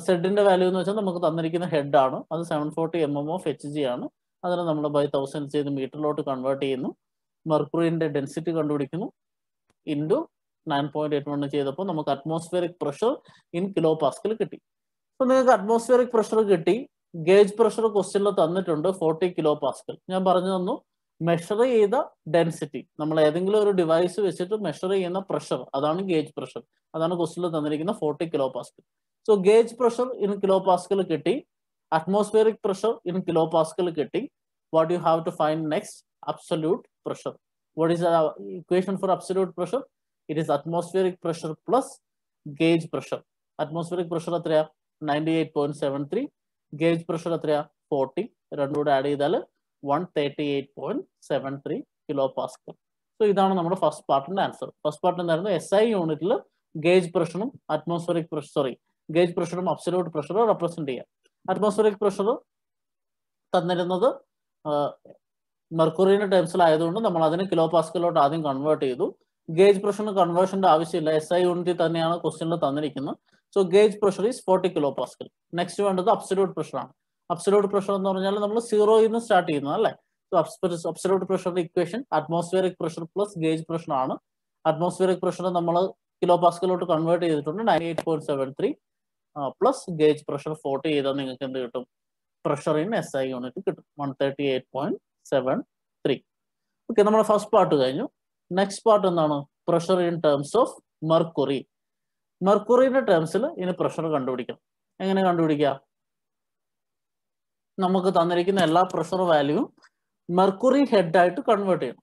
[SPEAKER 1] സെഡിന്റെ വാല്യൂ എന്ന് വെച്ചാൽ നമുക്ക് തന്നിരിക്കുന്ന ഹെഡ് ആണ്. അത് 740 mm ഓഫ് HG ആണ്. അതിനെ നമ്മൾ ബൈ 1000 ചെയ്ത് മീറ്ററിലോട്ട് കൺവേർട്ട് ചെയ്യുന്നു. മെർക്കുറിന്റെ ഡെൻസിറ്റി കണ്ടുപിടിക്കുന്നു. ഇൻറ്റു 9.81 ചെയ്തപ്പോൾ നമുക്ക് atmospheric pressure in kilo pascal കിട്ടി. അപ്പൊ നിങ്ങൾക്ക് അറ്റ്മോസ്ഫിയറിക് പ്രഷർ കിട്ടി. ഗേജ് പ്രഷർ ക്വസ്റ്റ്യനിൽ തന്നിട്ടുണ്ട് 40 കിലോ പാസ്കൽ. ഞാൻ പറഞ്ഞു തന്നു മെഷർ ചെയ്ത ഡെൻസിറ്റി, നമ്മൾ ഏതെങ്കിലും ഒരു ഡിവൈസ് വെച്ചിട്ട് മെഷർ ചെയ്യുന്ന പ്രഷർ, അതാണ് ഗേജ് പ്രഷർ. അതാണ് ക്വസ്റ്റ്യനിൽ തന്നിരിക്കുന്ന 40 kilo pascal. So gauge pressure in kilo pascal കിട്ടി, atmospheric pressure in kilo pascal കിട്ടി. What you have to find next? absolute pressure. What is the equation for absolute pressure? It is atmospheric pressure plus gauge pressure. Atmospheric pressure എത്രയാ? 98.73. Gauge pressure എത്രയാ? 40. രണ്ടും കൂടെ ആഡ് ചെയ്താൽ 138.73 കിലോ പാസ്കൽ. സോ ഇതാണ് നമ്മുടെ ഫസ്റ്റ് പാർട്ടിന്റെ ആൻസർ. ഫസ്റ്റ് പാർട്ട് എന്തായിരുന്നു? SI യൂണിറ്റിൽ ഗേജ് പ്രഷറും അറ്റ്മോസ്ഫിയറിക് പ്രഷർ ഗേജ് പ്രഷറും അബ്സല്യൂട്ട് പ്രഷറും റെപ്രസെന്റ് ചെയ്യാം. അറ്റ്മോസ്ഫിയറിക് പ്രഷർ തന്നിരുന്നത് മെർക്കുറിയുടെ ടേംസിലായതുകൊണ്ട് നമ്മൾ അതിന് കിലോ പാസ്കലോട്ട് ആദ്യം കൺവേർട്ട് ചെയ്തു. ഗേജ് പ്രഷറിന് കൺവേർഷന്റെ ആവശ്യമില്ല, SI യൂണിറ്റിൽ തന്നെയാണ് ക്വസ്റ്റ്യനിൽ തന്നിരിക്കുന്നത്. So gauge pressure is 40 kilo pascal. Next വേണ്ടത് അബ്സല്യൂട്ട് പ്രഷറാണ്. അബ്സല്യൂട്ട് പ്രഷർ എന്ന് പറഞ്ഞാൽ നമ്മൾ 0 നിന്ന് സ്റ്റാർട്ട് ചെയ്യുന്നത് അല്ലേ. സോ അബ്സല്യൂട്ട് പ്രഷറിന്റെ equation atmospheric pressure plus gauge pressure ആണ്. അറ്റ്മോസ്ഫിയറിക് പ്രഷർ നമ്മൾ കിലോ പാസ്കലോട്ട് കൺവേർട്ട് ചെയ്തിട്ടുണ്ട് 98.73 പ്ലസ് ഗേജ് പ്രഷർ 40 ചെയ്താൽ നിങ്ങൾക്ക് എന്ത് കിട്ടും? പ്രഷർ ഇൻ SI യൂണിറ്റ് കിട്ടും 138.73. ഓക്കെ, നമ്മുടെ ഫസ്റ്റ് പാർട്ട് കഴിഞ്ഞു. നെക്സ്റ്റ് പാർട്ട് എന്താണ്? Pressure in terms of mercury. മെർക്കുറിയുടെ ടേംസിൽ ഇനി പ്രഷർ കണ്ടുപിടിക്കണം. എങ്ങനെ കണ്ടുപിടിക്കുക? നമുക്ക് തന്നിരിക്കുന്ന എല്ലാ പ്രഷർ വാല്യൂവും മെർക്കുറി ഹെഡ് ആയിട്ട് കൺവേർട്ട് ചെയ്യണം.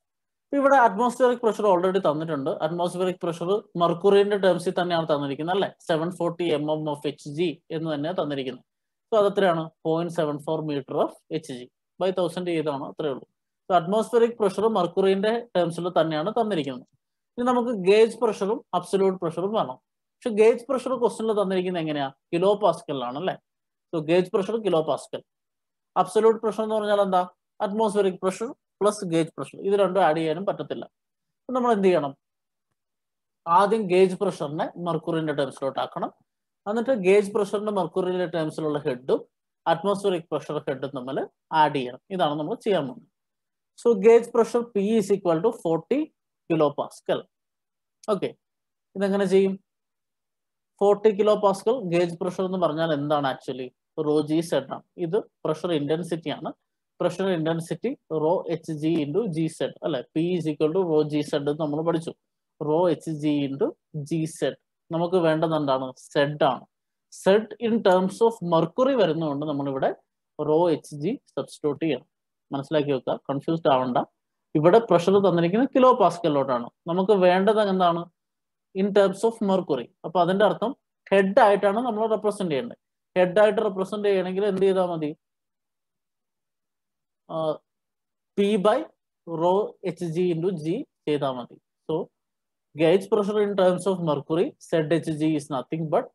[SPEAKER 1] ഇവിടെ അറ്റ്മോസ്ഫിയറിക് പ്രഷർ ഓൾറെഡി തന്നിട്ടുണ്ട്. അറ്റ്മോസ്ഫിയറിക് പ്രഷർ മെർക്കുറിന്റെ ടേംസിൽ തന്നെയാണ് തന്നിരിക്കുന്നത് അല്ലെ. 740 mm ഓഫ് HG എന്ന് തന്നെയാണ് തന്നിരിക്കുന്നത്. സോ അതെത്രയാണ്? 0.74 മീറ്റർ ഓഫ് HG ബൈ 1000 ചെയ്താണ്, അത്രേ ഉള്ളൂ. സോ അറ്റ്മോസ്ഫിയറിക് പ്രഷർ മെർക്കുറിന്റെ ടേംസിൽ തന്നെയാണ് തന്നിരിക്കുന്നത്. ഇനി നമുക്ക് ഗേജ് പ്രഷറും അബ്സല്യൂട്ട് പ്രഷറും വേണം. പക്ഷെ ഗേജ് പ്രഷർ ക്വസ്റ്റ്യനിൽ തന്നിരിക്കുന്നത് എങ്ങനെയാ? കിലോ പാസ്കലിലാണ് അല്ലെ. So gauge pressure kilo Pascal. Absolute pressure എന്ന് പറഞ്ഞാൽ എന്താ? Atmospheric pressure plus gauge pressure. ഇത് രണ്ടും ആഡ് ചെയ്യാനും പറ്റത്തില്ല. നമ്മൾ എന്ത് ചെയ്യണം? ആദ്യം ഗേജ് പ്രഷറിനെ മെർക്കുറിന്റെ ടേംസിലോട്ട് ആക്കണം. എന്നിട്ട് ഗേജ് പ്രഷറിന്റെ മെർക്കുറിന്റെ ടേംസിലുള്ള ഹെഡും അറ്റ്മോസ്ഫിയറിക് പ്രഷർ ഹെഡും തമ്മിൽ ആഡ് ചെയ്യണം. ഇതാണ് നമ്മൾ ചെയ്യാൻ പോകുന്നത്. So gauge pressure P is equal to 40 kilo pascal. Okay, ഇതെങ്ങനെ ചെയ്യും? 40 കിലോ പാസ്കൽ ഗേജ് പ്രഷർ എന്ന് പറഞ്ഞാൽ എന്താണ്? ആക്ച്വലി റോ ജി സെഡ് ആണ്. ഇത് പ്രഷർ ഇന്റൻസിറ്റി ആണ്. Pressure intensity rho HG into G Z അല്ലെ. P is equal to rho G Z നമ്മൾ പഠിച്ചു. Rho HG into G Z. നമുക്ക് വേണ്ടത് എന്താണ്? സെഡ് ആണ്. Z in terms of mercury വരുന്നതുകൊണ്ട് നമ്മളിവിടെ റോ HG സബ്സ്റ്റിറ്റ്യൂട്ട് ചെയ്യണം. മനസ്സിലാക്കി വെക്കുക, കൺഫ്യൂസ്ഡ് ആവണ്ട. ഇവിടെ പ്രഷർ തന്നിരിക്കുന്നത് കിലോ പാസ്കലിലോട്ടാണ്. നമുക്ക് വേണ്ടത് എന്താണ്? In terms of mercury. അപ്പൊ അതിന്റെ അർത്ഥം ഹെഡ് ആയിട്ടാണ് നമ്മൾ റെപ്രസെന്റ് ചെയ്യേണ്ടത്. ഹെഡ് ആയിട്ട് റെപ്രസെന്റ് ചെയ്യണമെങ്കിൽ എന്ത് ചെയ്താൽ മതി? P by rho HG into G ചെയ്താൽ മതി. So gauge pressure in terms of mercury ZHG is nothing but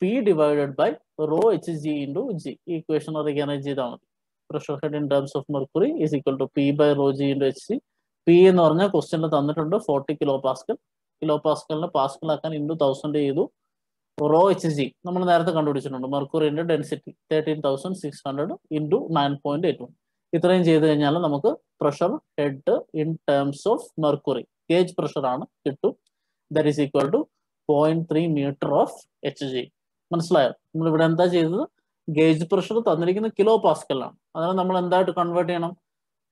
[SPEAKER 1] P divided by rho HG into G. ഈ ഇക്വേഷൻ റീഅറേഞ്ച് ചെയ്താൽ മതി. Pressure head in terms of mercury is equal to P by rho G into HG. P എന്ന് പറഞ്ഞാൽ ക്വസ്റ്റ്യനിൽ തന്നിട്ടുണ്ട് 40 കിലോ പാസ്കൽ. കിലോ പാസ്കലിനെ പാസ്കൽ ആക്കാൻ ഇൻറ്റു 1000 ചെയ്തു. റോ HG നമ്മൾ നേരത്തെ കണ്ടുപിടിച്ചിട്ടുണ്ട്. മെർക്കുറിന്റെ ഡെൻസിറ്റി 13,600 ഇൻറ്റു 9.81. ഇത്രയും ചെയ്ത് കഴിഞ്ഞാൽ നമുക്ക് pressure head in terms of mercury gauge pressure ആണ് കിട്ടും. That is equal to 0.3 metre of HG. മനസ്സിലായോ? നമ്മൾ ഇവിടെ എന്താ ചെയ്തത്? ഗേജ് പ്രഷർ തന്നിരിക്കുന്ന കിലോ പാസ്കലാണ്. അതാണ് നമ്മൾ എന്തായിട്ട് കൺവേർട്ട് ചെയ്യണം?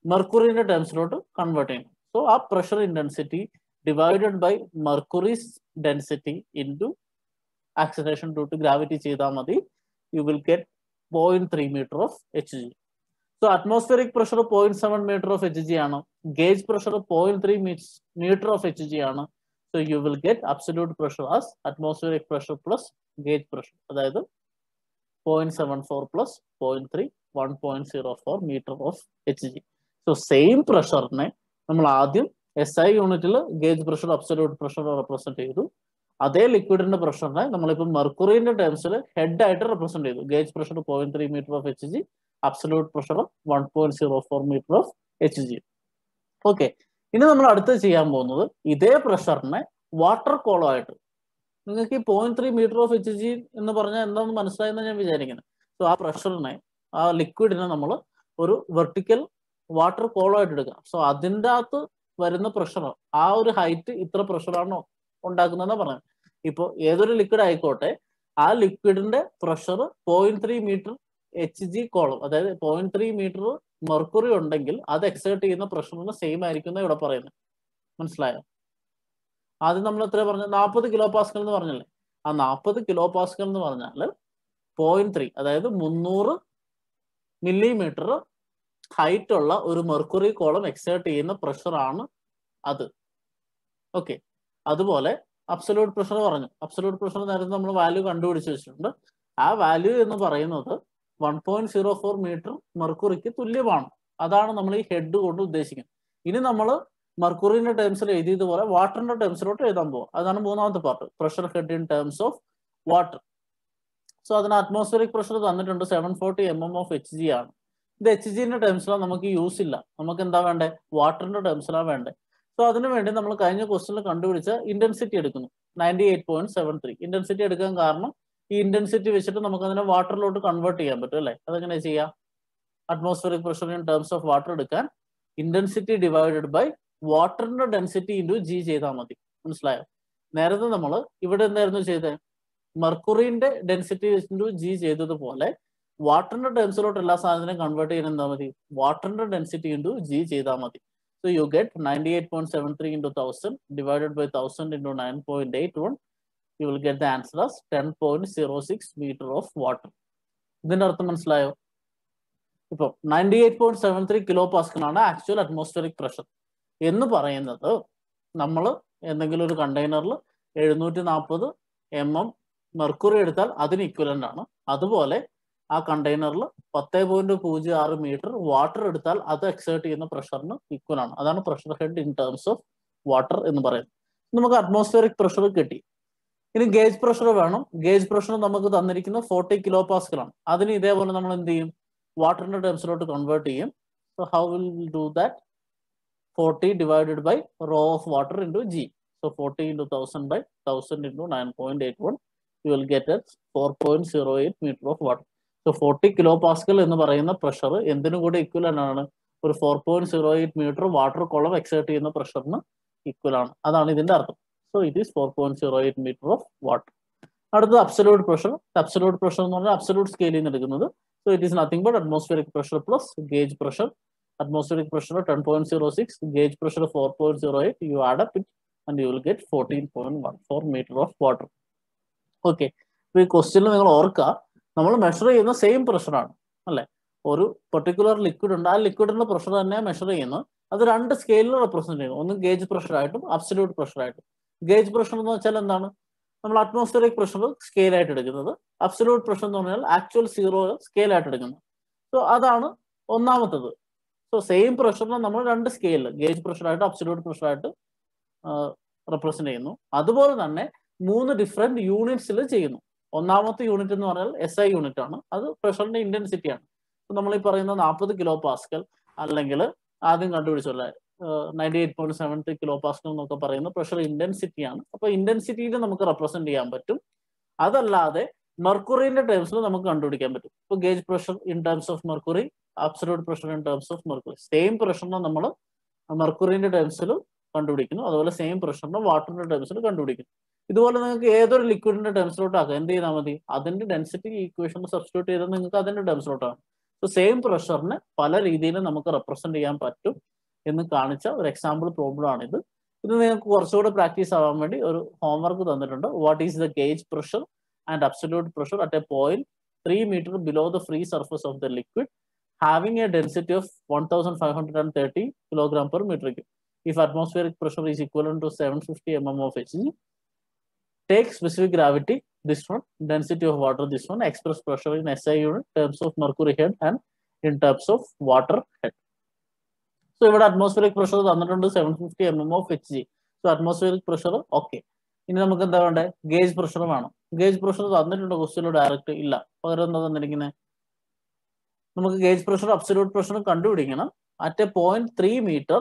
[SPEAKER 1] മെർക്കുറിന്റെ ടേംസിലോട്ട് കൺവേർട്ട് ചെയ്യണം. സോ ആ pressure intensity divided by mercury's density into acceleration due to gravity ചെയ്താൽ മതി. You will get 0.3 metre of HG. So atmospheric pressure 0.7 metre of HG ആണ്. Gauge pressure 0.3 metre of HG ആണ്. So you will get absolute pressure as atmospheric pressure plus gauge pressure. അതായത് 0.74 plus 0.3 1.04 metre of HG. So same പ്രഷറിനെ നമ്മൾ ആദ്യം SI യൂണിറ്റിൽ gauge pressure absolute pressure represent ചെയ്തു. അതേ ലിക്വിഡിന്റെ പ്രഷറിനെ നമ്മളിപ്പോൾ മെർക്കുറിന്റെ ടേംസിൽ ഹെഡ് ആയിട്ട് റെപ്രസെന്റ് ചെയ്തു. Gauge pressure 0.3 metre of HG, absolute pressure 1.04 metre of HG. Okay, ഇനി നമ്മൾ അടുത്ത് ചെയ്യാൻ പോകുന്നത് ഇതേ പ്രഷറിനെ വാട്ടർ കോളം ആയിട്ട്. നിങ്ങൾക്ക് ഈ 0.3 മീറ്റർ ഓഫ് HG എന്ന് പറഞ്ഞാൽ എന്താണെന്ന് മനസ്സിലായെന്ന് ഞാൻ വിചാരിക്കുന്നത്. സോ ആ പ്രഷറിനെ, ആ ലിക്വിഡിനെ നമ്മൾ ഒരു വെർട്ടിക്കൽ വാട്ടർ കോളം ആയിട്ട് എടുക്കുക. സോ അതിൻ്റെ അകത്ത് വരുന്ന പ്രഷർ, ആ ഒരു ഹൈറ്റ് ഇത്ര പ്രഷറാണോ ഉണ്ടാക്കുന്നതെന്ന് പറഞ്ഞത്. ഇപ്പോൾ ഏതൊരു ലിക്വിഡ് ആയിക്കോട്ടെ, ആ ലിക്വിഡിന്റെ പ്രഷർ 0.3 മീറ്റർ HG കോളം, അതായത് 0.3 മീറ്റർ മെർക്കുറി ഉണ്ടെങ്കിൽ അത് എക്സേർട്ട് ചെയ്യുന്ന പ്രഷറിന് സെയിം ആയിരിക്കും ഇവിടെ പറയുന്നത്. മനസ്സിലായോ? ആദ്യം നമ്മൾ എത്ര പറഞ്ഞു? 40 കിലോ പാസ്കൽ എന്ന് പറഞ്ഞല്ലേ. ആ 40 കിലോ പാസ്കൽ എന്ന് പറഞ്ഞാൽ 0.3, അതായത് 300 മില്ലിമീറ്റർ ഹൈറ്റ് ഉള്ള ഒരു മെർക്കുറി കോളം എക്സേർട്ട് ചെയ്യുന്ന പ്രഷറാണ് അത്. ഓക്കെ, അതുപോലെ അബ്സല്യൂട്ട് പ്രഷർ പറഞ്ഞു. അബ്സല്യൂട്ട് പ്രഷർ നേരത്തെ നമ്മൾ വാല്യൂ കണ്ടുപിടിച്ച് വെച്ചിട്ടുണ്ട്. ആ വാല്യൂ എന്ന് പറയുന്നത് 1.04 മീറ്റർ മെർക്കുറിക്ക് തുല്യമാണ്. അതാണ് നമ്മൾ ഈ ഹെഡ് കൊണ്ട് ഉദ്ദേശിക്കുന്നത്. ഇനി നമ്മൾ മെർക്കുറിന്റെ ടേംസിൽ എഴുതിയതുപോലെ വാട്ടറിന്റെ ടേംസിലോട്ട് എഴുതാൻ പോവാം. അതാണ് മൂന്നാമത്തെ part, pressure head in terms of water. So അതിന് അറ്റ്മോസ്ഫിയറിക് പ്രഷർ തന്നിട്ടുണ്ട് 740 mm ഓഫ് HG ആണ്. ഇത് HG ടേംസിലാണ് നമുക്ക് യൂസ് ഇല്ല. നമുക്ക് എന്താ വേണ്ടേ? വാട്ടറിന്റെ ടേംസിലാണ് വേണ്ടേ. സോ അതിനു വേണ്ടി നമ്മൾ കഴിഞ്ഞ ക്വസ്റ്റനിൽ കണ്ടുപിടിച്ച ഇന്റൻസിറ്റി എടുക്കുന്നു 98.73. ഇന്റൻസിറ്റി എടുക്കാൻ കാരണം ഈ ഇന്റൻസിറ്റി വെച്ചിട്ട് നമുക്ക് അതിനെ വാട്ടറിലോട്ട് കൺവേർട്ട് ചെയ്യാൻ പറ്റും അല്ലേ? അതെങ്ങനെ ചെയ്യാം? Atmospheric pressure in terms of water എടുക്കാൻ ഇന്റൻസിറ്റി ഡിവൈഡഡ് ബൈ വാട്ടറിന്റെ ഡെൻസിറ്റി ഇൻറ്റു G ചെയ്താൽ മതി. മനസ്സിലായോ? നേരത്തെ നമ്മൾ ഇവിടെ എന്തായിരുന്നു ചെയ്തത്? മെർക്കുറിന്റെ ഡെൻസിറ്റി ഇൻറ്റു G ചെയ്തതുപോലെ വാട്ടറിന്റെ ടേംസിലോട്ട് എല്ലാ സാധനത്തിനും കൺവേർട്ട് ചെയ്യാൻ എന്താ മതി? വാട്ടറിന്റെ ഡെൻസിറ്റി ഇൻറ്റു G ചെയ്താൽ മതി. So you get 98.73 into 1000 divided by 1000 into 9.81. You will get the answer as 10.06 meter of water. ഇതിന്റെ അർത്ഥം മനസ്സിലായോ? ഇപ്പൊ 98.73 കിലോ പാസ്കൽ ആണ് ആക്ച്വൽ അറ്റ്മോസ്ഫിയറിക് പ്രഷർ എന്ന് പറയുന്നത്. നമ്മൾ എന്തെങ്കിലും ഒരു കണ്ടെയ്നറിൽ 740 mm മെർക്കുറി എടുത്താൽ അതിന് ഇക്വലന്റ് ആണ്. അതുപോലെ ആ കണ്ടെയ്നറിൽ 10.06 മീറ്റർ വാട്ടർ എടുത്താൽ അത് എക്സേർട്ട് ചെയ്യുന്ന പ്രഷറിന് ഈക്വൽ ആണ്. അതാണ് pressure head in terms of water എന്ന് പറയുന്നത്. നമുക്ക് അറ്റ്മോസ്ഫിയറിക് പ്രഷർ കിട്ടി. ഇനി ഗേജ് പ്രഷർ വേണം. ഗേജ് പ്രഷർ നമുക്ക് തന്നിരിക്കുന്നത് 40 കിലോ പാസ്കൽ ആണ്. അതിന് ഇതേപോലെ നമ്മൾ എന്ത് ചെയ്യും? വാട്ടറിന്റെ ടേംസിലോട്ട് കൺവേർട്ട് ചെയ്യും. So how will do that? 40 divided by rho of water into G. So 40 into 1000 by 1000 into 9.81. You will get at 4.08 meter of water. So 40 kilo Pascal എന്ന് പറയുന്ന പ്രഷർ എന്തിനു കൂടെ ഇക്വലന്റ് ആണ്? ഒരു 4.08 മീറ്റർ വാട്ടർ കോളം എക്സേർട്ട് ചെയ്യുന്ന പ്രഷറിന് ഈക്വൽ ആണ്. അതാണ് ഇതിന്റെ അർത്ഥം. So it is 4.08 metre of water. അടുത്തത് അബ്സല്യൂട്ട് പ്രഷർ. അബ്സല്യൂട്ട് പ്രഷർ എന്ന് പറഞ്ഞാൽ അബ്സല്യൂട്ട് സ്കെയിലിൽ നിന്ന് എടുക്കുന്നത്. So it is nothing but atmospheric pressure plus gauge pressure. Atmospheric pressure 10.06, gauge pressure 4.08. You add up it and you will get 14.14 metre of water. Okay, ഈ ക്വസ്റ്റ്യനിൽ നിങ്ങൾ ഓർക്കുക, നമ്മൾ മെഷർ ചെയ്യുന്ന സെയിം പ്രഷറാണ് അല്ലെ? ഒരു പെർട്ടിക്കുലർ ലിക്വിഡ് ഉണ്ട്, ആ ലിക്വിഡിന്റെ പ്രഷർ തന്നെ മെഷർ ചെയ്യുന്നത്. അത് രണ്ട് സ്കെയിലിൽ റെപ്രസെന്റ് ചെയ്യുന്നു. ഒന്ന് ഗേജ് പ്രഷർ ആയിട്ടും അബ്സല്യൂട്ട് പ്രഷർ ആയിട്ടും. ഗേജ് പ്രഷർ എന്ന് വെച്ചാൽ എന്താണ്? നമ്മൾ അറ്റ്മോസ്ഫിയറിക് പ്രഷർ സ്കെയിൽ ആയിട്ട് എടുക്കുന്നത്. അബ്സല്യൂട്ട് പ്രഷർ എന്ന് പറഞ്ഞാൽ ആക്ച്വൽ സീറോ സ്കെയിൽ ആയിട്ട് എടുക്കുന്നത്. സോ അതാണ് ഒന്നാമത്തത്. സോ സെയിം പ്രഷറിനെ നമ്മൾ രണ്ട് സ്കെയിലിൽ ഗേജ് പ്രഷർ ആയിട്ട് അബ്സല്യൂട്ട് പ്രഷർ ആയിട്ട് റെപ്രസെന്റ് ചെയ്യുന്നു. അതുപോലെ തന്നെ 3 ഡിഫറെന്റ് യൂണിറ്റ്സിൽ ചെയ്യുന്നു. ഒന്നാമത്തെ യൂണിറ്റ് എന്ന് പറഞ്ഞാൽ SI യൂണിറ്റ് ആണ്. അത് പ്രഷറിന്റെ ഇന്റൻസിറ്റി ആണ്. നമ്മൾ ഈ പറയുന്ന 40 കിലോ പാസ്കൽ അല്ലെങ്കിൽ ആദ്യം കണ്ടുപിടിച്ചല്ലേ 98.73 കിലോ പാസ്കൽ എന്നൊക്കെ പറയുന്ന പ്രഷർ ഇന്റൻസിറ്റി ആണ്. അപ്പൊ ഇന്റൻസിറ്റിയിൽ നമുക്ക് റെപ്രസെന്റ് ചെയ്യാൻ പറ്റും. അതല്ലാതെ മെർക്കുറിന്റെ ടേംസിൽ നമുക്ക് കണ്ടുപിടിക്കാൻ പറ്റും. ഇപ്പൊ gauge pressure in terms of mercury, absolute pressure in terms of mercury. Same പ്രഷറിനെ നമ്മൾ മെർക്കുറിന്റെ ടേംസിൽ കണ്ടുപിടിക്കുന്നു. അതുപോലെ സെയിം പ്രഷറിനെ വാട്ടറിന്റെ ടേംസിൽ കണ്ടുപിടിക്കുന്നു. ഇതുപോലെ നിങ്ങൾക്ക് ഏതൊരു ലിക്വിഡിന്റെ ടേംസിലോട്ട് ആക്കാം. എന്ത് ചെയ്താൽ മതി? അതിന്റെ ഡെൻസിറ്റി ഈക്വേഷൻ സബ്സ്റ്റിറ്റ്യൂട്ട് ചെയ്താൽ നിങ്ങൾക്ക് അതിന്റെ ടേംസിലോട്ടാണ്. സോ സെയിം പ്രഷറിനെ പല രീതിയിൽ നമുക്ക് റെപ്രസെന്റ് ചെയ്യാൻ പറ്റും എന്ന് കാണിച്ച ഒരു എക്സാമ്പിൾ പ്രോബ്ലം ആണിത്. ഇത് നിങ്ങൾക്ക് കുറച്ചുകൂടെ പ്രാക്ടീസ് ആവാൻ വേണ്ടി ഒരു ഹോംവർക്ക് തന്നിട്ടുണ്ട്. What is the gauge pressure and absolute pressure at a point 3 meter below the free surface of the liquid having a density of 1530 kilogram per meter cube. If atmospheric pressure is equivalent to 750 mm of Hg, take specific gravity this one, density of water this one, express pressure in SI unit, terms of mercury head and in terms of water head. So ഇവിടെ atmospheric pressure തന്നിട്ടുണ്ട് 750 mm of Hg. So atmospheric pressure okay. ഇനി നമുക്ക് എന്താ വേണ്ടേ? ഗേജ് പ്രഷർ വേണം. ഗേജ് പ്രഷർ തന്നിട്ടുണ്ട് ക്വസ്റ്റ്യനിൽ ഡയറക്റ്റ് ഇല്ല. പകരം എന്താ തന്നിരിക്കുന്നത്? നമുക്ക് ഗേജ് പ്രഷർ അബ്സല്യൂട്ട് പ്രഷർ കണ്ടുപിടിക്കണം. At a point 3 meter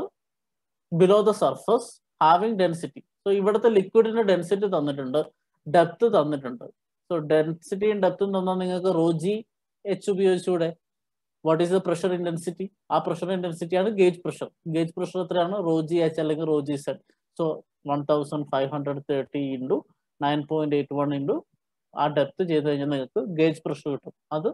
[SPEAKER 1] below the surface having density. So ഇവിടുത്തെ ലിക്വിഡിന്റെ ഡെൻസിറ്റി തന്നിട്ടുണ്ട്, ഡെപ്ത് തന്നിട്ടുണ്ട്. സോ ഡെൻസിറ്റിയും ഡെപ്തും തന്നാൽ നിങ്ങൾക്ക് ρg h ഉപയോഗിച്ചൂടെ? What is the pressure intensity? ആ പ്രഷർ ഇന്റൻസിറ്റി ആണ് ഗേജ് പ്രഷർ. ഗേജ് പ്രഷർ എത്രയാണ്? ρg h അല്ലെങ്കിൽ ρg z. So 1530 into 9.81 into ആ ഡെപ്ത് ചെയ്ത് കഴിഞ്ഞാൽ നിങ്ങൾക്ക് ഗേജ് പ്രഷർ കിട്ടും. അത്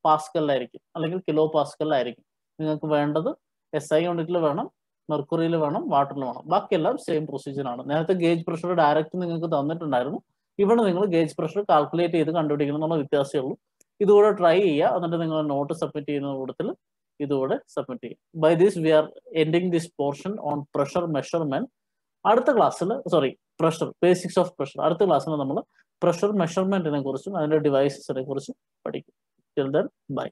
[SPEAKER 1] പാസ്കലിലായിരിക്കും അല്ലെങ്കിൽ കിലോ പാസ്കലിലായിരിക്കും. നിങ്ങൾക്ക് വേണ്ടത് SI യൂണിറ്റിൽ വേണം, മെർക്കുറിയിൽ വേണം, വാട്ടറിൽ വേണം. ബാക്കിയെല്ലാം സെയിം പ്രൊസീജിയർ ആണ്. നേരത്തെ ഗേജ് പ്രഷർ ഡയറക്റ്റ് നിങ്ങൾക്ക് തന്നിട്ടുണ്ടായിരുന്നു. ഇവിടെ നിങ്ങൾ ഗേജ് പ്രഷർ കാൽക്കുലേറ്റ് ചെയ്ത് കണ്ടുപിടിക്കണം എന്നുള്ള വ്യത്യാസമേ ഉള്ളൂ. ഇതുകൂടെ ട്രൈ ചെയ്യുക. എന്നിട്ട് നിങ്ങൾ നോട്ട് സബ്മിറ്റ് ചെയ്യുന്ന കൂട്ടത്തിൽ ഇതുകൂടെ സബ്മിറ്റ് ചെയ്യും. By this we are ending this portion on pressure measurement. അടുത്ത ക്ലാസ്സിൽ പ്രഷർ ബേസിക്സ് ഓഫ് പ്രഷർ അടുത്ത ക്ലാസ്സിൽ നമ്മൾ പ്രഷർ മെഷർമെന്റിനെ കുറിച്ചും അതിന്റെ ഡിവൈസസിനെ കുറിച്ചും പഠിക്കും. Till then, bye.